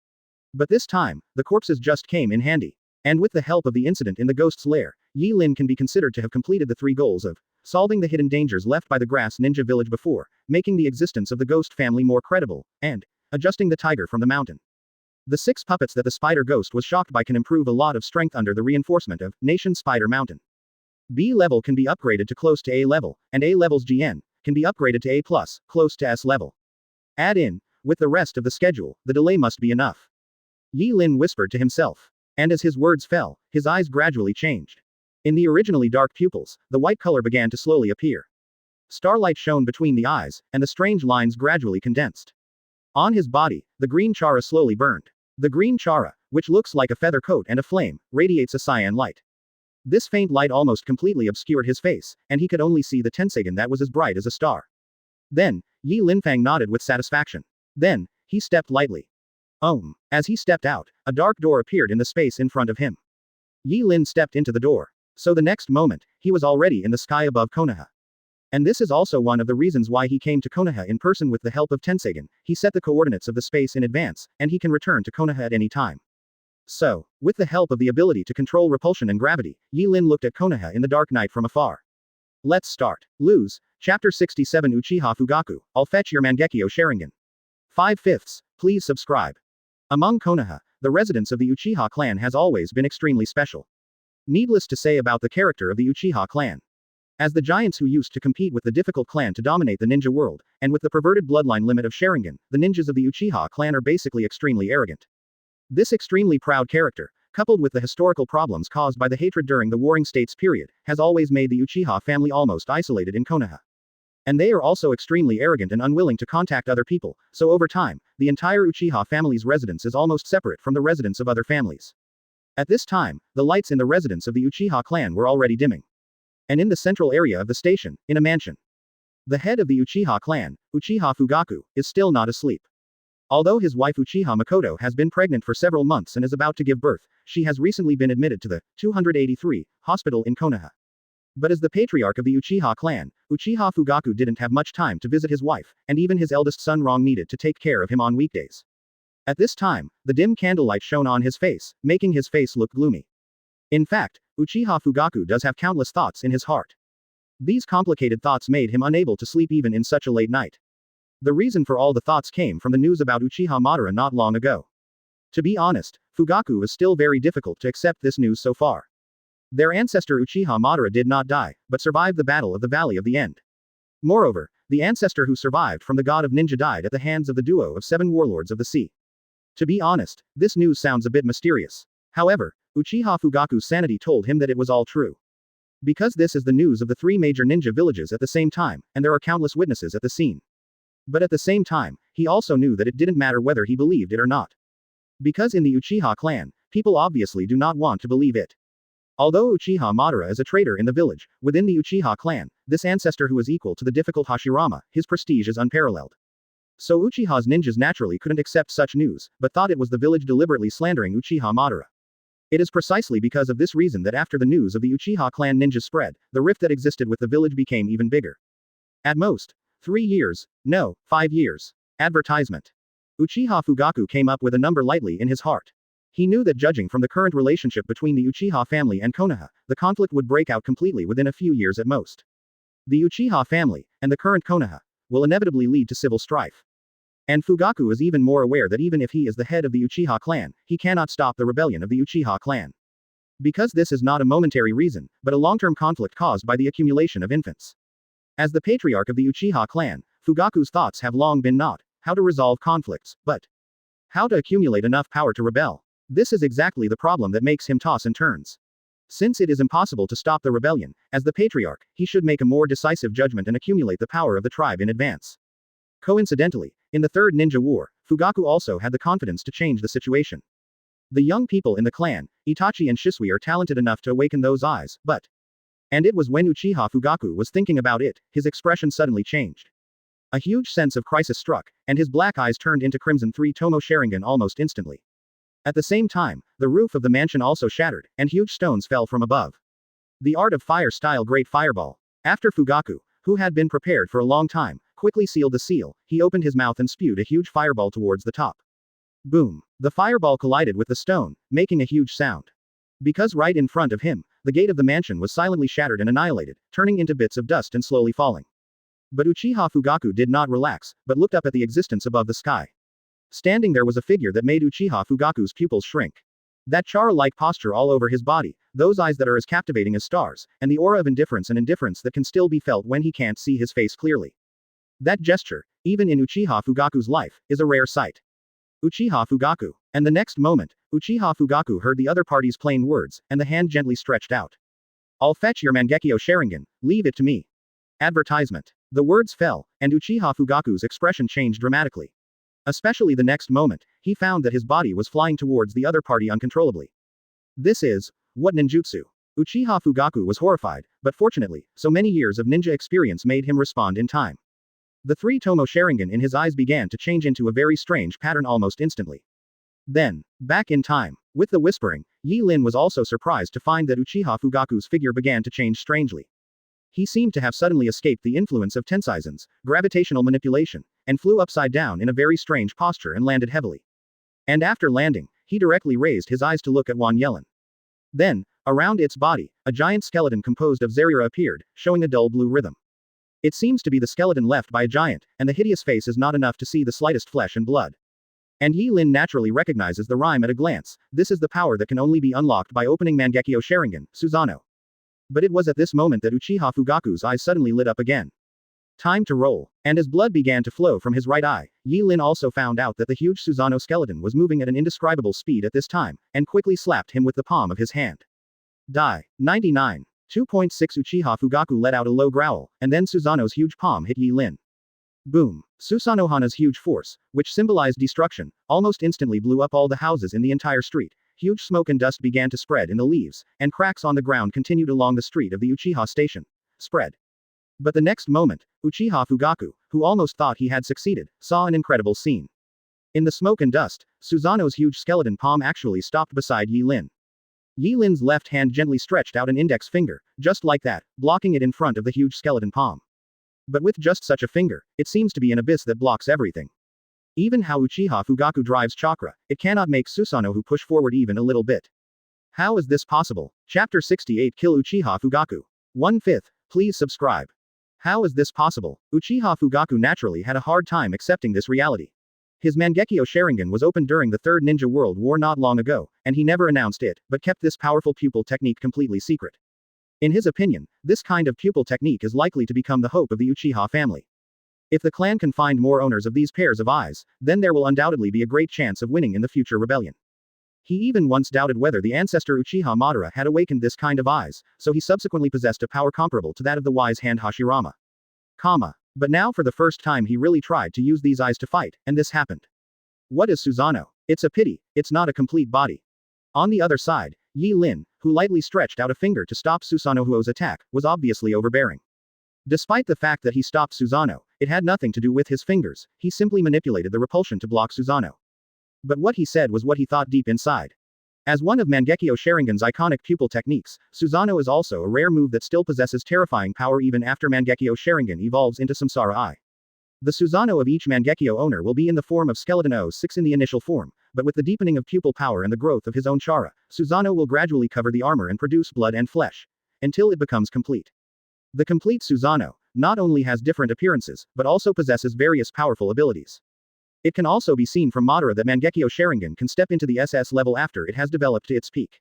But this time, the corpses just came in handy. And with the help of the incident in the ghost's lair, Yi Lin can be considered to have completed the 3 goals of solving the hidden dangers left by the grass ninja village before, making the existence of the ghost family more credible, and adjusting the tiger from the mountain. The 6 puppets that the spider ghost was shocked by can improve a lot of strength under the reinforcement of Nation Spider Mountain. B level can be upgraded to close to A level, and A level's GN can be upgraded to A+, close to S level. Add in, with the rest of the schedule, the delay must be enough. Yi Lin whispered to himself. And as his words fell, his eyes gradually changed. In the originally dark pupils, the white color began to slowly appear. Starlight shone between the eyes, and the strange lines gradually condensed. On his body, the green chara slowly burned. The green chara, which looks like a feather coat and a flame, radiates a cyan light. This faint light almost completely obscured his face, and he could only see the Tensagen that was as bright as a star. Then, Yi Linfang nodded with satisfaction. Then, he stepped lightly. As he stepped out, a dark door appeared in the space in front of him. Yi Lin stepped into the door. So the next moment, he was already in the sky above Konoha. And this is also one of the reasons why he came to Konoha in person with the help of Tensagen. He set the coordinates of the space in advance, and he can return to Konoha at any time. So, with the help of the ability to control repulsion and gravity, Yi Lin looked at Konoha in the dark night from afar. Let's start. Lose. Chapter 67 Uchiha Fugaku. I'll fetch your Mangekyo Sharingan. 5/5. Please subscribe. Among Konoha, the residents of the Uchiha clan has always been extremely special. Needless to say about the character of the Uchiha clan. As the giants who used to compete with the difficult clan to dominate the ninja world, and with the perverted bloodline limit of Sharingan, the ninjas of the Uchiha clan are basically extremely arrogant. This extremely proud character, coupled with the historical problems caused by the hatred during the Warring States period, has always made the Uchiha family almost isolated in Konoha. And they are also extremely arrogant and unwilling to contact other people, so over time, the entire Uchiha family's residence is almost separate from the residence of other families. At this time, the lights in the residence of the Uchiha clan were already dimming. And in the central area of the station, in a mansion, the head of the Uchiha clan, Uchiha Fugaku, is still not asleep. Although his wife Uchiha Makoto has been pregnant for several months and is about to give birth, she has recently been admitted to the 283 hospital in Konoha. But as the patriarch of the Uchiha clan, Uchiha Fugaku didn't have much time to visit his wife, and even his eldest son Rong needed to take care of him on weekdays. At this time, the dim candlelight shone on his face, making his face look gloomy. In fact, Uchiha Fugaku does have countless thoughts in his heart. These complicated thoughts made him unable to sleep even in such a late night. The reason for all the thoughts came from the news about Uchiha Madara not long ago. To be honest, Fugaku is still very difficult to accept this news so far. Their ancestor Uchiha Madara did not die, but survived the Battle of the Valley of the End. Moreover, the ancestor who survived from the god of ninja died at the hands of the duo of 7 warlords of the sea. To be honest, this news sounds a bit mysterious. However, Uchiha Fugaku's sanity told him that it was all true. Because this is the news of the 3 major ninja villages at the same time, and there are countless witnesses at the scene. But at the same time, he also knew that it didn't matter whether he believed it or not. Because in the Uchiha clan, people obviously do not want to believe it. Although Uchiha Madara is a traitor in the village, within the Uchiha clan, this ancestor who is equal to the difficult Hashirama, his prestige is unparalleled. So Uchiha's ninjas naturally couldn't accept such news, but thought it was the village deliberately slandering Uchiha Madara. It is precisely because of this reason that after the news of the Uchiha clan ninjas spread, the rift that existed with the village became even bigger. At most, 3 years, no, 5 years. Advertisement. Uchiha Fugaku came up with a number lightly in his heart. He knew that judging from the current relationship between the Uchiha family and Konoha, the conflict would break out completely within a few years at most. The Uchiha family, and the current Konoha, will inevitably lead to civil strife. And Fugaku is even more aware that even if he is the head of the Uchiha clan, he cannot stop the rebellion of the Uchiha clan. Because this is not a momentary reason, but a long-term conflict caused by the accumulation of infants. As the patriarch of the Uchiha clan, Fugaku's thoughts have long been not how to resolve conflicts, but how to accumulate enough power to rebel. This is exactly the problem that makes him toss and turns. Since it is impossible to stop the rebellion, as the patriarch, he should make a more decisive judgment and accumulate the power of the tribe in advance. Coincidentally, in the Third Ninja War, Fugaku also had the confidence to change the situation. The young people in the clan, Itachi and Shisui, are talented enough to awaken those eyes, but. And it was when Uchiha Fugaku was thinking about it, his expression suddenly changed. A huge sense of crisis struck, and his black eyes turned into crimson 3-tomo Sharingan almost instantly. At the same time, the roof of the mansion also shattered, and huge stones fell from above. The art of fire-style Great Fireball. After Fugaku, who had been prepared for a long time, quickly sealed the seal, he opened his mouth and spewed a huge fireball towards the top. Boom! The fireball collided with the stone, making a huge sound. Because right in front of him, the gate of the mansion was silently shattered and annihilated, turning into bits of dust and slowly falling. But Uchiha Fugaku did not relax, but looked up at the existence above the sky. Standing there was a figure that made Uchiha Fugaku's pupils shrink. That Chara-like posture all over his body, those eyes that are as captivating as stars, and the aura of indifference and indifference that can still be felt when he can't see his face clearly. That gesture, even in Uchiha Fugaku's life, is a rare sight. Uchiha Fugaku. And the next moment, Uchiha Fugaku heard the other party's plain words, and the hand gently stretched out. I'll fetch your Mangekyo Sharingan, leave it to me. Advertisement. The words fell, and Uchiha Fugaku's expression changed dramatically. Especially the next moment, he found that his body was flying towards the other party uncontrollably. This is, what ninjutsu? Uchiha Fugaku was horrified, but fortunately, so many years of ninja experience made him respond in time. The 3-tomo Sharingan in his eyes began to change into a very strange pattern almost instantly. Then, back in time, with the whispering, Yi Lin was also surprised to find that Uchiha Fugaku's figure began to change strangely. He seemed to have suddenly escaped the influence of Tensaizan's gravitational manipulation, and flew upside down in a very strange posture and landed heavily. And after landing, he directly raised his eyes to look at Wan Yelin. Then, around its body, a giant skeleton composed of Zerira appeared, showing a dull blue rhythm. It seems to be the skeleton left by a giant, and the hideous face is not enough to see the slightest flesh and blood. And Yi Lin naturally recognizes the rhyme at a glance. This is the power that can only be unlocked by opening Mangekyo Sharingan, Susanoo. But it was at this moment that Uchiha Fugaku's eyes suddenly lit up again. Time to roll. And as blood began to flow from his right eye, Yi Lin also found out that the huge Susanoo skeleton was moving at an indescribable speed at this time, and quickly slapped him with the palm of his hand. Die. 99. 2.6 Uchiha Fugaku let out a low growl, and then Susanoo's huge palm hit Yi Lin. Boom. Susanoohana's huge force, which symbolized destruction, almost instantly blew up all the houses in the entire street. Huge smoke and dust began to spread in the leaves, and cracks on the ground continued along the street of the Uchiha station. Spread. But the next moment, Uchiha Fugaku, who almost thought he had succeeded, saw an incredible scene. In the smoke and dust, Susanoo's huge skeleton palm actually stopped beside Yi Lin. Yi Lin's left hand gently stretched out an index finger, just like that, blocking it in front of the huge skeleton palm. But with just such a finger, it seems to be an abyss that blocks everything. Even how Uchiha Fugaku drives chakra, it cannot make Susanoo push forward even a little bit. How is this possible? Chapter 68 Kill Uchiha Fugaku. 1/5. Please subscribe. How is this possible? Uchiha Fugaku naturally had a hard time accepting this reality. His Mangekyo Sharingan was opened during the Third Ninja World War not long ago, and he never announced it, but kept this powerful pupil technique completely secret. In his opinion, this kind of pupil technique is likely to become the hope of the Uchiha family. If the clan can find more owners of these pairs of eyes, then there will undoubtedly be a great chance of winning in the future rebellion. He even once doubted whether the ancestor Uchiha Madara had awakened this kind of eyes, so he subsequently possessed a power comparable to that of the wise hand Hashirama. But now for the first time he really tried to use these eyes to fight, and this happened. What is Susanoo? It's a pity, it's not a complete body. On the other side, Yi Lin, who lightly stretched out a finger to stop Susanoo-Huo's attack, was obviously overbearing. Despite the fact that he stopped Susanoo, it had nothing to do with his fingers, he simply manipulated the repulsion to block Susanoo. But what he said was what he thought deep inside. As one of Mangekyo Sharingan's iconic pupil techniques, Susanoo is also a rare move that still possesses terrifying power even after Mangekyo Sharingan evolves into Samsara Eye. The Susanoo of each Mangekyo owner will be in the form of Skeleton 06 in the initial form, but with the deepening of pupil power and the growth of his own chara, Susanoo will gradually cover the armor and produce blood and flesh, until it becomes complete. The complete Susanoo not only has different appearances, but also possesses various powerful abilities. It can also be seen from Madara that Mangekyo Sharingan can step into the SS level after it has developed to its peak.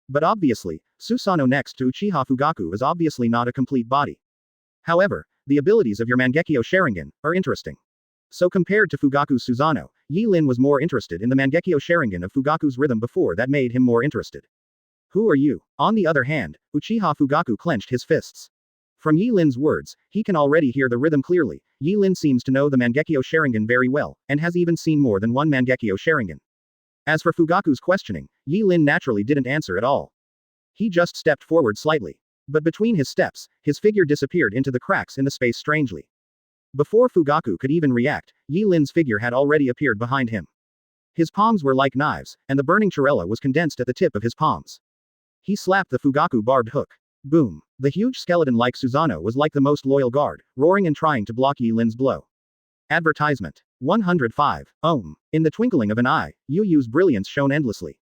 But obviously, Susanoo next to Uchiha Fugaku is obviously not a complete body. However, the abilities of your Mangekyo Sharingan are interesting. So compared to Fugaku's Susanoo, Yi Lin was more interested in the Mangekyo Sharingan of Fugaku's rhythm before that made him more interested. Who are you? On the other hand, Uchiha Fugaku clenched his fists. From Yi Lin's words, he can already hear the rhythm clearly. Yi Lin seems to know the Mangekyo Sharingan very well, and has even seen more than one Mangekyo Sharingan. As for Fugaku's questioning, Yi Lin naturally didn't answer at all. He just stepped forward slightly. But between his steps, his figure disappeared into the cracks in the space strangely. Before Fugaku could even react, Yi Lin's figure had already appeared behind him. His palms were like knives, and the burning Chirella was condensed at the tip of his palms. He slapped the Fugaku barbed hook. Boom. The huge skeleton-like Susanoo was like the most loyal guard, roaring and trying to block Yi Lin's blow. Advertisement. 105. Ohm. In the twinkling of an eye, Yu Yu's brilliance shone endlessly.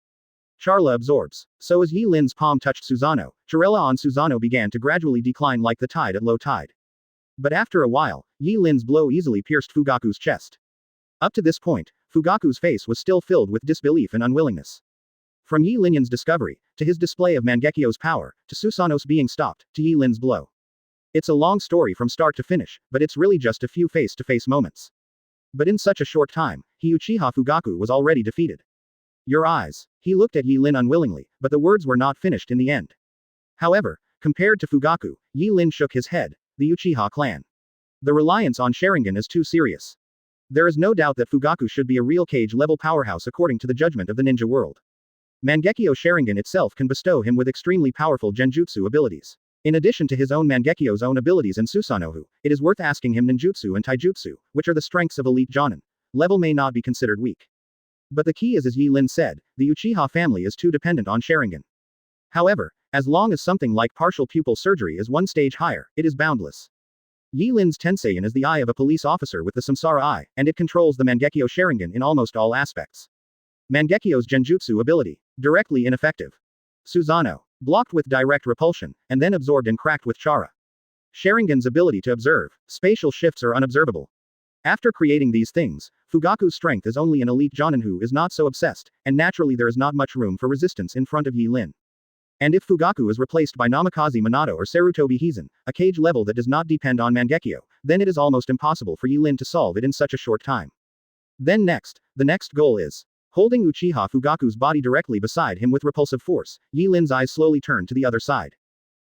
Charla absorbs. So as Yi Lin's palm touched Susanoo, Chirella on Susanoo began to gradually decline like the tide at low tide. But after a while, Yi Lin's blow easily pierced Fugaku's chest. Up to this point, Fugaku's face was still filled with disbelief and unwillingness. From Yi Lin's discovery, to his display of Mangekyo's power, to Susanoo's being stopped, to Yi Lin's blow. It's a long story from start to finish, but it's really just a few face-to-face moments. But in such a short time, Uchiha Fugaku was already defeated. Your eyes. He looked at Yi Lin unwillingly, but the words were not finished in the end. However, compared to Fugaku, Yi Lin shook his head, the Uchiha clan. The reliance on Sharingan is too serious. There is no doubt that Fugaku should be a real cage-level powerhouse according to the judgment of the ninja world. Mangekyo Sharingan itself can bestow him with extremely powerful genjutsu abilities. In addition to his own Mangekyo's own abilities and Susanoo, it is worth asking him ninjutsu and taijutsu, which are the strengths of elite Jonin. Level may not be considered weak. But the key is, as Yi Lin said, the Uchiha family is too dependent on Sharingan. However, as long as something like partial pupil surgery is one stage higher, it is boundless. Yi Lin's Tenseian is the eye of a police officer with the Samsara Eye, and it controls the Mangekyo Sharingan in almost all aspects. Mangekyo's genjutsu ability. Directly ineffective. Susanoo. Blocked with direct repulsion, and then absorbed and cracked with chara. Sharingan's ability to observe. Spatial shifts are unobservable. After creating these things, Fugaku's strength is only an elite Jonin who is not so obsessed, and naturally there is not much room for resistance in front of Yi Lin. And if Fugaku is replaced by Namikaze Minato or Sarutobi Hiizaki, a cage level that does not depend on Mangekyo, then it is almost impossible for Yi Lin to solve it in such a short time. Then the next goal is holding Uchiha Fugaku's body directly beside him with repulsive force. Yi Lin's eyes slowly turned to the other side.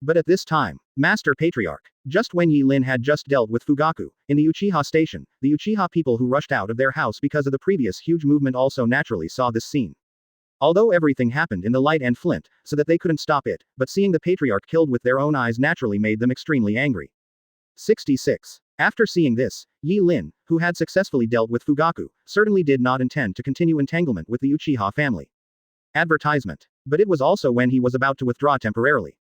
But at this time, Master Patriarch, just when Yi Lin had just dealt with Fugaku, in the Uchiha station, the Uchiha people who rushed out of their house because of the previous huge movement also naturally saw this scene. Although everything happened in the light and flint, so that they couldn't stop it, but seeing the Patriarch killed with their own eyes naturally made them extremely angry. 66. After seeing this, Yi Lin, who had successfully dealt with Fugaku, certainly did not intend to continue entanglement with the Uchiha family. Advertisement. But it was also when he was about to withdraw temporarily.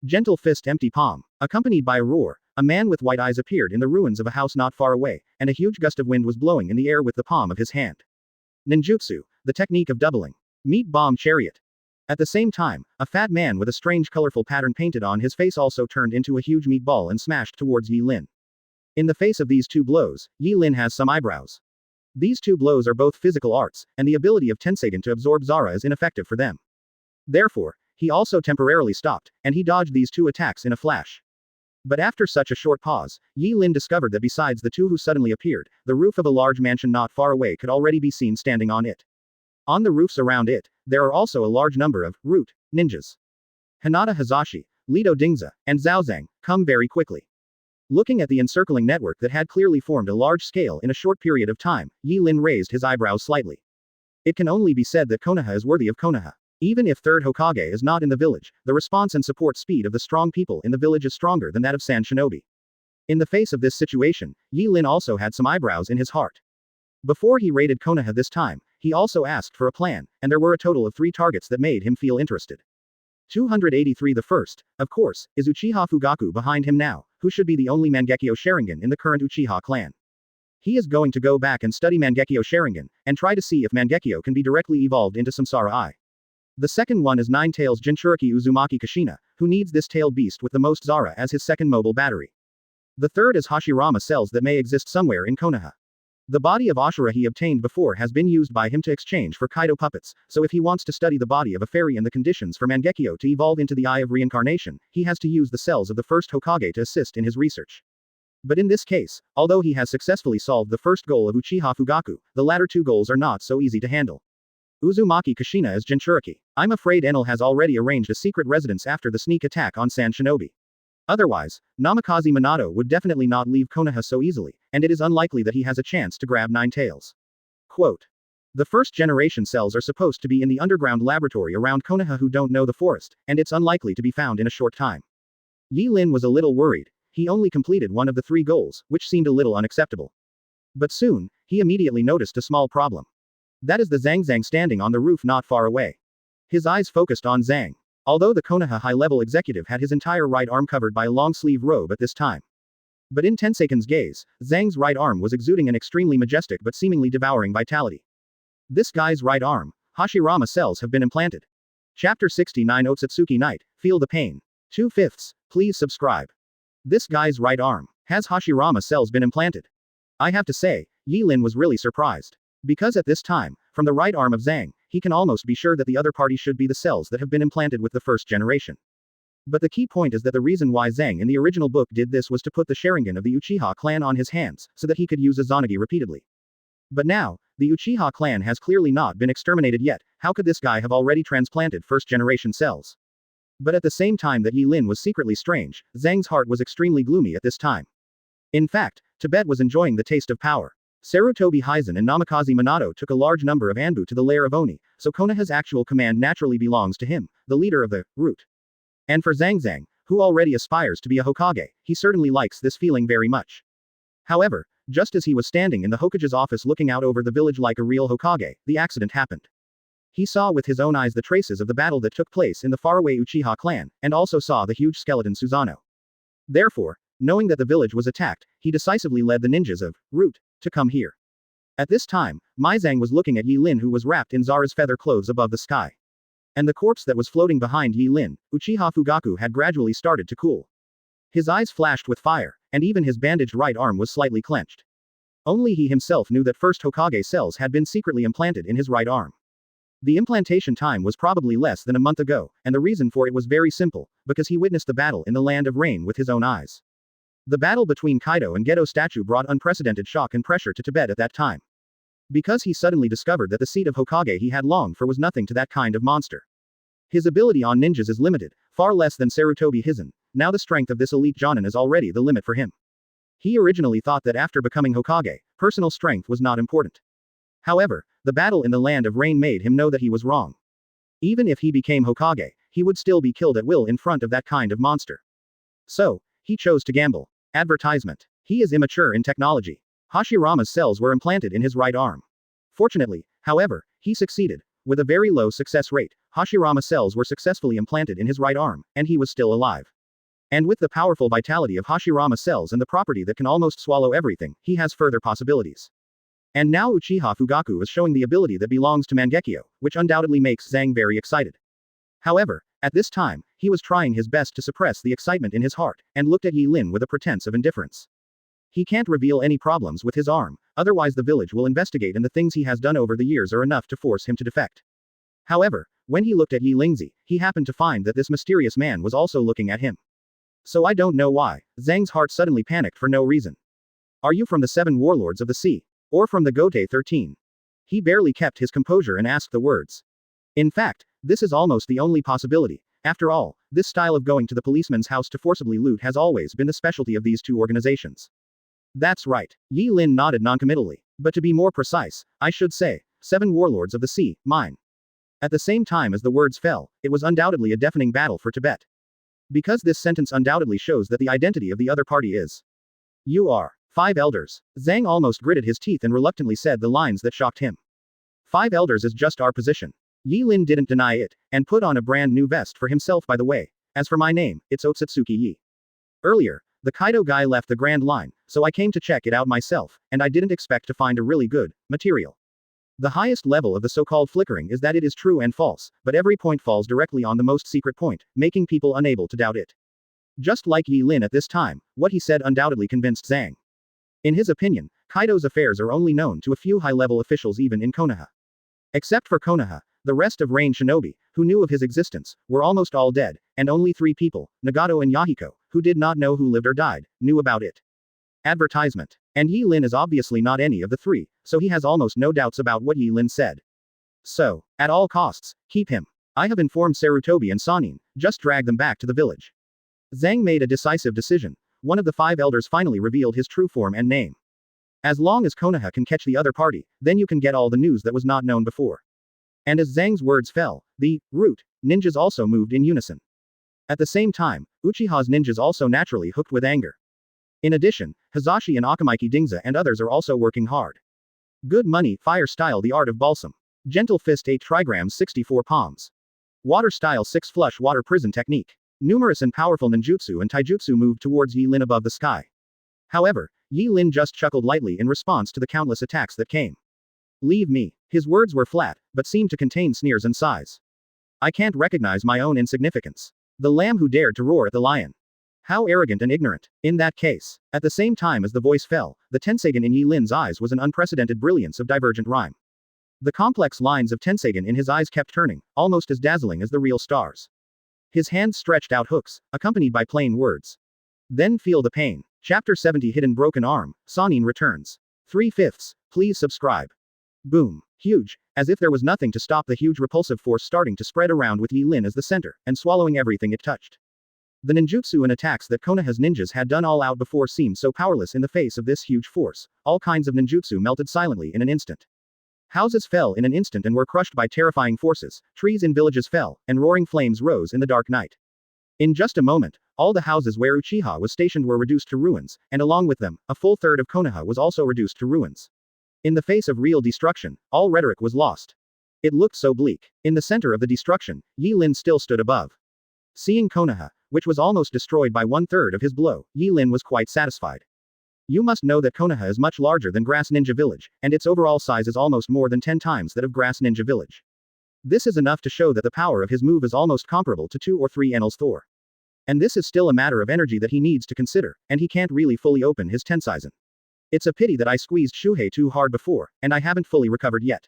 Gentle fist, empty palm. Accompanied by a roar, a man with white eyes appeared in the ruins of a house not far away, and a huge gust of wind was blowing in the air with the palm of his hand. Ninjutsu, the technique of doubling. Meat bomb chariot. At the same time, a fat man with a strange colorful pattern painted on his face also turned into a huge meatball and smashed towards Yi Lin. In the face of these two blows, Yi Lin has some eyebrows. These two blows are both physical arts, and the ability of Tenseigan to absorb Zara is ineffective for them. Therefore, he also temporarily stopped, and he dodged these two attacks in a flash. But after such a short pause, Yi Lin discovered that besides the two who suddenly appeared, the roof of a large mansion not far away could already be seen standing on it. On the roofs around it, there are also a large number of root ninjas. Hinata Hazashi, Lido Dingza, and Zhaozang come very quickly. Looking at the encircling network that had clearly formed a large scale in a short period of time, Yi Lin raised his eyebrows slightly. It can only be said that Konoha is worthy of Konoha. Even if third Hokage is not in the village, the response and support speed of the strong people in the village is stronger than that of Sand Shinobi. In the face of this situation, Yi Lin also had some eyebrows in his heart. Before he raided Konoha this time, he also asked for a plan, and there were a total of 3 targets that made him feel interested. 283. The first, of course, is Uchiha Fugaku behind him now, who should be the only Mangekyo Sharingan in the current Uchiha clan. He is going to go back and study Mangekyo Sharingan, and try to see if Mangekyo can be directly evolved into Samsara Eye. The second one is Nine-Tails Jinchuriki Uzumaki Kushina, who needs this tailed beast with the most Zara as his second mobile battery. The third is Hashirama cells that may exist somewhere in Konoha. The body of Ashura he obtained before has been used by him to exchange for Kaido puppets, so if he wants to study the body of a fairy and the conditions for Mangekyo to evolve into the Eye of Reincarnation, he has to use the cells of the first Hokage to assist in his research. But in this case, although he has successfully solved the first goal of Uchiha Fugaku, the latter 2 goals are not so easy to handle. Uzumaki Kushina is Jinchuriki. I'm afraid Enel has already arranged a secret residence after the sneak attack on Sand Shinobi. Otherwise, Namikaze Minato would definitely not leave Konoha so easily, and it is unlikely that he has a chance to grab Nine-Tails. Quote. The first generation cells are supposed to be in the underground laboratory around Konoha who don't know the forest, and it's unlikely to be found in a short time. Yi Lin was a little worried. He only completed one of the 3 goals, which seemed a little unacceptable. But soon, he immediately noticed a small problem. That is the Zhang standing on the roof not far away. His eyes focused on Zhang. Although the Konoha high-level executive had his entire right arm covered by a long-sleeve robe at this time. But in Tenseken's gaze, Zhang's right arm was exuding an extremely majestic but seemingly devouring vitality. This guy's right arm, Hashirama cells have been implanted. Chapter 69 Otsutsugi Night, Feel the Pain. 2/5. Please subscribe. This guy's right arm, has Hashirama cells been implanted? I have to say, Yi Lin was really surprised. Because at this time, from the right arm of Zhang, he can almost be sure that the other party should be the cells that have been implanted with the first generation. But the key point is that the reason why Zhang in the original book did this was to put the Sharingan of the Uchiha clan on his hands, so that he could use Izanagi repeatedly. But now, the Uchiha clan has clearly not been exterminated yet, how could this guy have already transplanted first generation cells? But at the same time that Yi Lin was secretly strange, Zhang's heart was extremely gloomy at this time. In fact, Tibet was enjoying the taste of power. Sarutobi Hiizaki and Namikaze Minato took a large number of Anbu to the lair of Oni, so Konoha's actual command naturally belongs to him, the leader of the root. And for Zhang, who already aspires to be a Hokage, he certainly likes this feeling very much. However, just as he was standing in the Hokage's office looking out over the village like a real Hokage, the accident happened. He saw with his own eyes the traces of the battle that took place in the faraway Uchiha clan, and also saw the huge skeleton Susanoo. Therefore, knowing that the village was attacked, he decisively led the ninjas of root to come here. At this time, Mizang was looking at Yi Lin who was wrapped in Zara's feather clothes above the sky. And the corpse that was floating behind Yi Lin, Uchiha Fugaku had gradually started to cool. His eyes flashed with fire, and even his bandaged right arm was slightly clenched. Only he himself knew that first Hokage cells had been secretly implanted in his right arm. The implantation time was probably less than a month ago, and the reason for it was very simple, because he witnessed the battle in the Land of Rain with his own eyes. The battle between Kaido and Gedo statue brought unprecedented shock and pressure to Tibet at that time. Because he suddenly discovered that the seat of Hokage he had longed for was nothing to that kind of monster. His ability on ninjas is limited, far less than Sarutobi Hiizaki. Now the strength of this elite Jonin is already the limit for him. He originally thought that after becoming Hokage, personal strength was not important. However, the battle in the Land of Rain made him know that he was wrong. Even if he became Hokage, he would still be killed at will in front of that kind of monster. So, he chose to gamble. Advertisement. He is immature in technology. Hashirama's cells were implanted in his right arm. Fortunately, however, he succeeded. With a very low success rate, Hashirama cells were successfully implanted in his right arm, and he was still alive. And with the powerful vitality of Hashirama cells and the property that can almost swallow everything, he has further possibilities. And now Uchiha Fugaku is showing the ability that belongs to Mangekyo, which undoubtedly makes Zhang very excited. However, at this time, he was trying his best to suppress the excitement in his heart, and looked at Yi Lin with a pretense of indifference. He can't reveal any problems with his arm, otherwise the village will investigate and the things he has done over the years are enough to force him to defect. However, when he looked at Yi Lingzi, he happened to find that this mysterious man was also looking at him. So I don't know why, Zhang's heart suddenly panicked for no reason. Are you from the 7 warlords of the sea? Or from the Gote 13? He barely kept his composure and asked the words. In fact, this is almost the only possibility. After all, this style of going to the policeman's house to forcibly loot has always been the specialty of these 2 organizations. That's right. Yi Lin nodded noncommittally. But to be more precise, I should say, 7 warlords of the sea, mine. At the same time as the words fell, it was undoubtedly a deafening battle for Tibet. Because this sentence undoubtedly shows that the identity of the other party is. You are. 5 elders. Zhang almost gritted his teeth and reluctantly said the lines that shocked him. 5 elders is just our position. Yi Lin didn't deny it, and put on a brand new vest for himself by the way. As for my name, it's Otsutsugi Yi. Earlier, the Kaido guy left the Grand Line, so I came to check it out myself, and I didn't expect to find a really good material. The highest level of the so-called flickering is that it is true and false, but every point falls directly on the most secret point, making people unable to doubt it. Just like Yi Lin at this time, what he said undoubtedly convinced Zhang. In his opinion, Kaido's affairs are only known to a few high-level officials even in Konoha. Except for Konoha, the rest of Rain Shinobi, who knew of his existence, were almost all dead, and only 3 people, Nagato and Yahiko, who did not know who lived or died, knew about it. Advertisement. And Yi Lin is obviously not any of the 3, so he has almost no doubts about what Yi Lin said. So, at all costs, keep him. I have informed Sarutobi and Sanin, just drag them back to the village. Zhang made a decisive decision. One of the 5 elders finally revealed his true form and name. As long as Konoha can catch the other party, then you can get all the news that was not known before. And as Zhang's words fell, the root ninjas also moved in unison. At the same time, Uchiha's ninjas also naturally hooked with anger. In addition, Hizashi and Akamaiki Dingza and others are also working hard. Good money, fire style the art of balsam. Gentle fist 8 trigrams 64 palms. Water style 6 flush water prison technique. Numerous and powerful ninjutsu and taijutsu moved towards Yi Lin above the sky. However, Yi Lin just chuckled lightly in response to the countless attacks that came. Leave me. His words were flat, but seemed to contain sneers and sighs. I can't recognize my own insignificance. The lamb who dared to roar at the lion. How arrogant and ignorant. In that case, at the same time as the voice fell, the Tenseigen in Yi Lin's eyes was an unprecedented brilliance of divergent rhyme. The complex lines of Tenseigen in his eyes kept turning, almost as dazzling as the real stars. His hands stretched out hooks, accompanied by plain words. Then feel the pain. Chapter 70 Hidden Broken Arm, Sanin returns. 3/5. Please subscribe. Boom. Huge, as if there was nothing to stop the huge repulsive force starting to spread around with Yi Lin as the center, and swallowing everything it touched. The ninjutsu and attacks that Konoha's ninjas had done all out before seemed so powerless in the face of this huge force. All kinds of ninjutsu melted silently in an instant. Houses fell in an instant and were crushed by terrifying forces, trees in villages fell, and roaring flames rose in the dark night. In just a moment, all the houses where Uchiha was stationed were reduced to ruins, and along with them, a full third of Konoha was also reduced to ruins. In the face of real destruction, all rhetoric was lost. It looked so bleak. In the center of the destruction, Yi Lin still stood above. Seeing Konoha, which was almost destroyed by 1/3 of his blow, Yi Lin was quite satisfied. You must know that Konoha is much larger than Grass Ninja Village, and its overall size is almost more than 10 times that of Grass Ninja Village. This is enough to show that the power of his move is almost comparable to 2 or 3 Enel's Thor. And this is still a matter of energy that he needs to consider, and he can't really fully open his Tenseizen. It's a pity that I squeezed Shuhei too hard before, and I haven't fully recovered yet.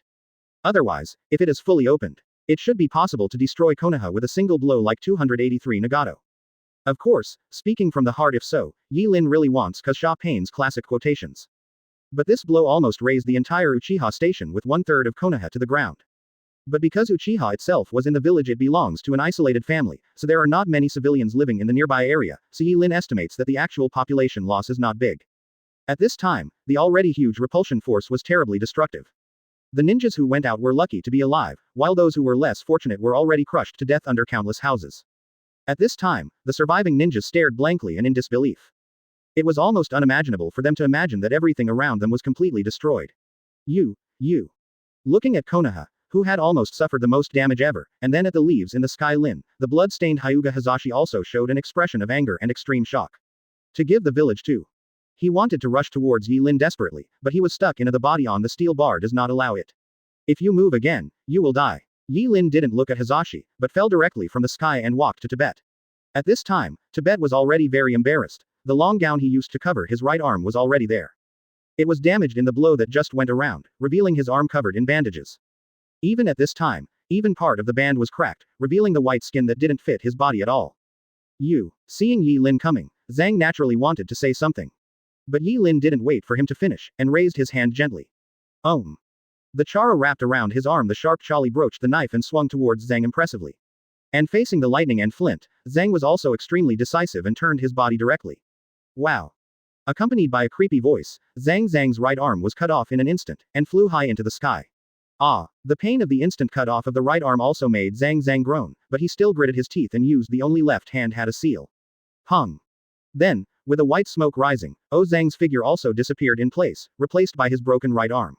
Otherwise, if it is fully opened, it should be possible to destroy Konoha with a single blow like 283 Nagato. Of course, speaking from the heart if so, Yi Lin really wants Sha Payne's classic quotations. But this blow almost raised the entire Uchiha station with 1/3 of Konoha to the ground. But because Uchiha itself was in the village it belongs to an isolated family, so there are not many civilians living in the nearby area, so Yi Lin estimates that the actual population loss is not big. At this time, the already huge repulsion force was terribly destructive. The ninjas who went out were lucky to be alive, while those who were less fortunate were already crushed to death under countless houses. At this time, the surviving ninjas stared blankly and in disbelief. It was almost unimaginable for them to imagine that everything around them was completely destroyed. You. Looking at Konoha, who had almost suffered the most damage ever, and then at the leaves in the sky Lin, the blood-stained Hyuga Hizashi also showed an expression of anger and extreme shock. To give the village too. He wanted to rush towards Yi Lin desperately, but he was stuck in the body on the steel bar does not allow it. If you move again, you will die. Yi Lin didn't look at Hizashi, but fell directly from the sky and walked to Tibet. At this time, Tibet was already very embarrassed. The long gown he used to cover his right arm was already there. It was damaged in the blow that just went around, revealing his arm covered in bandages. Even at this time, even part of the band was cracked, revealing the white skin that didn't fit his body at all. Seeing Yi Lin coming, Zhang naturally wanted to say something. But Yi Lin didn't wait for him to finish, and raised his hand gently. The chara wrapped around his arm the sharp chali broached the knife and swung towards Zhang impressively. And facing the lightning and flint, Zhang was also extremely decisive and turned his body directly. Wow. Accompanied by a creepy voice, Zhang's right arm was cut off in an instant, and flew high into the sky. Ah! The pain of the instant cut off of the right arm also made Zhang Zhang groan, but he still gritted his teeth and used the only left hand had a seal. Pung! Then, with a white smoke rising, Zhang's figure also disappeared in place, replaced by his broken right arm.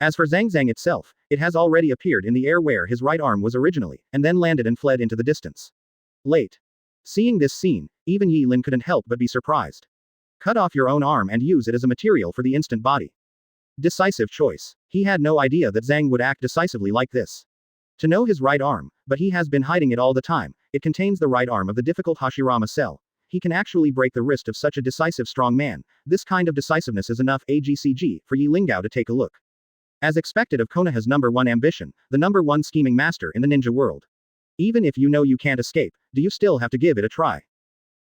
As for Zhang Zhang itself, it has already appeared in the air where his right arm was originally, and then landed and fled into the distance. Late. Seeing this scene, even Yi Lin couldn't help but be surprised. Cut off your own arm and use it as a material for the instant body. Decisive choice. He had no idea that Zhang would act decisively like this. To know his right arm, but he has been hiding it all the time, it contains the right arm of the difficult Hashirama cell. He can actually break the wrist of such a decisive strong man. This kind of decisiveness is enough AGCG for Yi Lingao to take a look. As expected of Konoha's #1 ambition, the #1 scheming master in the ninja world. Even if you know you can't escape, do you still have to give it a try?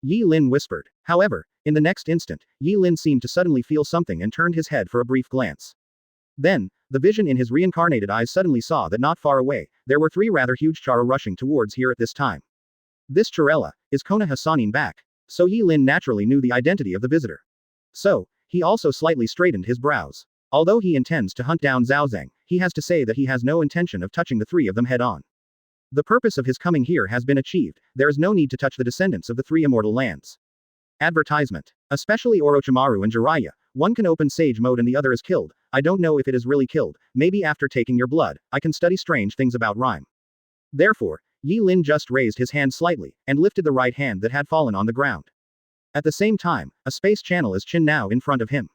Yi Lin whispered. However, in the next instant, Yi Lin seemed to suddenly feel something and turned his head for a brief glance. Then, the vision in his reincarnated eyes suddenly saw that not far away, there were 3 rather huge chara rushing towards here at this time. This Charella, is Konoha Sanin back? So Yi Lin naturally knew the identity of the visitor. So, he also slightly straightened his brows. Although he intends to hunt down Zhao Zhang, he has to say that he has no intention of touching the 3 of them head on. The purpose of his coming here has been achieved, there is no need to touch the descendants of the 3 immortal lands. Advertisement. Especially Orochimaru and Jiraiya, one can open sage mode and the other is killed. I don't know if it is really killed, maybe after taking your blood, I can study strange things about rhyme. Therefore, Yi Lin just raised his hand slightly, and lifted the right hand that had fallen on the ground. At the same time, a space channel is Chin now in front of him.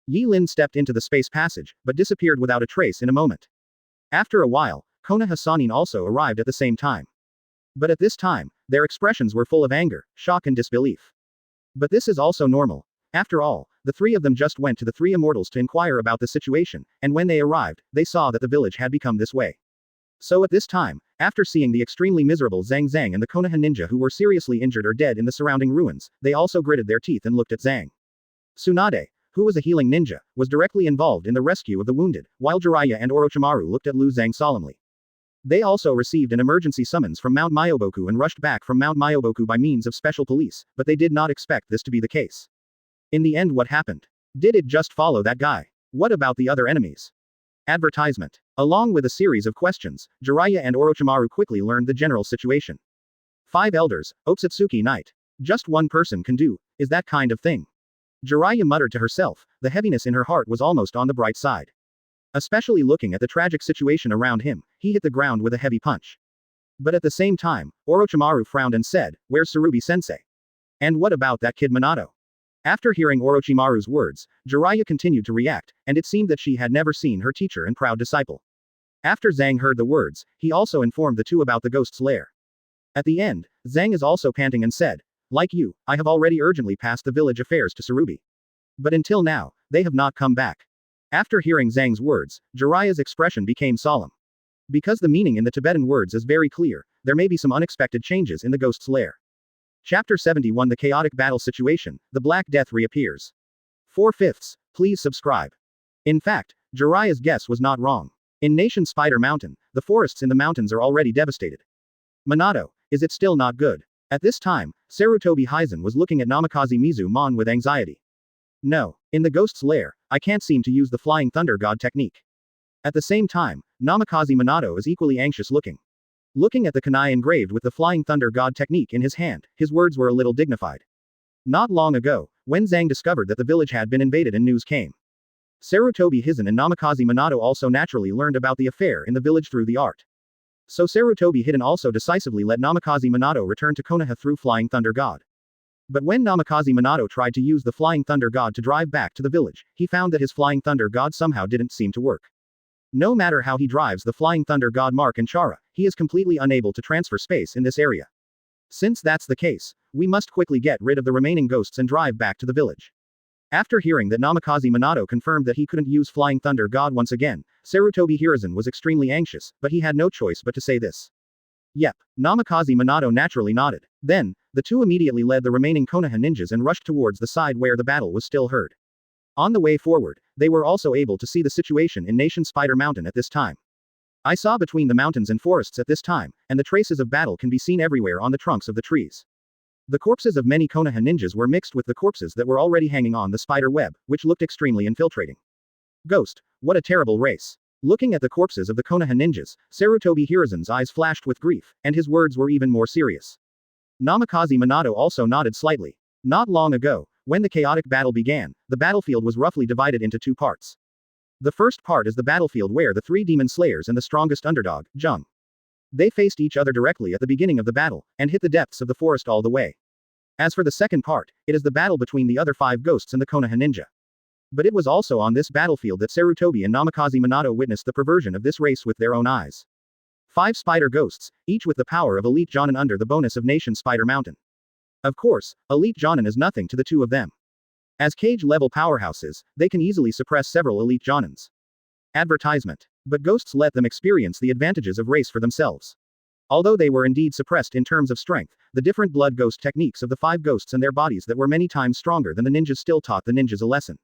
Yi Lin stepped into the space passage, but disappeared without a trace in a moment. After a while, Konoha Sanin also arrived at the same time. But at this time, their expressions were full of anger, shock and disbelief. But this is also normal. After all, the 3 of them just went to the 3 immortals to inquire about the situation, and when they arrived, they saw that the village had become this way. So at this time, after seeing the extremely miserable Zhang Zhang and the Konoha ninja who were seriously injured or dead in the surrounding ruins, they also gritted their teeth and looked at Zhang. Tsunade, who was a healing ninja, was directly involved in the rescue of the wounded, while Jiraiya and Orochimaru looked at Lu Zhang solemnly. They also received an emergency summons from Mount Myoboku and rushed back from Mount Myoboku by means of special police, but they did not expect this to be the case. In the end, what happened? Did it just follow that guy? What about the other enemies? Advertisement. Along with a series of questions, Jiraiya and Orochimaru quickly learned the general situation. 5 elders, Otsutsugi Knight. Just one person can do, is that kind of thing. Jiraiya muttered to herself, the heaviness in her heart was almost on the bright side. Especially looking at the tragic situation around him, he hit the ground with a heavy punch. But at the same time, Orochimaru frowned and said, "Where's Sarubi-sensei? And what about that kid Minato?" After hearing Orochimaru's words, Jiraiya continued to react, and it seemed that she had never seen her teacher and proud disciple. After Zhang heard the words, he also informed the 2 about the ghost's lair. At the end, Zhang is also panting and said, "Like you, I have already urgently passed the village affairs to Sarubi. But until now, they have not come back." After hearing Zhang's words, Jiraiya's expression became solemn. Because the meaning in the Tibetan words is very clear, there may be some unexpected changes in the ghost's lair. Chapter 71 The Chaotic Battle Situation, the Black Death reappears. 4/5. Please subscribe. In fact, Jiraiya's guess was not wrong. In Nation Spider Mountain, the forests in the mountains are already devastated. Minato, is it still not good? At this time, Sarutobi Hiizaki was looking at Namikaze Mizumon with anxiety. No, in the ghost's lair, I can't seem to use the Flying Thunder God technique. At the same time, Namikaze Minato is equally anxious looking. Looking at the kunai engraved with the Flying Thunder God technique in his hand, his words were a little dignified. Not long ago, when Zhang discovered that the village had been invaded and news came. Sarutobi Hiizaki and Namikaze Minato also naturally learned about the affair in the village through the art. So Sarutobi Hiizaki also decisively let Namikaze Minato return to Konoha through Flying Thunder God. But when Namikaze Minato tried to use the Flying Thunder God to drive back to the village, he found that his Flying Thunder God somehow didn't seem to work. No matter how he drives the Flying Thunder God Mark and Chara, he is completely unable to transfer space in this area. Since that's the case, we must quickly get rid of the remaining ghosts and drive back to the village. After hearing that Namikaze Minato confirmed that he couldn't use Flying Thunder God once again, Sarutobi Hiizaki was extremely anxious, but he had no choice but to say this. Yep, Namikaze Minato naturally nodded. Then, the 2 immediately led the remaining Konoha ninjas and rushed towards the side where the battle was still heard. On the way forward, they were also able to see the situation in Nation Spider Mountain at this time. I saw between the mountains and forests at this time, and the traces of battle can be seen everywhere on the trunks of the trees. The corpses of many Konoha ninjas were mixed with the corpses that were already hanging on the spider web, which looked extremely infiltrating. Ghost, what a terrible race. Looking at the corpses of the Konoha ninjas, Sarutobi Hiizan's eyes flashed with grief, and his words were even more serious. Namikaze Minato also nodded slightly. Not long ago, when the chaotic battle began, the battlefield was roughly divided into two parts. The first part is the battlefield where the three demon slayers and the strongest underdog, Jung. They faced each other directly at the beginning of the battle, and hit the depths of the forest all the way. As for the second part, it is the battle between the other five ghosts and the Konoha ninja. But it was also on this battlefield that Sarutobi and Namikaze Minato witnessed the perversion of this race with their own eyes. 5 spider ghosts, each with the power of elite Jonin under the bonus of Nation Spider Mountain. Of course, elite Jonin is nothing to the two of them. As cage-level powerhouses, they can easily suppress several elite Jonins. Advertisement. But ghosts let them experience the advantages of race for themselves. Although they were indeed suppressed in terms of strength, the different blood ghost techniques of the 5 ghosts and their bodies that were many times stronger than the ninjas still taught the ninjas a lesson.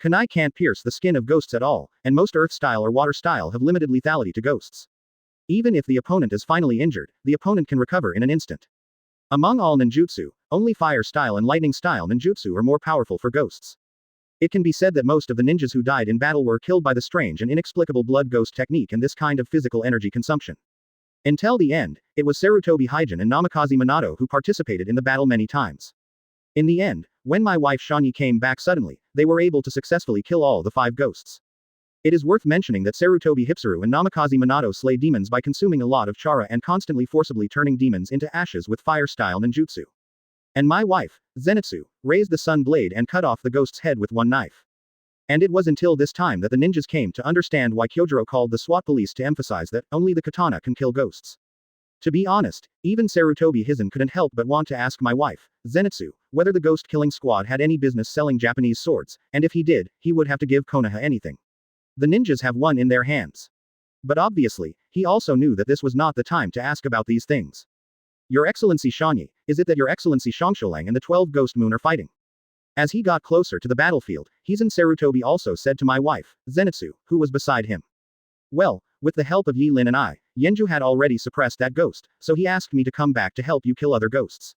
Kunai can't pierce the skin of ghosts at all, and most earth style or water style have limited lethality to ghosts. Even if the opponent is finally injured, the opponent can recover in an instant. Among all ninjutsu, only fire style and lightning style ninjutsu are more powerful for ghosts. It can be said that most of the ninjas who died in battle were killed by the strange and inexplicable blood ghost technique and this kind of physical energy consumption. Until the end, it was Sarutobi Hiizan and Namikaze Minato who participated in the battle many times. In the end, when my wife Shani came back suddenly, they were able to successfully kill all the 5 ghosts. It is worth mentioning that Sarutobi Hipsuru and Namikaze Minato slay demons by consuming a lot of chara and constantly forcibly turning demons into ashes with fire-style ninjutsu. And my wife, Zenitsu, raised the sun blade and cut off the ghost's head with one knife. And it was until this time that the ninjas came to understand why Kyojuro called the SWAT police to emphasize that only the katana can kill ghosts. To be honest, even Sarutobi Hiizan couldn't help but want to ask my wife, Zenitsu, whether the ghost-killing squad had any business selling Japanese swords, and if he did, he would have to give Konoha anything. The ninjas have one in their hands. But obviously, he also knew that this was not the time to ask about these things. Your Excellency Shani, is it that Your Excellency Shongsholang and the 12 Ghost Moon are fighting? As he got closer to the battlefield, Hiizan Sarutobi also said to my wife, Zenitsu, who was beside him. Well, with the help of Yi Lin and I, Yenju had already suppressed that ghost, so he asked me to come back to help you kill other ghosts.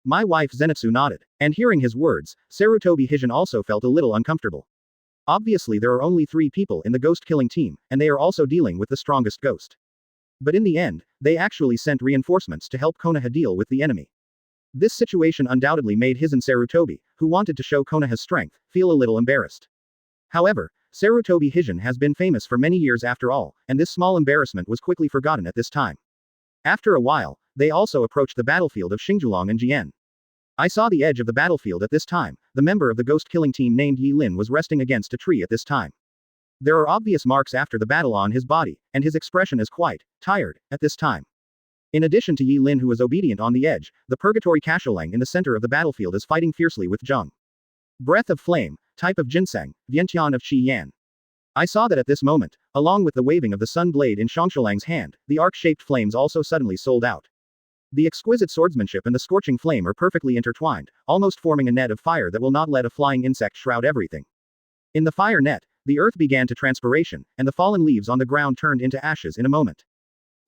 My wife Zenitsu nodded, and hearing his words, Sarutobi Hiizan also felt a little uncomfortable. Obviously there are only 3 people in the ghost-killing team, and they are also dealing with the strongest ghost. But in the end, they actually sent reinforcements to help Konoha deal with the enemy. This situation undoubtedly made Hiizan Sarutobi, who wanted to show Konoha's strength, feel a little embarrassed. However, Sarutobi Hiizan has been famous for many years after all, and this small embarrassment was quickly forgotten at this time. After a while, they also approached the battlefield of Xingjulong and Jian. I saw the edge of the battlefield at this time. The member of the ghost-killing team named Yi Lin was resting against a tree at this time. There are obvious marks after the battle on his body, and his expression is quite tired at this time. In addition to Yi Lin who is obedient on the edge, the Purgatory Kasholang in the center of the battlefield is fighting fiercely with Zheng. Breath of Flame, type of Ginseng, Vientian of Qi Yan. I saw that at this moment, along with the waving of the sun blade in Shongsholang's hand, the arc-shaped flames also suddenly sold out. The exquisite swordsmanship and the scorching flame are perfectly intertwined, almost forming a net of fire that will not let a flying insect shroud everything. In the fire net, the earth began to transpiration, and the fallen leaves on the ground turned into ashes in a moment.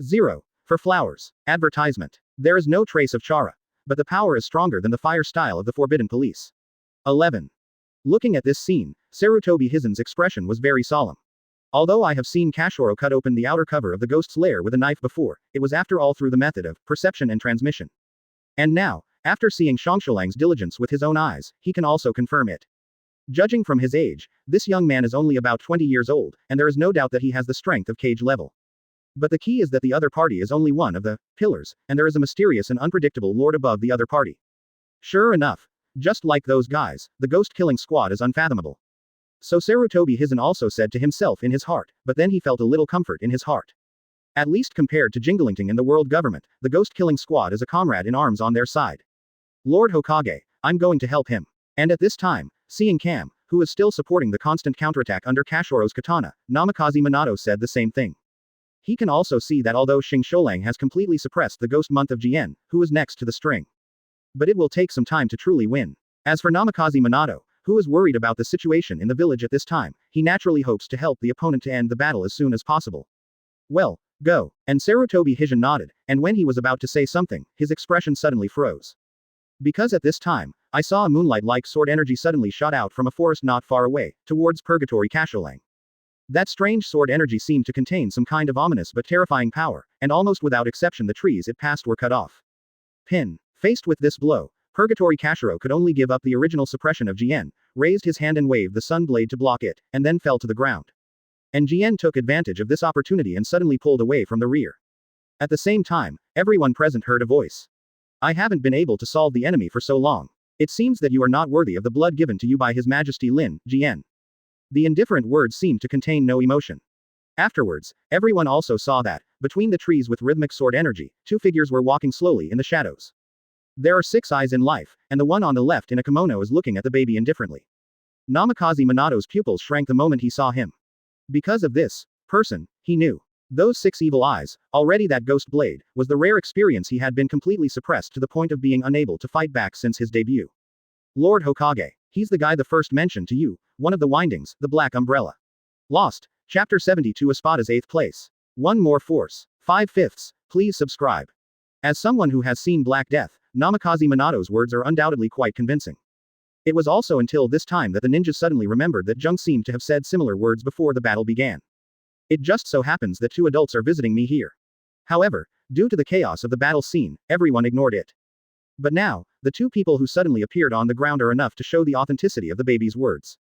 0. For flowers. Advertisement. There is no trace of chara. But the power is stronger than the fire style of the Forbidden Police. 11. Looking at this scene, Sarutobi Hiizan's expression was very solemn. Although I have seen Kashoro cut open the outer cover of the ghost's lair with a knife before, it was after all through the method of perception and transmission. And now, after seeing Shongsholang's diligence with his own eyes, he can also confirm it. Judging from his age, this young man is only about 20 years old, and there is no doubt that he has the strength of cage level. But the key is that the other party is only one of the pillars, and there is a mysterious and unpredictable lord above the other party. Sure enough, just like those guys, the ghost-killing squad is unfathomable. So Sarutobi Hiizan also said to himself in his heart, but then he felt a little comfort in his heart. At least compared to Jingling and the world government, the ghost-killing squad is a comrade in arms on their side. Lord Hokage, I'm going to help him. And at this time, seeing Kam, who is still supporting the constant counterattack under Kashoro's katana, Namikaze Minato said the same thing. He can also see that although Xing has completely suppressed the ghost month of Jien, who is next to the string. But it will take some time to truly win. As for Namikaze Minato, who is worried about the situation in the village at this time, he naturally hopes to help the opponent to end the battle as soon as possible. Well, go. And Sarutobi Hiizan nodded, and when he was about to say something, his expression suddenly froze. Because at this time, I saw a moonlight-like sword energy suddenly shot out from a forest not far away, towards Purgatory Kasholang. That strange sword energy seemed to contain some kind of ominous but terrifying power, and almost without exception the trees it passed were cut off. Pin. Faced with this blow, Purgatory Kashiro could only give up the original suppression of Jien, raised his hand and waved the sun blade to block it, and then fell to the ground. And Jien took advantage of this opportunity and suddenly pulled away from the rear. At the same time, everyone present heard a voice. I haven't been able to solve the enemy for so long. It seems that you are not worthy of the blood given to you by His Majesty Lin, Jien. The indifferent words seemed to contain no emotion. Afterwards, everyone also saw that, between the trees with rhythmic sword energy, two figures were walking slowly in the shadows. There are 6 eyes in life, and the one on the left in a kimono is looking at the baby indifferently. Namikaze Minato's pupils shrank the moment he saw him. Because of this person, he knew. Those 6 evil eyes, already that ghost blade, was the rare experience he had been completely suppressed to the point of being unable to fight back since his debut. Lord Hokage. He's the guy the first mentioned to you, one of the windings, the Black Umbrella. Lost. Chapter 72 Espada's 8th place. One more force. 5/5. Please subscribe. As someone who has seen Black Death, Namikaze Minato's words are undoubtedly quite convincing. It was also until this time that the ninjas suddenly remembered that Jung seemed to have said similar words before the battle began. It just so happens that 2 adults are visiting me here. However, due to the chaos of the battle scene, everyone ignored it. But now, the 2 people who suddenly appeared on the ground are enough to show the authenticity of the baby's words.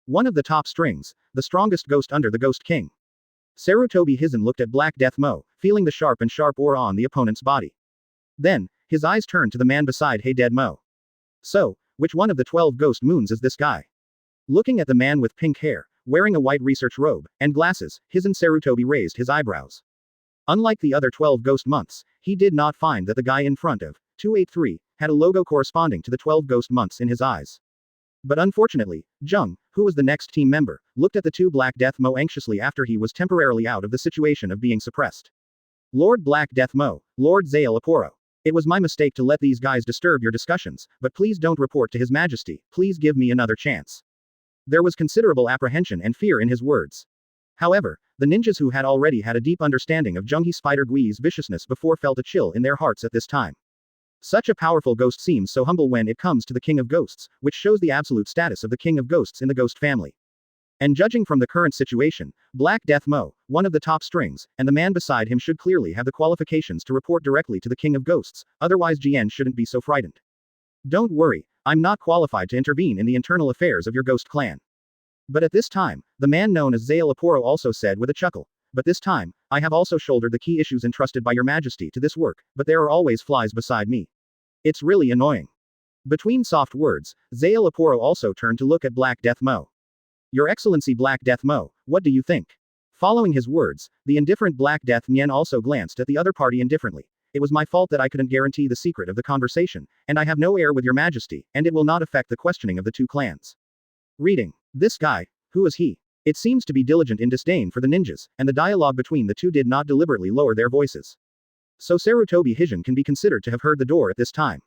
One of the top strings, the strongest ghost under the Ghost King. Sarutobi Hiizaki looked at Black Death Mo, feeling the sharp aura on the opponent's body. Then, his eyes turned to the man beside Hey Dead Mo. So, which one of the 12 ghost moons is this guy? Looking at the man with pink hair, wearing a white research robe, and glasses, Hiizaki Sarutobi raised his eyebrows. Unlike the other 12 ghost months, he did not find that the guy in front of 283 had a logo corresponding to the 12 ghost months in his eyes. But unfortunately, Jung, who was the next team member, looked at the 2 Black Death Mo anxiously after he was temporarily out of the situation of being suppressed. Lord Black Death Mo, Lord Zale Aporo. It was my mistake to let these guys disturb your discussions, but please don't report to His Majesty, please give me another chance. There was considerable apprehension and fear in his words. However, the ninjas who had already had a deep understanding of Junghi Spider Gui's viciousness before felt a chill in their hearts at this time. Such a powerful ghost seems so humble when it comes to the King of Ghosts, which shows the absolute status of the King of Ghosts in the Ghost family. And judging from the current situation, Black Death Mo, one of the top strings, and the man beside him should clearly have the qualifications to report directly to the King of Ghosts, otherwise Jien shouldn't be so frightened. Don't worry, I'm not qualified to intervene in the internal affairs of your ghost clan. But at this time, the man known as Zale Aporo also said with a chuckle, but this time, I have also shouldered the key issues entrusted by your majesty to this work, but there are always flies beside me. It's really annoying. Between soft words, Zale Aporo also turned to look at Black Death Mo. Your Excellency Black Death Mo, what do you think? Following his words, the indifferent Black Death Nien also glanced at the other party indifferently. It was my fault that I couldn't guarantee the secret of the conversation, and I have no heir with your majesty, and it will not affect the questioning of the 2 clans. Reading. This guy, who is he? It seems to be diligent in disdain for the ninjas, and the dialogue between the 2 did not deliberately lower their voices. So Sarutobi Hiizaki can be considered to have heard the door at this time.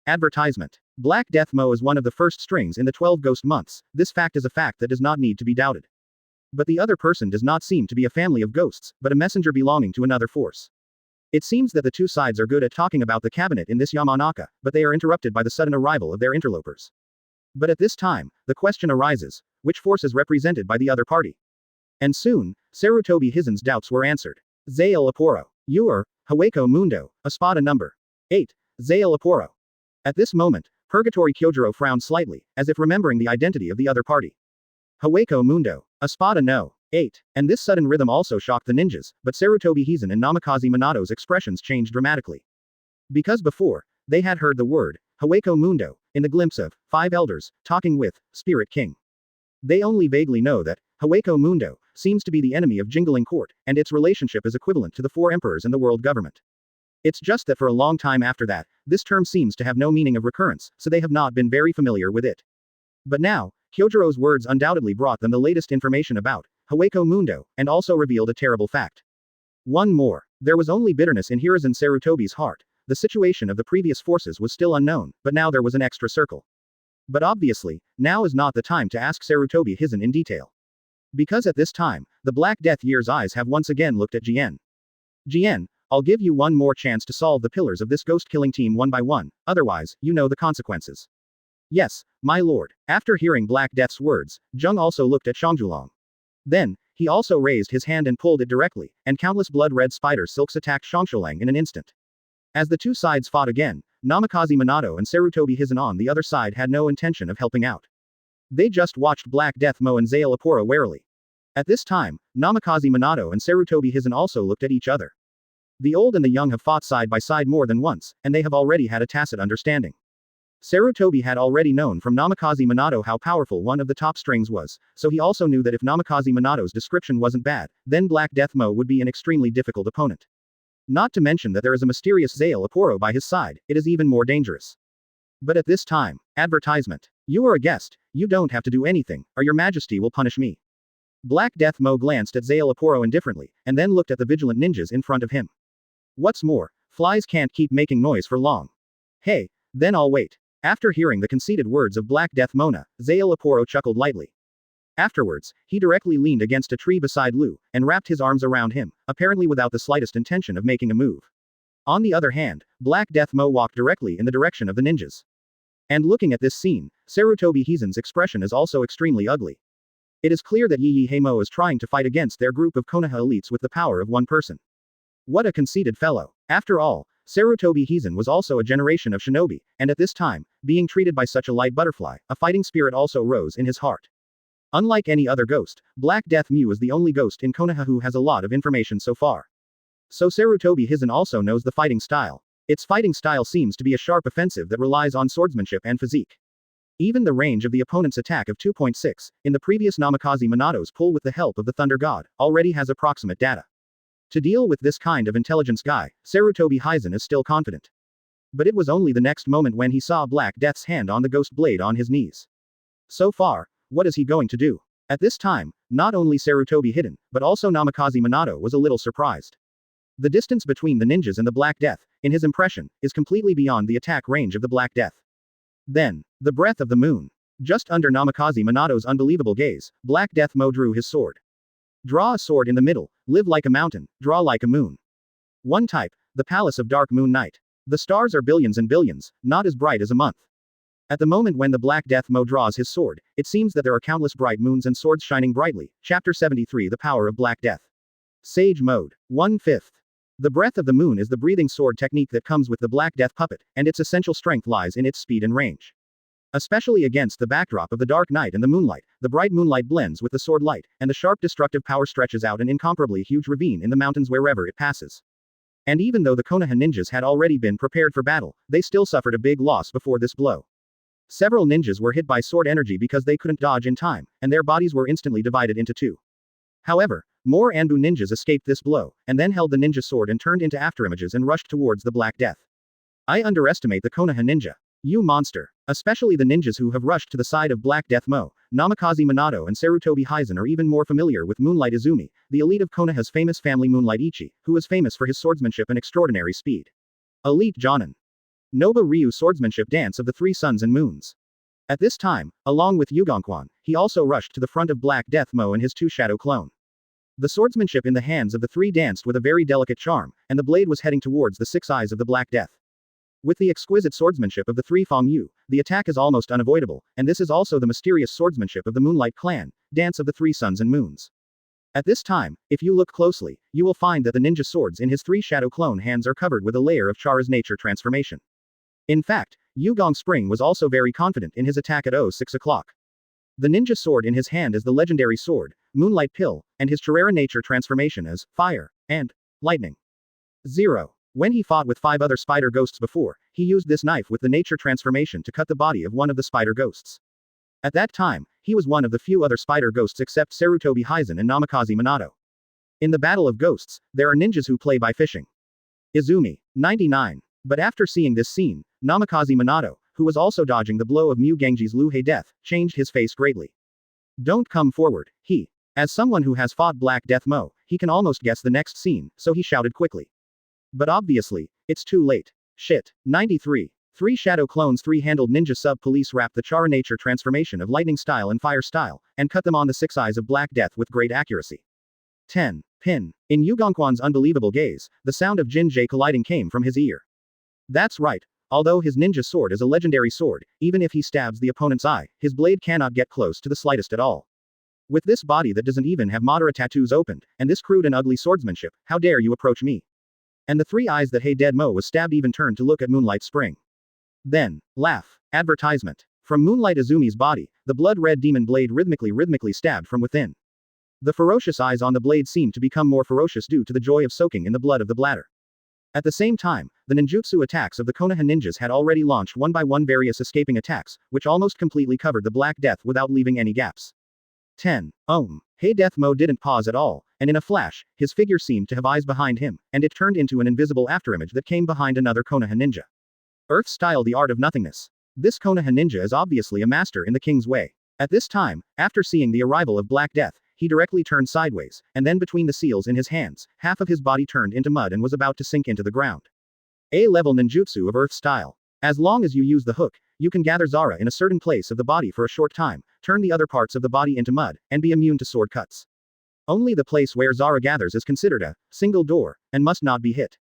Advertisement. Black Death Mo is one of the first strings in the 12 ghost months, this fact is a fact that does not need to be doubted. But the other person does not seem to be a family of ghosts, but a messenger belonging to another force. It seems that the 2 sides are good at talking about the cabinet in this Yamanaka, but they are interrupted by the sudden arrival of their interlopers. But at this time, the question arises, which force is represented by the other party? And soon, Sarutobi Hiizaki's doubts were answered. Zale Aporo. You are, Haweko Mundo, Espada number 8, Zale Aporo. At this moment, Purgatory Kyojuro frowned slightly, as if remembering the identity of the other party. Haweko Mundo, Espada no. 8. And this sudden rhythm also shocked the ninjas, but Sarutobi Hiizaki and Namikaze Minato's expressions changed dramatically. Because before, they had heard the word, Haweko Mundo, in the glimpse of 5 elders, talking with Spirit King. They only vaguely know that Haweko Mundo seems to be the enemy of Jingling court, and its relationship is equivalent to the 4 emperors and the world government. It's just that for a long time after that, this term seems to have no meaning of recurrence, so they have not been very familiar with it. But now, Kyojiro's words undoubtedly brought them the latest information about Haweko Mundo, and also revealed a terrible fact. One more. There was only bitterness in Hiruzen Sarutobi's heart. The situation of the previous forces was still unknown, but now there was an extra circle. But obviously, now is not the time to ask Sarutobi Hiizaki in detail. Because at this time, the Black Death Year's eyes have once again looked at Jien. Jien, I'll give you one more chance to solve the pillars of this ghost-killing team one by one, otherwise, you know the consequences. Yes, my lord. After hearing Black Death's words, Jung also looked at Xiangjulong. Then, He also raised his hand and pulled it directly, and countless blood-red spider silks attacked Shongsholang in an instant. As the two sides fought again, Namikaze Minato and Sarutobi Hiizan on the other side had no intention of helping out. They just watched Black Death Mo and Zale Aporo warily. At this time, Namikaze Minato and Sarutobi Hiizan also looked at each other. The old and the young have fought side by side more than once, and they have already had a tacit understanding. Sarutobi had already known from Namikaze Minato how powerful one of the top strings was, so he also knew that if Namikaze Minato's description wasn't bad, then Black Death Mo would be an extremely difficult opponent. Not to mention that there is a mysterious Zale Aporo by his side, it is even more dangerous. But at this time, advertisement. You are a guest, you don't have to do anything, or your majesty will punish me. Black Death Mo glanced at Zale Aporo indifferently, and then looked at the vigilant ninjas in front of him. What's more, flies can't keep making noise for long. Hey, then I'll wait. After hearing the conceited words of Black Death Mona, Zale Aporo chuckled lightly. Afterwards, he directly leaned against a tree beside Lu, and wrapped his arms around him, apparently without the slightest intention of making a move. On the other hand, Black Death Mo walked directly in the direction of the ninjas. And looking at this scene, Sarutobi Hiizan's expression is also extremely ugly. It is clear that Yi Heimo is trying to fight against their group of Konoha elites with the power of one person. What a conceited fellow. After all, Sarutobi Hiizan was also a generation of shinobi, and at this time, being treated by such a light butterfly, a fighting spirit also rose in his heart. Unlike any other ghost, Black Death Mu is the only ghost in Konoha who has a lot of information so far. So Sarutobi Hiizan also knows the fighting style. Its fighting style seems to be a sharp offensive that relies on swordsmanship and physique. Even the range of the opponent's attack of 2.6, in the previous Namikaze Minato's pull with the help of the Thunder God, already has approximate data. To deal with this kind of intelligence guy, Sarutobi Hiizan is still confident. But it was only the next moment when he saw Black Death's hand on the ghost blade on his knees. So far, what is he going to do? At this time, not only Sarutobi Hiizan, but also Namikaze Minato was a little surprised. The distance between the ninjas and the Black Death, in his impression, is completely beyond the attack range of the Black Death. Then, the breath of the moon. Just under Namikaze Minato's unbelievable gaze, Black Death Mo drew his sword. Draw a sword in the middle, live like a mountain, draw like a moon. One type, the Palace of Dark Moon Night. The stars are billions and billions, not as bright as a month. At the moment when the Black Death Mo draws his sword, it seems that there are countless bright moons and swords shining brightly. Chapter 73 The Power of Black Death. Sage Mode. 1/5. The breath of the moon is the breathing sword technique that comes with the Black Death puppet, and its essential strength lies in its speed and range. Especially against the backdrop of the dark night and the moonlight, the bright moonlight blends with the sword light, and the sharp destructive power stretches out an incomparably huge ravine in the mountains wherever it passes. And even though the Konoha ninjas had already been prepared for battle, they still suffered a big loss before this blow. Several ninjas were hit by sword energy because they couldn't dodge in time, and their bodies were instantly divided into two. However, more Anbu ninjas escaped this blow, and then held the ninja sword and turned into afterimages and rushed towards the Black Death. I underestimate the Konoha ninja. You monster. Especially the ninjas who have rushed to the side of Black Death Mo, Namikaze Minato and Sarutobi Hiizan are even more familiar with Moonlight Izumi, the elite of Konoha's famous family Moonlight Ichi, who is famous for his swordsmanship and extraordinary speed. Elite Jonin. Noba Ryu swordsmanship dance of the three suns and moons. At this time, along with Yugongquan, he also rushed to the front of Black Death Mo and his two shadow clone. The swordsmanship in the hands of the three danced with a very delicate charm, and the blade was heading towards the six eyes of the Black Death. With the exquisite swordsmanship of the three Fong Yu, the attack is almost unavoidable, and this is also the mysterious swordsmanship of the Moonlight Clan, dance of the three suns and moons. At this time, if you look closely, you will find that the ninja swords in his three shadow clone hands are covered with a layer of Chara's nature transformation. In fact, Yugong Spring was also very confident in his attack at 06 o'clock. The ninja sword in his hand is the legendary sword, Moonlight Pill, and his Chara nature transformation is fire and lightning. 0. When he fought with 5 other spider ghosts before, he used this knife with the nature transformation to cut the body of one of the spider ghosts. At that time, he was one of the few other spider ghosts except Sarutobi Hiizan and Namikaze Minato. In the Battle of Ghosts, there are ninjas who play by fishing. Izumi. 99. But after seeing this scene, Namikaze Minato, who was also dodging the blow of Mu Genji's Luhei death, changed his face greatly. Don't come forward, he. As someone who has fought Black Death Mo, he can almost guess the next scene, so he shouted quickly. But obviously, it's too late. Shit. 93. 3 shadow clones 3-handled ninja sub-police wrapped the Chara nature transformation of lightning style and fire style, and cut them on the 6 eyes of Black Death with great accuracy. 10. Pin. In Yugongquan's unbelievable gaze, the sound of Jinjai colliding came from his ear. That's right. Although his ninja sword is a legendary sword, even if he stabs the opponent's eye, his blade cannot get close to the slightest at all. With this body that doesn't even have Madara tattoos opened, and this crude and ugly swordsmanship, how dare you approach me? And the three eyes that Hey Dead Mo was stabbed even turned to look at Moonlight Spring. Then, laugh. Advertisement. From Moonlight Izumi's body, the blood-red demon blade rhythmically stabbed from within. The ferocious eyes on the blade seemed to become more ferocious due to the joy of soaking in the blood of the bladder. At the same time, the ninjutsu attacks of the Konoha ninjas had already launched one by one various escaping attacks, which almost completely covered the Black Death without leaving any gaps. 10. Hey Death Mo didn't pause at all, and in a flash, his figure seemed to have eyes behind him, and it turned into an invisible afterimage that came behind another Konoha ninja. Earth-style the art of nothingness. This Konoha ninja is obviously a master in the king's way. At this time, after seeing the arrival of Black Death, he directly turned sideways, and then between the seals in his hands, half of his body turned into mud and was about to sink into the ground. A-level ninjutsu of Earth style. As long as you use the hook, you can gather Zara in a certain place of the body for a short time, turn the other parts of the body into mud, and be immune to sword cuts. Only the place where Zara gathers is considered a single door, and must not be hit.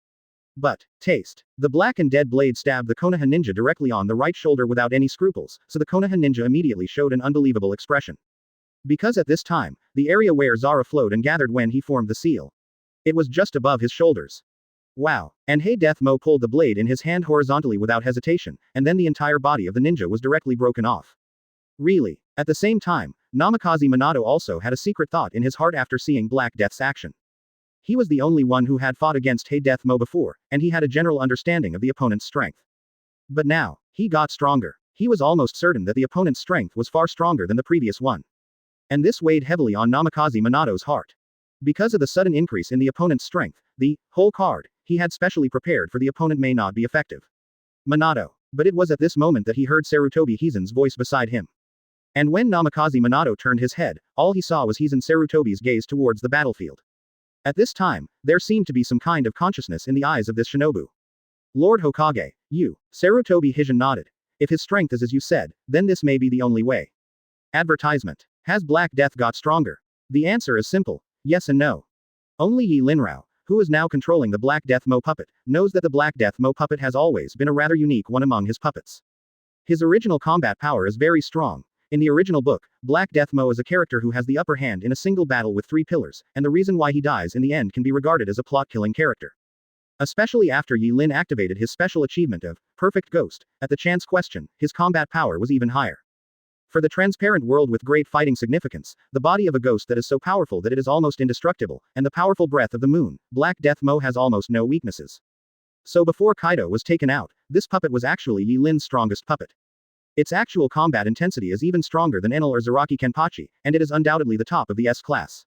But, taste. The black and dead blade stabbed the Konoha ninja directly on the right shoulder without any scruples, so the Konoha ninja immediately showed an unbelievable expression. Because at this time, the area where Zara flowed and gathered when he formed the seal. It was just above his shoulders. Wow. And Hey Death Mo pulled the blade in his hand horizontally without hesitation, and then the entire body of the ninja was directly broken off. Really. At the same time, Namikaze Minato also had a secret thought in his heart after seeing Black Death's action. He was the only one who had fought against Hey Death Mo before, and he had a general understanding of the opponent's strength. But now, he got stronger. He was almost certain that the opponent's strength was far stronger than the previous one. And this weighed heavily on Namikaze Minato's heart. Because of the sudden increase in the opponent's strength, the whole card he had specially prepared for the opponent may not be effective. Minato. But it was at this moment that he heard Sarutobi Hiizan's voice beside him. And when Namikaze Minato turned his head, all he saw was Hiizan Sarutobi's gaze towards the battlefield. At this time, there seemed to be some kind of consciousness in the eyes of this shinobu. Lord Hokage, you. Sarutobi Hiizan nodded. If his strength is as you said, then this may be the only way. Advertisement. Has Black Death got stronger? The answer is simple. Yes and no. Only Yi Linrao, who is now controlling the Black Death Mo puppet, knows that the Black Death Mo puppet has always been a rather unique one among his puppets. His original combat power is very strong. In the original book, Black Death Mo is a character who has the upper hand in a single battle with 3 pillars, and the reason why he dies in the end can be regarded as a plot-killing character. Especially after Yi Lin activated his special achievement of Perfect Ghost, at the chance question, his combat power was even higher. For the transparent world with great fighting significance, the body of a ghost that is so powerful that it is almost indestructible, and the powerful breath of the moon, Black Death Mo has almost no weaknesses. So before Kaido was taken out, this puppet was actually Yi Lin's strongest puppet. Its actual combat intensity is even stronger than Enel or Zaraki Kenpachi, and it is undoubtedly the top of the S class.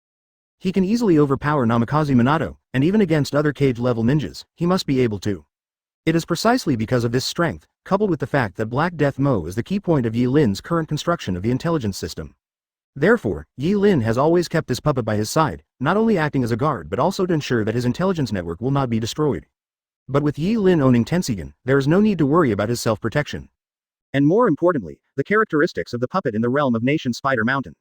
He can easily overpower Namikaze Minato, and even against other cage-level ninjas, he must be able to. It is precisely because of this strength, coupled with the fact that Black Death Mo is the key point of Yi Lin's current construction of the intelligence system. Therefore, Yi Lin has always kept this puppet by his side, not only acting as a guard but also to ensure that his intelligence network will not be destroyed. But with Yi Lin owning Tensigan, there is no need to worry about his self-protection. And more importantly, the characteristics of the puppet in the realm of Nation Spider Mountain.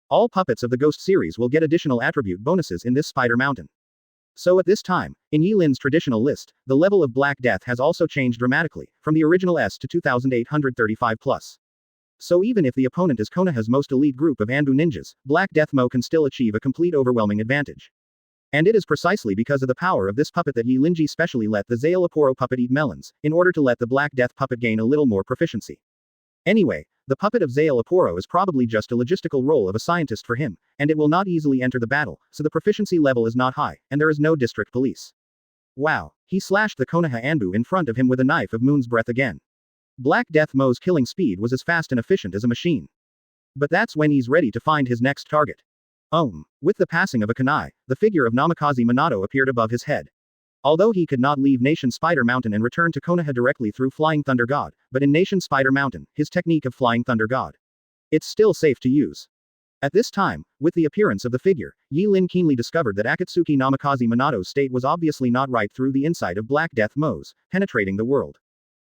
All puppets of the Ghost series will get additional attribute bonuses in this Spider Mountain. So at this time, in Yi Lin's traditional list, the level of Black Death has also changed dramatically, from the original S to 2835+. So even if the opponent is Konoha's most elite group of Anbu ninjas, Black Death Mo can still achieve a complete overwhelming advantage. And it is precisely because of the power of this puppet that Yi Linji specially let the Zael Aporo puppet eat melons, in order to let the Black Death puppet gain a little more proficiency. Anyway, the puppet of Zael Aporo is probably just a logistical role of a scientist for him, and it will not easily enter the battle, so the proficiency level is not high, and there is no district police. Wow. He slashed the Konoha Anbu in front of him with a knife of Moon's Breath again. Black Death Mo's killing speed was as fast and efficient as a machine. But that's when he's ready to find his next target. With the passing of a kunai, the figure of Namikaze Minato appeared above his head. Although he could not leave Nation Spider Mountain and return to Konoha directly through Flying Thunder God, but in Nation Spider Mountain, his technique of Flying Thunder God. It's still safe to use. At this time, with the appearance of the figure, Yi Lin keenly discovered that Akatsuki Namikaze Minato's state was obviously not right through the inside of Black Death Mo's, penetrating the world.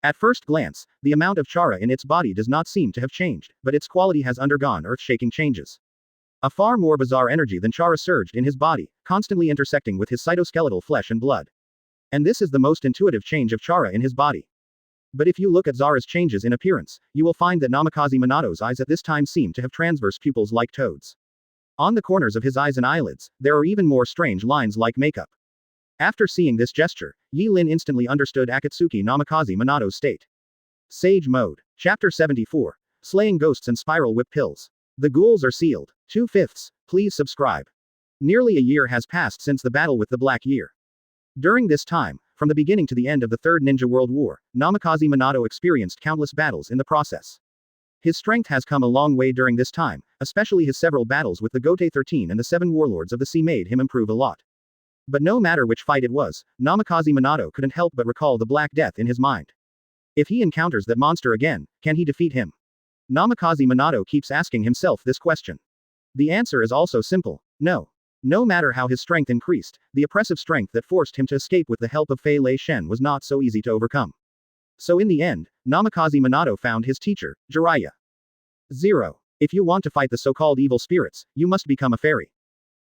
At first glance, the amount of chara in its body does not seem to have changed, but its quality has undergone earth-shaking changes. A far more bizarre energy than chara surged in his body, constantly intersecting with his cytoskeletal flesh and blood. And this is the most intuitive change of chara in his body. But if you look at Zara's changes in appearance, you will find that Namikaze Minato's eyes at this time seem to have transverse pupils like toads. On the corners of his eyes and eyelids, there are even more strange lines like makeup. After seeing this gesture, Yi Lin instantly understood Akatsuki Namikaze Minato's state. Sage Mode. Chapter 74. Slaying Ghosts and Spiral Whip Pills. The ghouls are sealed. 2/5. Please subscribe. Nearly a year has passed since the battle with the Black Year. During this time, from the beginning to the end of the Third Ninja World War, Namikaze Minato experienced countless battles in the process. His strength has come a long way during this time, especially his several battles with the Gote 13 and the 7 warlords of the sea made him improve a lot. But no matter which fight it was, Namikaze Minato couldn't help but recall the Black Death in his mind. If he encounters that monster again, can he defeat him? Namikaze Minato keeps asking himself this question. The answer is also simple: no. No matter how his strength increased, the oppressive strength that forced him to escape with the help of Fei Lei Shen was not so easy to overcome. So in the end, Namikaze Minato found his teacher, Jiraiya. 0. If you want to fight the so-called evil spirits, you must become a fairy.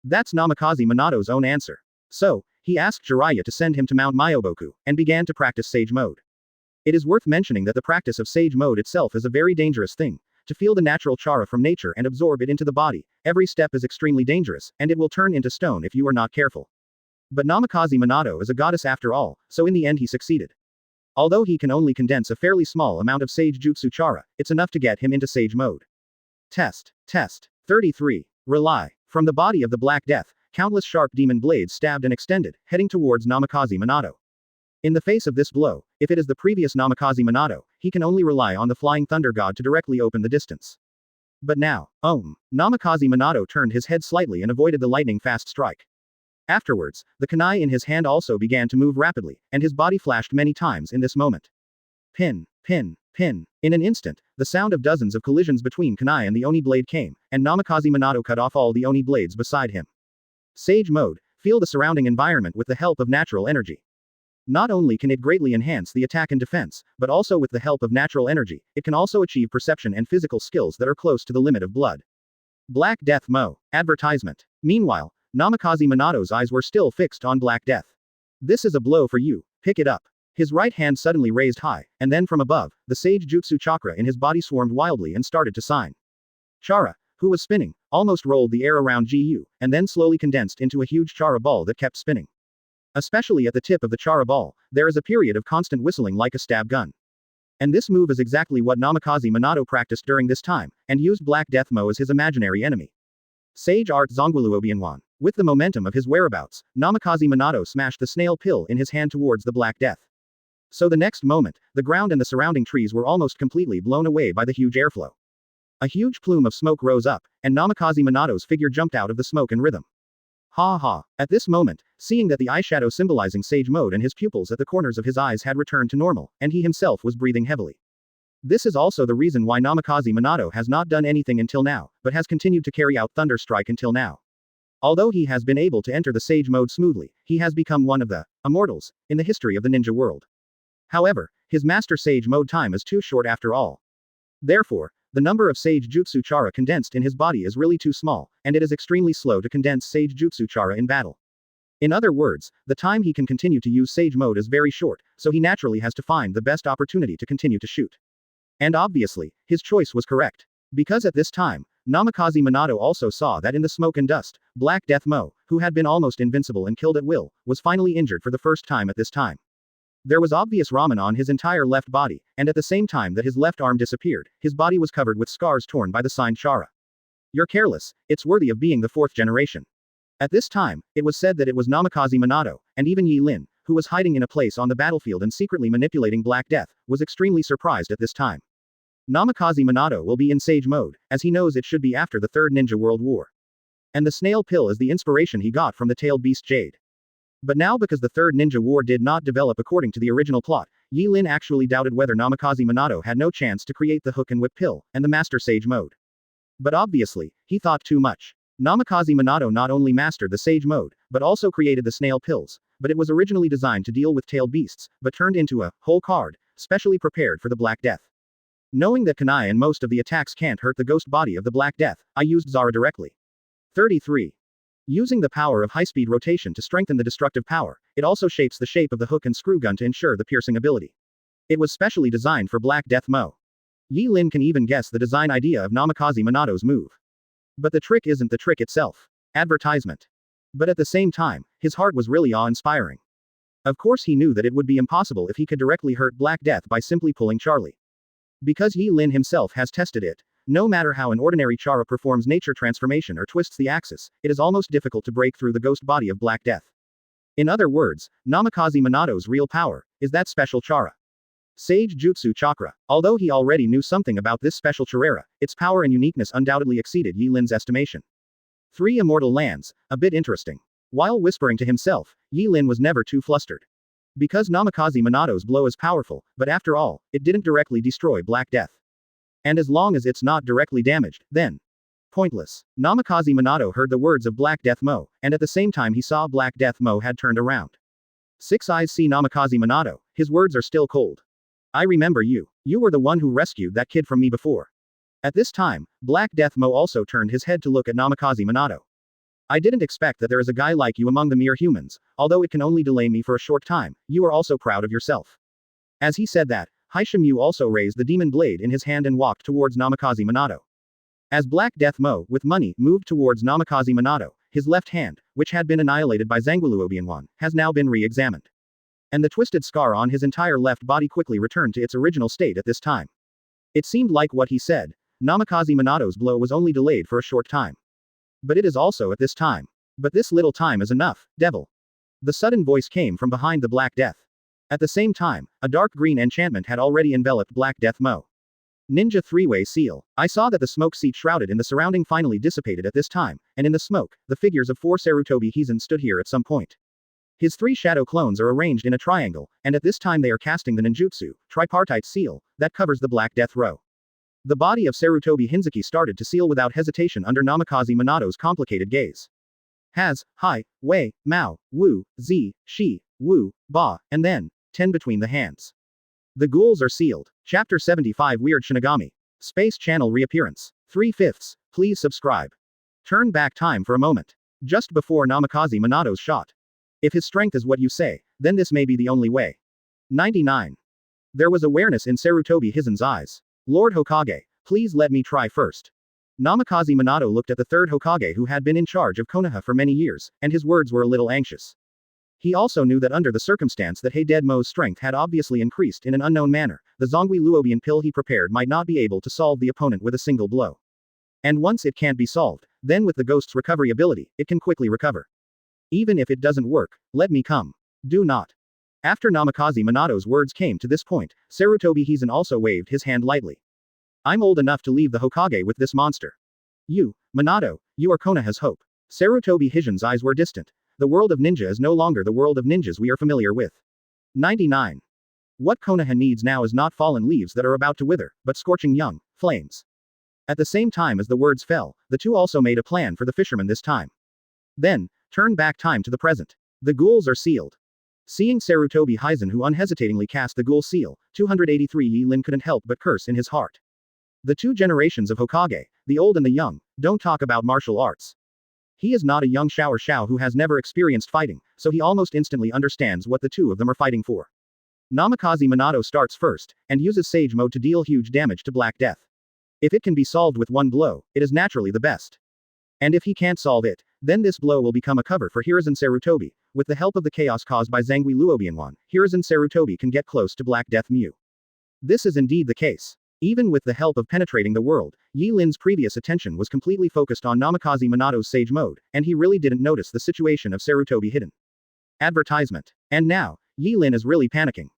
That's Namikaze Minato's own answer. So, he asked Jiraiya to send him to Mount Myoboku, and began to practice Sage Mode. It is worth mentioning that the practice of Sage Mode itself is a very dangerous thing. To feel the natural chara from nature and absorb it into the body, every step is extremely dangerous, and it will turn into stone if you are not careful. But Namikaze Minato is a goddess after all, so in the end he succeeded. Although he can only condense a fairly small amount of Sage Jutsu chara, it's enough to get him into Sage Mode. Test. 33. Rely. From the body of the Black Death, countless sharp demon blades stabbed and extended, heading towards Namikaze Minato. In the face of this blow, if it is the previous Namikaze Minato, he can only rely on the Flying Thunder God to directly open the distance. But now, Namikaze Minato turned his head slightly and avoided the lightning-fast strike. Afterwards, the kunai in his hand also began to move rapidly, and his body flashed many times in this moment. Pin. In an instant, the sound of dozens of collisions between kunai and the Oni blade came, and Namikaze Minato cut off all the Oni blades beside him. Sage Mode. Feel the surrounding environment with the help of natural energy. Not only can it greatly enhance the attack and defense, but also with the help of natural energy, it can also achieve perception and physical skills that are close to the limit of blood. Black Death Mo. Advertisement. Meanwhile, Namikaze Minato's eyes were still fixed on Black Death. This is a blow for you, pick it up. His right hand suddenly raised high, and then from above, the Sage Jutsu chakra in his body swarmed wildly and started to sign. Chara, who was spinning, almost rolled the air around Gu, and then slowly condensed into a huge chara ball that kept spinning. Especially at the tip of the chara ball, there is a period of constant whistling like a stab gun. And this move is exactly what Namikaze Minato practiced during this time, and used Black Death Mo as his imaginary enemy. Sage Art Zongguoluobianwan. With the momentum of his whereabouts, Namikaze Minato smashed the snail pill in his hand towards the Black Death. So the next moment, the ground and the surrounding trees were almost completely blown away by the huge airflow. A huge plume of smoke rose up, and Namikaze Minato's figure jumped out of the smoke in rhythm. Ha ha. At this moment, seeing that the eyeshadow symbolizing Sage Mode and his pupils at the corners of his eyes had returned to normal, and he himself was breathing heavily. This is also the reason why Namikaze Minato has not done anything until now, but has continued to carry out Thunder Strike until now. Although he has been able to enter the Sage Mode smoothly, he has become one of the immortals in the history of the ninja world. However, his Master Sage Mode time is too short after all. Therefore, the number of Sage Jutsu Chara condensed in his body is really too small, and it is extremely slow to condense Sage Jutsu Chara in battle. In other words, the time he can continue to use Sage Mode is very short, so he naturally has to find the best opportunity to continue to shoot. And obviously, his choice was correct. Because at this time, Namikaze Minato also saw that in the smoke and dust, Black Death Mo, who had been almost invincible and killed at will, was finally injured for the first time at this time. There was obvious ramen on his entire left body, and at the same time that his left arm disappeared, his body was covered with scars torn by the sign Chara. You're careless, it's worthy of being the fourth generation. At this time, it was said that it was Namikaze Minato, and even Yi Lin, who was hiding in a place on the battlefield and secretly manipulating Black Death, was extremely surprised at this time. Namikaze Minato will be in Sage Mode, as he knows it should be after the Third Ninja World War. And the snail pill is the inspiration he got from the tailed beast Jade. But now because the Third Ninja War did not develop according to the original plot, Yi Lin actually doubted whether Namikaze Minato had no chance to create the hook and whip pill, and the Master Sage Mode. But obviously, he thought too much. Namikaze Minato not only mastered the Sage Mode, but also created the snail pills, but it was originally designed to deal with tailed beasts, but turned into a whole card, specially prepared for the Black Death. Knowing that kunai and most of the attacks can't hurt the ghost body of the Black Death, I used Zara directly. 33. Using the power of high-speed rotation to strengthen the destructive power, it also shapes the shape of the hook and screw gun to ensure the piercing ability. It was specially designed for Black Death Mo. Yi Lin can even guess the design idea of Namikaze Minato's move. But the trick isn't the trick itself. Advertisement. But at the same time, his heart was really awe-inspiring. Of course he knew that it would be impossible if he could directly hurt Black Death by simply pulling Charlie. Because Yi Lin himself has tested it. No matter how an ordinary Chara performs nature transformation or twists the axis, it is almost difficult to break through the ghost body of Black Death. In other words, Namikaze Minato's real power is that special Chara. Sage Jutsu Chakra. Although he already knew something about this special Chara, its power and uniqueness undoubtedly exceeded Yi Lin's estimation. 3 immortal lands, a bit interesting. While whispering to himself, Yi Lin was never too flustered. Because Namikaze Minato's blow is powerful, but after all, it didn't directly destroy Black Death. And as long as it's not directly damaged, then pointless. Namikaze Minato heard the words of Black Death Mo, and at the same time he saw Black Death Mo had turned around. Six eyes see Namikaze Minato, his words are still cold. I remember you. You were the one who rescued that kid from me before. At this time, Black Death Mo also turned his head to look at Namikaze Minato. I didn't expect that there is a guy like you among the mere humans, although it can only delay me for a short time, you are also proud of yourself. As he said that, Haishimyu also raised the demon blade in his hand and walked towards Namikaze Minato. As Black Death Mo, with money, moved towards Namikaze Minato, his left hand, which had been annihilated by Zangwiluobianwan, has now been re-examined. And the twisted scar on his entire left body quickly returned to its original state at this time. It seemed like what he said. Namikaze Minato's blow was only delayed for a short time. But it is also at this time. But this little time is enough, devil. The sudden voice came from behind the Black Death. At the same time, a dark green enchantment had already enveloped Black Death Mo. Ninja three-way seal. I saw that the smoke seat shrouded in the surrounding finally dissipated at this time, and in the smoke, the figures of 4 Sarutobi Hiizan stood here at some point. His 3 shadow clones are arranged in a triangle, and at this time they are casting the ninjutsu, tripartite seal, that covers the Black Death row. The body of Sarutobi Hiizaki started to seal without hesitation under Namikaze Minato's complicated gaze. Has, Hai, Wei, Mao, Wu, Zi, Shi, Wu, Ba, and then 10 between the hands. The ghouls are sealed. Chapter 75 Weird Shinigami. Space Channel Reappearance. 3/5. Please subscribe. Turn back time for a moment. Just before Namikaze Minato's shot. If his strength is what you say, then this may be the only way. 99. There was awareness in Sarutobi Hiizan's eyes. Lord Hokage, please let me try first. Namikaze Minato looked at the third Hokage who had been in charge of Konoha for many years, and his words were a little anxious. He also knew that under the circumstance that Dead Mo's strength had obviously increased in an unknown manner, the Zongui Luobian pill he prepared might not be able to solve the opponent with a single blow. And once it can't be solved, then with the ghost's recovery ability, it can quickly recover. Even if it doesn't work, let me come. Do not. After Namikaze Minato's words came to this point, Sarutobi Hiizan also waved his hand lightly. I'm old enough to leave the Hokage with this monster. You, Minato, you are Konoha's hope. Sarutobi Hiizan's eyes were distant. The world of ninja is no longer the world of ninjas we are familiar with. 99. What Konoha needs now is not fallen leaves that are about to wither, but scorching young flames. At the same time as the words fell, the two also made a plan for the fisherman this time. Then, turn back time to the present. The ghouls are sealed. Seeing Sarutobi Hiizan who unhesitatingly cast the ghoul seal, 283 Yi Lin couldn't help but curse in his heart. The 2 generations of Hokage, the old and the young, don't talk about martial arts. He is not a young Shao who has never experienced fighting, so he almost instantly understands what the 2 of them are fighting for. Namikaze Minato starts first, and uses Sage Mode to deal huge damage to Black Death. If it can be solved with one blow, it is naturally the best. And if he can't solve it, then this blow will become a cover for Hiruzen Sarutobi. With the help of the chaos caused by Zangui Luobianwan, Hiruzen Sarutobi can get close to Black Death Mu. This is indeed the case. Even with the help of penetrating the world, Yi Lin's previous attention was completely focused on Namikaze Minato's Sage Mode, and he really didn't notice the situation of Sarutobi Hidden. Advertisement. And now, Yi Lin is really panicking.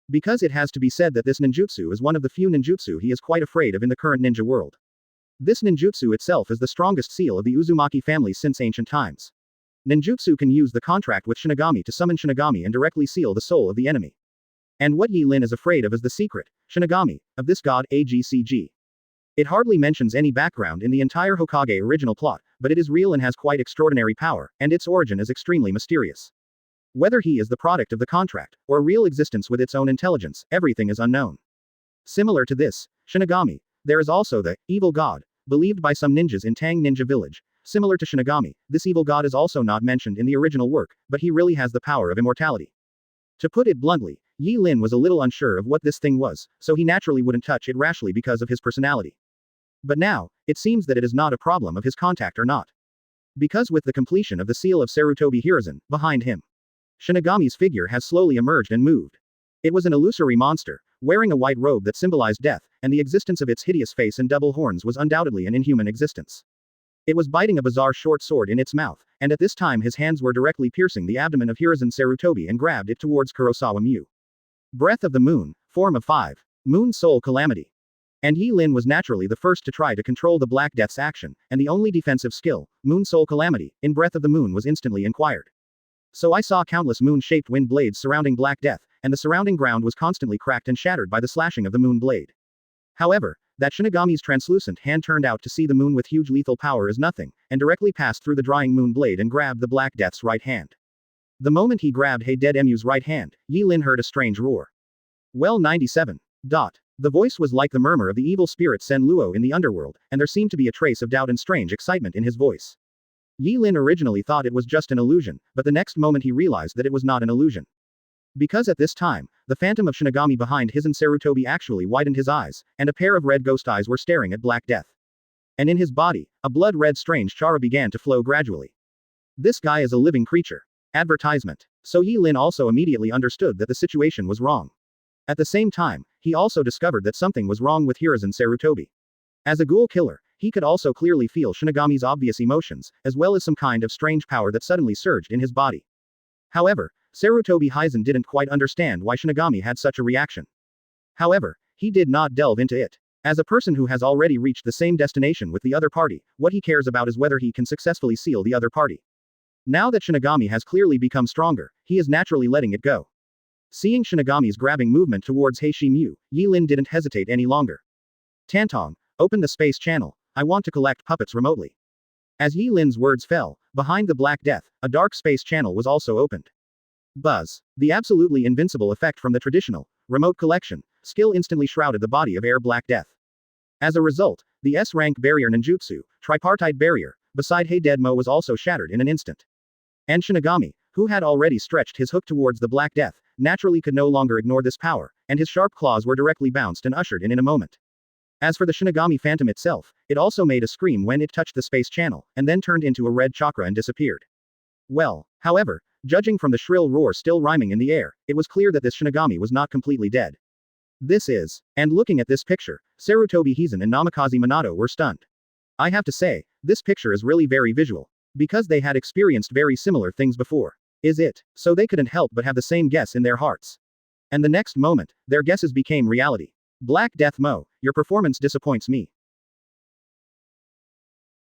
Because it has to be said that this ninjutsu is one of the few ninjutsu he is quite afraid of in the current ninja world. This ninjutsu itself is the strongest seal of the Uzumaki family since ancient times. Ninjutsu can use the contract with Shinigami to summon Shinigami and directly seal the soul of the enemy. And what Yi Lin is afraid of is the secret, Shinigami, of this god AGCG. It hardly mentions any background in the entire Hokage original plot, but it is real and has quite extraordinary power, and its origin is extremely mysterious. Whether he is the product of the contract, or a real existence with its own intelligence, everything is unknown. Similar to this, Shinigami, there is also the evil god, believed by some ninjas in Tang Ninja Village. Similar to Shinigami, this evil god is also not mentioned in the original work, but he really has the power of immortality. To put it bluntly, Yi Lin was a little unsure of what this thing was, so he naturally wouldn't touch it rashly because of his personality. But now, it seems that it is not a problem of his contact or not. Because with the completion of the seal of Sarutobi Hiizaki, behind him, Shinigami's figure has slowly emerged and moved. It was an illusory monster, wearing a white robe that symbolized death, and the existence of its hideous face and double horns was undoubtedly an inhuman existence. It was biting a bizarre short sword in its mouth, and at this time his hands were directly piercing the abdomen of Hiruzen Sarutobi and grabbed it towards Kurosawa Mu. Breath of the Moon, Form of 5. Moon Soul Calamity. And Yi Lin was naturally the first to try to control the Black Death's action, and the only defensive skill, Moon Soul Calamity, in Breath of the Moon was instantly inquired. So I saw countless moon-shaped wind blades surrounding Black Death, and the surrounding ground was constantly cracked and shattered by the slashing of the moon blade. However, that Shinigami's translucent hand turned out to see the moon with huge lethal power as nothing, and directly passed through the drying moon blade and grabbed the Black Death's right hand. The moment he grabbed Hey Dead Emu's right hand, Yi Lin heard a strange roar. Well 97. The voice was like the murmur of the evil spirit Sen Luo in the underworld, and there seemed to be a trace of doubt and strange excitement in his voice. Yi Lin originally thought it was just an illusion, but the next moment he realized that it was not an illusion. Because at this time, the phantom of Shinigami behind Hizen Sarutobi actually widened his eyes, and a pair of red ghost eyes were staring at Black Death. And in his body, a blood-red strange chara began to flow gradually. This guy is a living creature. Advertisement. So Yi Lin also immediately understood that the situation was wrong. At the same time, he also discovered that something was wrong with Hiruzen Sarutobi. As a ghoul killer, he could also clearly feel Shinigami's obvious emotions, as well as some kind of strange power that suddenly surged in his body. However, Sarutobi Hiizaki didn't quite understand why Shinigami had such a reaction. However, he did not delve into it. As a person who has already reached the same destination with the other party, what he cares about is whether he can successfully seal the other party. Now that Shinigami has clearly become stronger, he is naturally letting it go. Seeing Shinigami's grabbing movement towards Heishi Mu, Yi Lin didn't hesitate any longer. Tantong, open the space channel. I want to collect puppets remotely. As Yi Lin's words fell, behind the Black Death, a dark space channel was also opened. Buzz. The absolutely invincible effect from the traditional, remote collection, skill instantly shrouded the body of Air Black Death. As a result, the S-rank barrier ninjutsu, tripartite barrier, beside Hey Dead Mo was also shattered in an instant. And Shinigami, who had already stretched his hook towards the Black Death, naturally could no longer ignore this power, and his sharp claws were directly bounced and ushered in a moment. As for the Shinigami phantom itself, it also made a scream when it touched the space channel, and then turned into a red chakra and disappeared. Well, however, judging from the shrill roar still rhyming in the air, it was clear that this Shinigami was not completely dead. This is, and looking at this picture, Sarutobi Hiizaki and Namikaze Minato were stunned. I have to say, this picture is really very visual. Because they had experienced very similar things before. Is it? So they couldn't help but have the same guess in their hearts. And the next moment, their guesses became reality. Black Death Mo, your performance disappoints me.